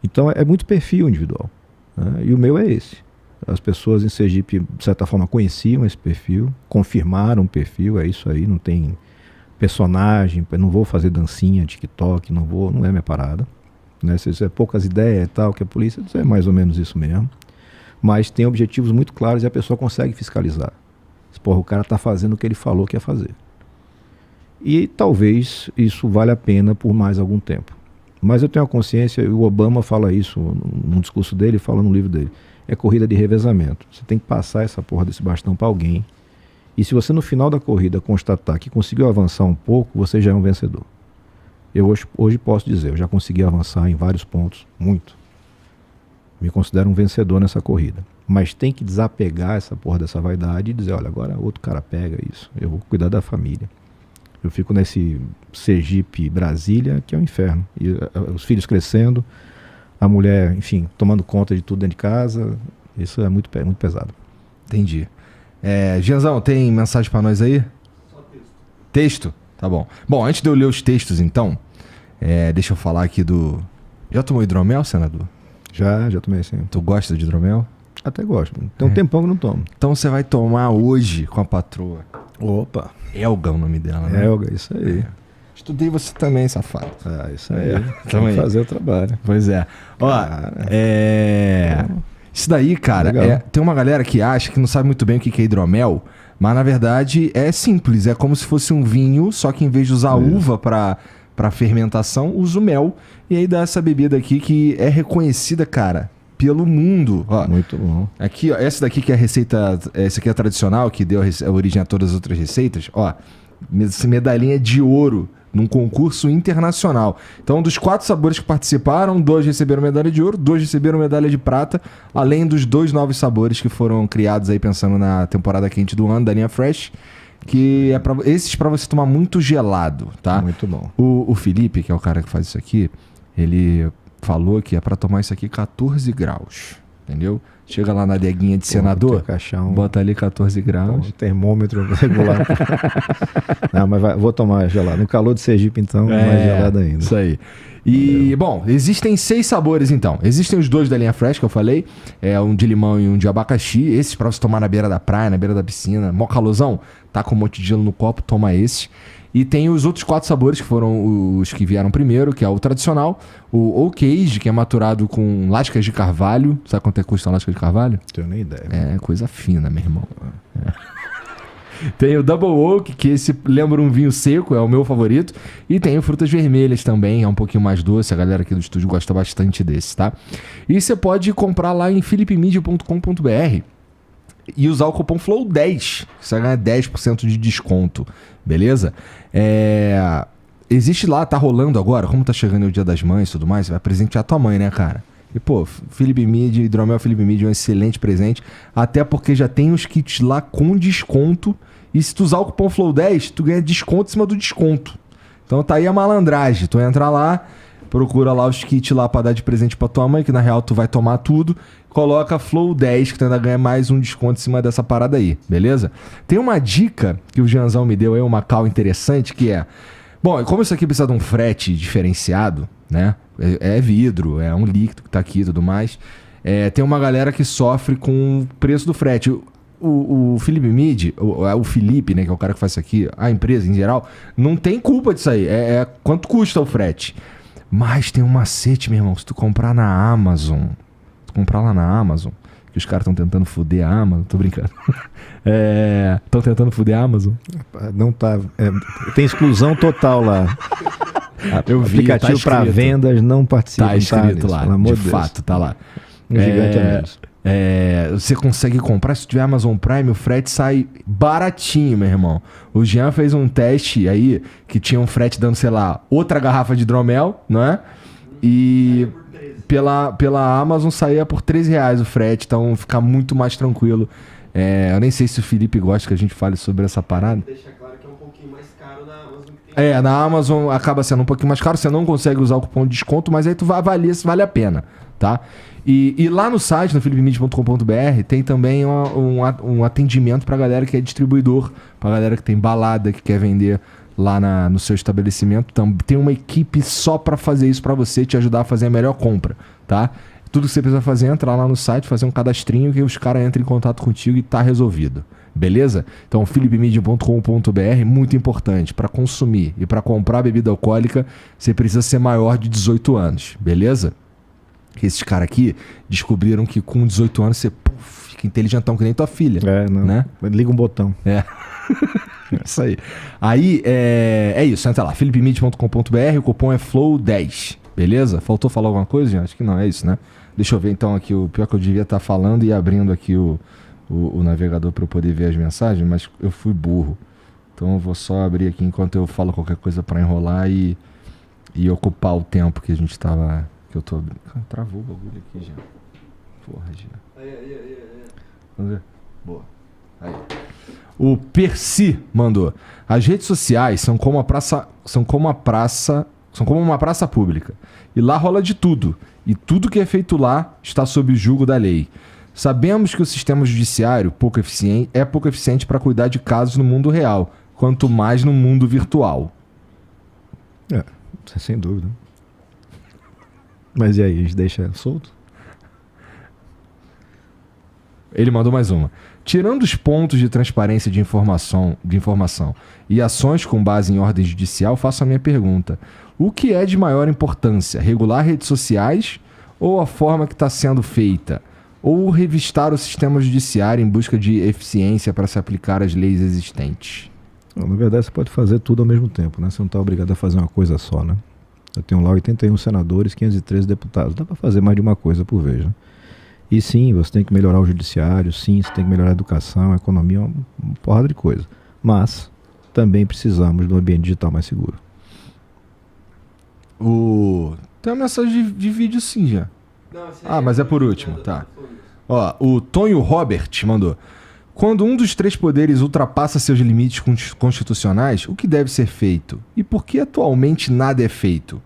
Então é muito perfil individual. Né? E o meu é esse. As pessoas em Sergipe, de certa forma, conheciam esse perfil, confirmaram o perfil, é isso aí, não tem personagem, não vou fazer dancinha, TikTok, não é minha parada. Né? Se é poucas ideias e tal, que a polícia é mais ou menos isso mesmo. Mas tem objetivos muito claros e a pessoa consegue fiscalizar. Porra, o cara está fazendo o que ele falou que ia fazer. E talvez isso valha a pena por mais algum tempo. Mas eu tenho a consciência, e o Obama fala isso num discurso dele, fala no livro dele, é corrida de revezamento. Você tem que passar essa porra desse bastão para alguém. E se você no final da corrida constatar que conseguiu avançar um pouco, você já é um vencedor. Eu hoje posso dizer, eu já consegui avançar em vários pontos, muito. Me considero um vencedor nessa corrida. Mas tem que desapegar essa porra dessa vaidade e dizer, olha, agora outro cara pega isso. Eu vou cuidar da família. Eu fico nesse Sergipe, Brasília, que é um inferno. E os filhos crescendo, a mulher, enfim, tomando conta de tudo dentro de casa. Isso é muito pesado. Entendi. Gianzão, tem mensagem pra nós aí? Só texto. Texto? Tá bom. Bom, antes de eu ler os textos, então, deixa eu falar aqui do... Já tomou hidromel, senador? Já tomei sim. Tu gosta de hidromel? Até gosto. Tem um tempão que não tomo. Então você vai tomar hoje com a patroa. Opa. Elga é o nome dela, né? Elga, isso aí. Estudei você também, safado. Isso aí. Também. Vamos fazer o trabalho. Pois é. Ó, isso daí, cara, tem uma galera que acha que não sabe muito bem o que é hidromel, mas na verdade é simples. É como se fosse um vinho, só que em vez de usar uva pra fermentação, usa o mel. E aí dá essa bebida aqui que é reconhecida, cara, pelo mundo. Ó, muito bom. Aqui, ó, essa daqui que é a receita, essa aqui é a tradicional, que deu a origem a todas as outras receitas. Ó, essa medalhinha de ouro num concurso internacional. Então, dos 4 sabores que participaram, 2 receberam medalha de ouro, 2 receberam medalha de prata, além dos 2 novos sabores que foram criados aí pensando na temporada quente do ano da linha Fresh, que é esses pra você tomar muito gelado, tá? Muito bom. O Felipe, que é o cara que faz isso aqui, ele falou que é pra tomar isso aqui 14 graus, entendeu? Chega lá na adeguinha de senador, bota ali 14 graus. Um termômetro regular. Não, mas vou tomar gelado. No calor de Sergipe, então, mais gelado ainda. Isso aí. E, bom, existem 6 sabores, então. Existem os 2 da linha Fresh, que eu falei. Um de limão e um de abacaxi. Esses pra você tomar na beira da praia, na beira da piscina. Mó calorzão, tá com um monte de gelo no copo, toma esses. E tem os outros 4 sabores, que foram os que vieram primeiro, que é o tradicional, o Oak Age, que é maturado com lascas de carvalho. Sabe quanto custa uma lasca de carvalho? Não tenho nem ideia. É coisa fina, meu irmão. Tem o Double Oak, que esse lembra um vinho seco, é o meu favorito. E tem o Frutas Vermelhas também, é um pouquinho mais doce. A galera aqui do estúdio gosta bastante desse, tá? E você pode comprar lá em philipmedia.com.br e usar o cupom FLOW10, você vai ganhar 10% de desconto, beleza? existe lá, tá rolando agora, como tá chegando o Dia das Mães e tudo mais, você vai presentear tua mãe, né, cara? E, pô, Philip Mead, hidromel Philip Mead é um excelente presente, até porque já tem os kits lá com desconto, e se tu usar o cupom FLOW10, tu ganha desconto em cima do desconto. Então tá aí a malandragem, tu entra lá, procura lá os kits lá pra dar de presente pra tua mãe, que na real tu vai tomar tudo, coloca FLOW10, que tu ainda ganha mais um desconto em cima dessa parada aí, beleza? Tem uma dica que o Jeanzão me deu aí, uma cal interessante, que é... Bom, como isso aqui precisa de um frete diferenciado, né? É vidro, é um líquido que tá aqui e tudo mais. Tem uma galera que sofre com o preço do frete. O Philip Mead, o Felipe, né, que é o cara que faz isso aqui, a empresa em geral, não tem culpa disso aí. Quanto custa o frete. Mas tem um macete, meu irmão. Se tu comprar na Amazon, lá na Amazon, que os caras estão tentando foder a Amazon, tô brincando. Estão tentando foder a Amazon? Não tá. Tem exclusão total lá. Eu vi, aplicativo para vendas não participa. Tá escrito lá, de fato, tá lá. Um gigante a menos. Você consegue comprar, se tiver Amazon Prime, o frete sai baratinho, meu irmão. O Jean fez um teste aí, que tinha um frete dando, sei lá, outra garrafa de hidromel, não é? E pela Amazon saía por R$13 o frete, então fica muito mais tranquilo. Eu nem sei se o Felipe gosta que a gente fale sobre essa parada. Deixa claro que é um pouquinho mais caro na Amazon. Que tem... Na Amazon acaba sendo um pouquinho mais caro, você não consegue usar o cupom de desconto, mas aí tu vai avaliar se vale a pena, tá? E lá no site, no philipmead.com.br, tem também um atendimento pra galera que é distribuidor, pra galera que tem balada, que quer vender lá no seu estabelecimento. Então, tem uma equipe só pra fazer isso pra você, te ajudar a fazer a melhor compra, tá? Tudo que você precisa fazer é entrar lá no site, fazer um cadastrinho que os caras entram em contato contigo e tá resolvido. Beleza? Então, philipmead.com.br, muito importante. Para consumir e para comprar bebida alcoólica, você precisa ser maior de 18 anos. Beleza? Esses caras aqui descobriram que com 18 anos você fica inteligentão que nem tua filha. Né? Liga um botão. Isso aí. Aí, é isso. Entra lá, philipmead.com.br, o cupom é FLOW10. Beleza? Faltou falar alguma coisa, gente? Acho que não, é isso, né? Deixa eu ver então aqui, o pior que eu devia estar falando e abrindo aqui o navegador para eu poder ver as mensagens, mas eu fui burro. Então eu vou só abrir aqui enquanto eu falo qualquer coisa para enrolar e ocupar o tempo que a gente tava... Que eu tô... Travou o bagulho aqui, já. Porra, já. Aí. Vamos ver? Boa. Aí. O Percy mandou: as redes sociais são como uma praça pública. E lá rola de tudo. E tudo que é feito lá está sob o julgo da lei. Sabemos que o sistema judiciário é pouco eficiente para cuidar de casos no mundo real, quanto mais no mundo virtual. Sem dúvida. Mas e aí, a gente deixa solto? Ele mandou mais uma. Tirando os pontos de transparência de informação e ações com base em ordem judicial, faço a minha pergunta. O que é de maior importância? Regular redes sociais ou a forma que está sendo feita? Ou revistar o sistema judiciário em busca de eficiência para se aplicar às leis existentes? Na verdade, você pode fazer tudo ao mesmo tempo, né? Você não está obrigado a fazer uma coisa só, né? Eu tenho lá 81 senadores, 513 deputados. Dá para fazer mais de uma coisa por vez, né? E sim, você tem que melhorar o judiciário, sim, você tem que melhorar a educação, a economia, uma porrada de coisa. Mas também precisamos de um ambiente digital mais seguro. Tem uma mensagem de vídeo sim já. Não, mas é por último, tá. Ó, o Tonho Robert mandou: quando um dos três poderes ultrapassa seus limites constitucionais, o que deve ser feito? E por que atualmente nada é feito?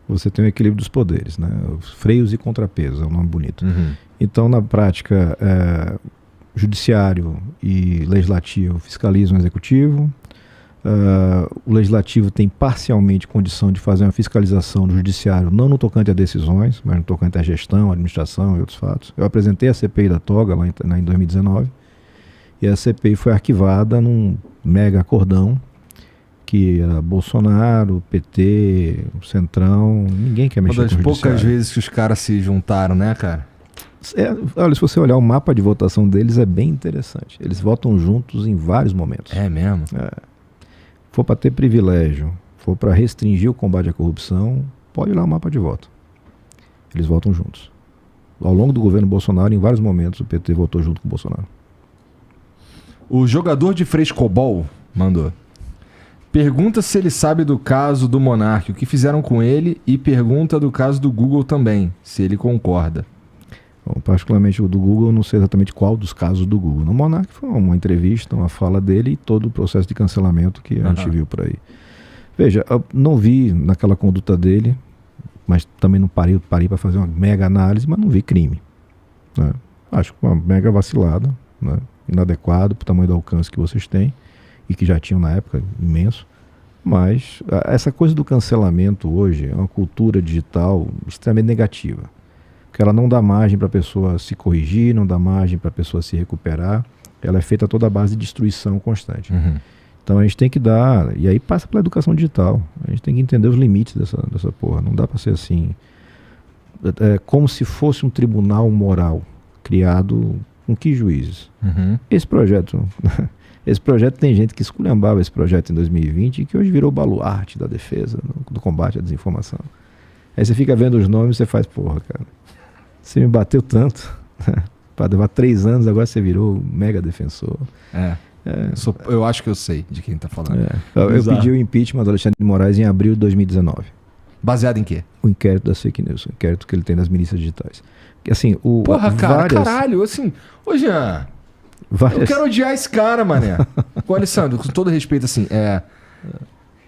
Você tem o equilíbrio dos poderes, né? Os freios e contrapesos, é um nome bonito. Uhum. Então, na prática, judiciário e legislativo fiscalizam o executivo. O legislativo tem parcialmente condição de fazer uma fiscalização do judiciário, não no tocante a decisões, mas no tocante à gestão, administração e outros fatos. Eu apresentei a CPI da toga lá em 2019 e a CPI foi arquivada num mega acordão que era Bolsonaro, PT, Centrão, ninguém quer mexer com o judiciário. Uma das poucas vezes que os caras se juntaram, né, cara? Olha, se você olhar o mapa de votação deles, é bem interessante. Eles votam juntos em vários momentos. É mesmo? For para ter privilégio, for para restringir o combate à corrupção, pode olhar o mapa de voto. Eles votam juntos. Ao longo do governo Bolsonaro, em vários momentos, o PT votou junto com o Bolsonaro. O jogador de frescobol mandou: Pergunta se ele sabe do caso do Monark, o que fizeram com ele, e pergunta do caso do Google também, se ele concorda. Bom, particularmente o do Google, eu não sei exatamente qual dos casos do Google. No Monark foi uma entrevista, uma fala dele e todo o processo de cancelamento que a gente viu por aí. Veja, eu não vi naquela conduta dele, mas também não parei para fazer uma mega análise, mas não vi crime. Né? Acho uma mega vacilada, né? Inadequado para o tamanho do alcance que vocês têm e que já tinham na época, imenso. Mas essa coisa do cancelamento hoje é uma cultura digital extremamente negativa. Porque ela não dá margem para a pessoa se corrigir, não dá margem para a pessoa se recuperar. Ela é feita toda a base de destruição constante. Então a gente tem que dar, e aí passa pela educação digital, a gente tem que entender os limites dessa porra. Não dá para ser assim, como se fosse um tribunal moral criado com que juízes? Esse projeto tem gente que esculhambava esse projeto em 2020 e que hoje virou baluarte da defesa, do combate à desinformação. Aí você fica vendo os nomes e você faz, porra, cara, você me bateu tanto, para levar 3 anos, agora você virou mega defensor. Eu acho que eu sei de quem tá falando. Eu pedi o impeachment do Alexandre de Moraes em abril de 2019. Baseado em quê? O inquérito das fake news, o inquérito que ele tem nas milícias digitais. Assim, Porra, cara, caralho, assim, ô Jean, eu quero odiar esse cara, mané. Ô, Alessandro, com todo respeito, assim,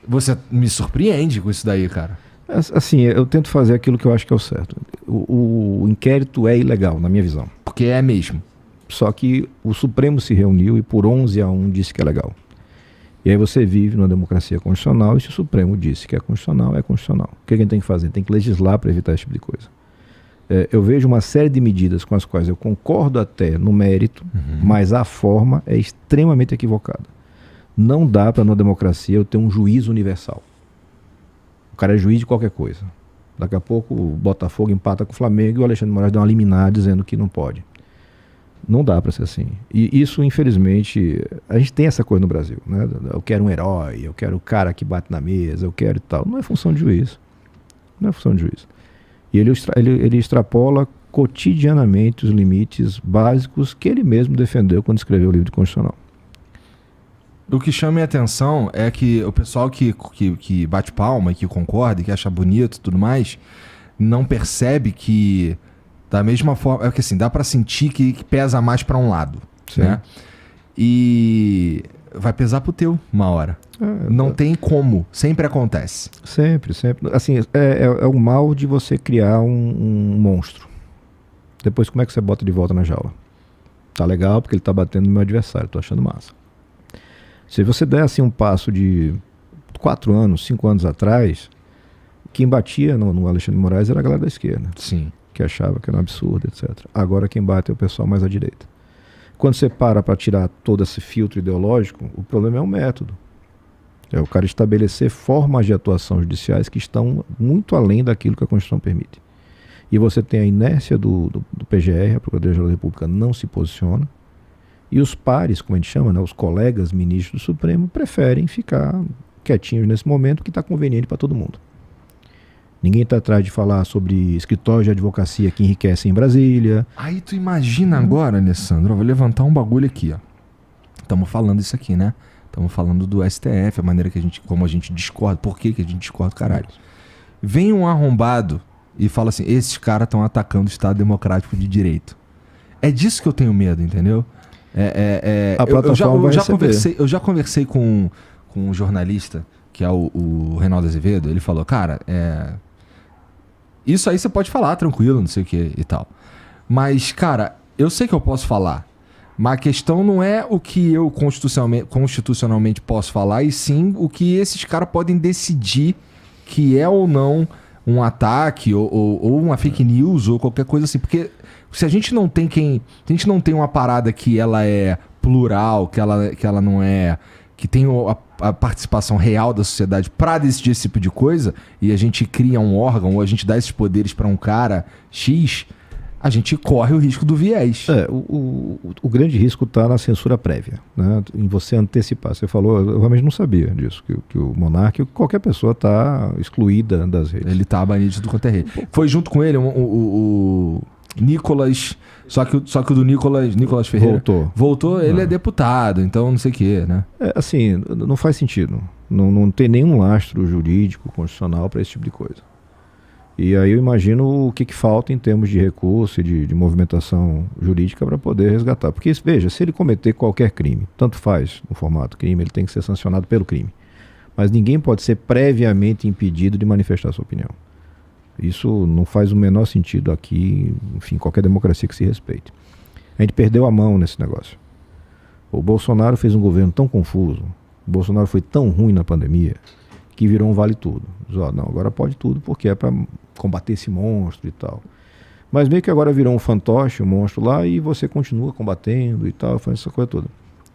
você me surpreende com isso daí, cara. Assim, eu tento fazer aquilo que eu acho que é o certo. O inquérito é ilegal, na minha visão. Porque é mesmo. Só que o Supremo se reuniu e por 11-1 disse que é legal. E aí você vive numa democracia constitucional e se o Supremo disse que é constitucional, é constitucional. O que a gente tem que fazer? Tem que legislar para evitar esse tipo de coisa. Eu vejo uma série de medidas com as quais eu concordo até no mérito, mas a forma é extremamente equivocada. Não dá para, numa democracia, eu ter um juízo universal. O cara é juiz de qualquer coisa. Daqui a pouco o Botafogo empata com o Flamengo e o Alexandre de Moraes dá uma liminar dizendo que não pode. Não dá para ser assim. E isso, infelizmente, a gente tem essa coisa no Brasil, né? Eu quero um herói, eu quero o cara que bate na mesa, eu quero e tal. Não é função de juiz. Não é função de juiz. E ele extrapola cotidianamente os limites básicos que ele mesmo defendeu quando escreveu o livro constitucional. O que chama a atenção é que o pessoal que bate palma, que concorda, que acha bonito e tudo mais, não percebe que, da mesma forma, é que assim, dá pra sentir que pesa mais pra um lado, né? E vai pesar pro teu uma hora. Não tem como, sempre acontece. Sempre. Assim, é o mal de você criar um monstro. Depois, como é que você bota de volta na jaula? Tá legal porque ele tá batendo no meu adversário, tô achando massa. Se você der assim um passo de 4 anos, 5 anos atrás, quem batia no Alexandre de Moraes era a galera da esquerda. Sim. Que achava que era um absurdo, etc. Agora quem bate é o pessoal mais à direita. Quando você para tirar todo esse filtro ideológico, o problema é o método. É o cara estabelecer formas de atuação judiciais que estão muito além daquilo que a Constituição permite. E você tem a inércia do PGR, a Procuradoria-Geral da República não se posiciona, e os pares, como a gente chama, né, os colegas ministros do Supremo, preferem ficar quietinhos nesse momento que está conveniente para todo mundo. Ninguém está atrás de falar sobre escritórios de advocacia que enriquecem em Brasília. Aí tu imagina agora, Alessandro, eu vou levantar um bagulho aqui, ó. Estamos falando isso aqui, né? Estamos falando do STF, a maneira como a gente discorda. Por que a gente discorda, caralho? Vem um arrombado e fala assim, esses caras estão atacando o Estado Democrático de Direito. É disso que eu tenho medo, entendeu? Eu já conversei com um jornalista, que é o Reinaldo Azevedo. Ele falou, cara, isso aí você pode falar tranquilo, não sei o que e tal. Mas, cara, eu sei que eu posso falar. Mas a questão não é o que eu constitucionalmente posso falar, e sim o que esses caras podem decidir que é ou não um ataque, ou uma fake news, ou qualquer coisa assim. Porque se a gente não tem se a gente não tem uma parada que ela é plural, que ela não é... que tem a participação real da sociedade para decidir esse tipo de coisa, e a gente cria um órgão, ou a gente dá esses poderes para um cara X, a gente corre o risco do viés. O grande risco está na censura prévia, né? Em você antecipar. Você falou, eu realmente não sabia disso, que o Monark, qualquer pessoa está excluída das redes. Ele está banido de tudo quanto é rede. Foi junto com ele Nicolas... Só que o do Nicolas Ferreira... Voltou, ele é deputado, então não sei o que, né? Assim, não faz sentido. Não tem nenhum lastro jurídico, constitucional para esse tipo de coisa. E aí eu imagino o que falta em termos de recurso e de movimentação jurídica para poder resgatar. Porque, veja, se ele cometer qualquer crime, tanto faz no formato crime, ele tem que ser sancionado pelo crime. Mas ninguém pode ser previamente impedido de manifestar sua opinião. Isso não faz o menor sentido aqui, enfim, qualquer democracia que se respeite. A gente perdeu a mão nesse negócio. O Bolsonaro fez um governo tão confuso, o Bolsonaro foi tão ruim na pandemia, que virou um vale tudo. Diz, não, agora pode tudo, porque é para combater esse monstro e tal. Mas meio que agora virou um fantoche, um monstro lá, e você continua combatendo e tal, faz essa coisa toda.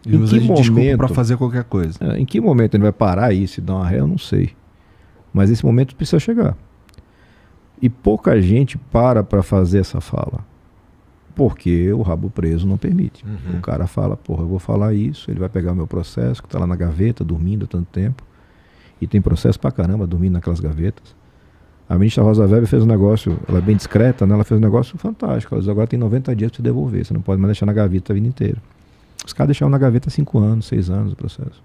E usa de desculpa para fazer qualquer coisa. Em que momento ele vai parar isso e dar uma ré, eu não sei. Mas esse momento precisa chegar. E pouca gente para fazer essa fala. Porque o rabo preso não permite. O cara fala, porra, eu vou falar isso, ele vai pegar o meu processo, que está lá na gaveta, dormindo há tanto tempo. E tem processo pra caramba, dormindo naquelas gavetas. A ministra Rosa Weber fez um negócio, ela é bem discreta, né? Ela fez um negócio fantástico. Ela diz, agora tem 90 dias para você devolver, você não pode mais deixar na gaveta a vida inteira. Os caras deixaram na gaveta 5 anos, 6 anos o processo.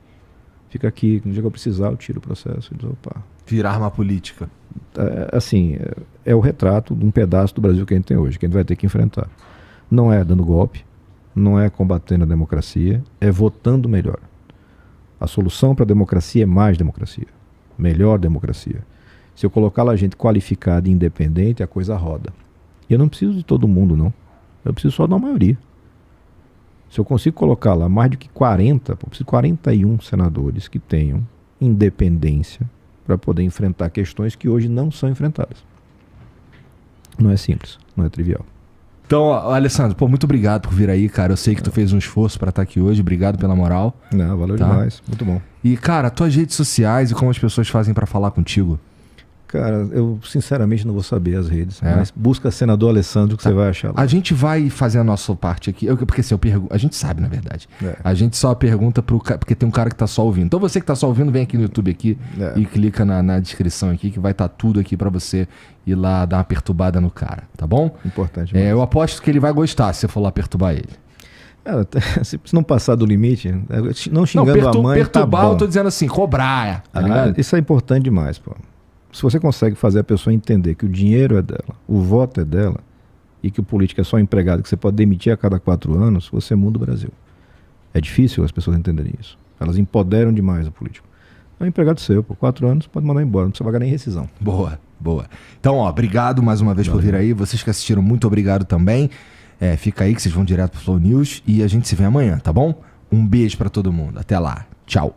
Fica aqui, no dia que eu precisar, eu tiro o processo. Diz, opa. Virar arma política. É o retrato de um pedaço do Brasil que a gente tem hoje, que a gente vai ter que enfrentar. Não é dando golpe, não é combatendo a democracia, é votando melhor. A solução para a democracia é mais democracia, melhor democracia. Se eu colocar lá gente qualificada e independente, a coisa roda. E eu não preciso de todo mundo, não. Eu preciso só da maioria. Se eu consigo colocar lá mais do que 40, eu preciso de 41 senadores que tenham independência para poder enfrentar questões que hoje não são enfrentadas. Não é simples, não é trivial. Então, Alessandro, muito obrigado por vir aí, cara. Eu sei que tu fez um esforço para estar aqui hoje. Obrigado pela moral. Não, valeu demais. Muito bom. E, cara, tuas redes sociais e como as pessoas fazem para falar contigo? Cara, eu sinceramente não vou saber as redes, mas busca senador Alessandro que você vai achar lá. A gente vai fazer a nossa parte aqui, porque assim, a gente sabe, na verdade. A gente só pergunta porque tem um cara que tá só ouvindo. Então você que tá só ouvindo, vem aqui no YouTube aqui e clica na descrição aqui, que vai estar tudo aqui para você ir lá dar uma perturbada no cara, tá bom? Importante. Eu aposto que ele vai gostar se você for lá perturbar ele. Se não passar do limite, não xingando a mãe, perturbar, tá bom. Eu tô dizendo assim, cobrar, tá ligado? Isso é importante demais, pô. Se você consegue fazer a pessoa entender que o dinheiro é dela, o voto é dela, e que o político é só um empregado que você pode demitir a cada 4 anos, você muda o Brasil. É difícil as pessoas entenderem isso. Elas empoderam demais o político. É um empregado seu, por 4 anos, pode mandar embora, não precisa pagar nem rescisão. Boa. Então, obrigado mais uma vez por vir aí. Vocês que assistiram, muito obrigado também. Fica aí que vocês vão direto pro Flow News e a gente se vê amanhã, tá bom? Um beijo pra todo mundo. Até lá. Tchau.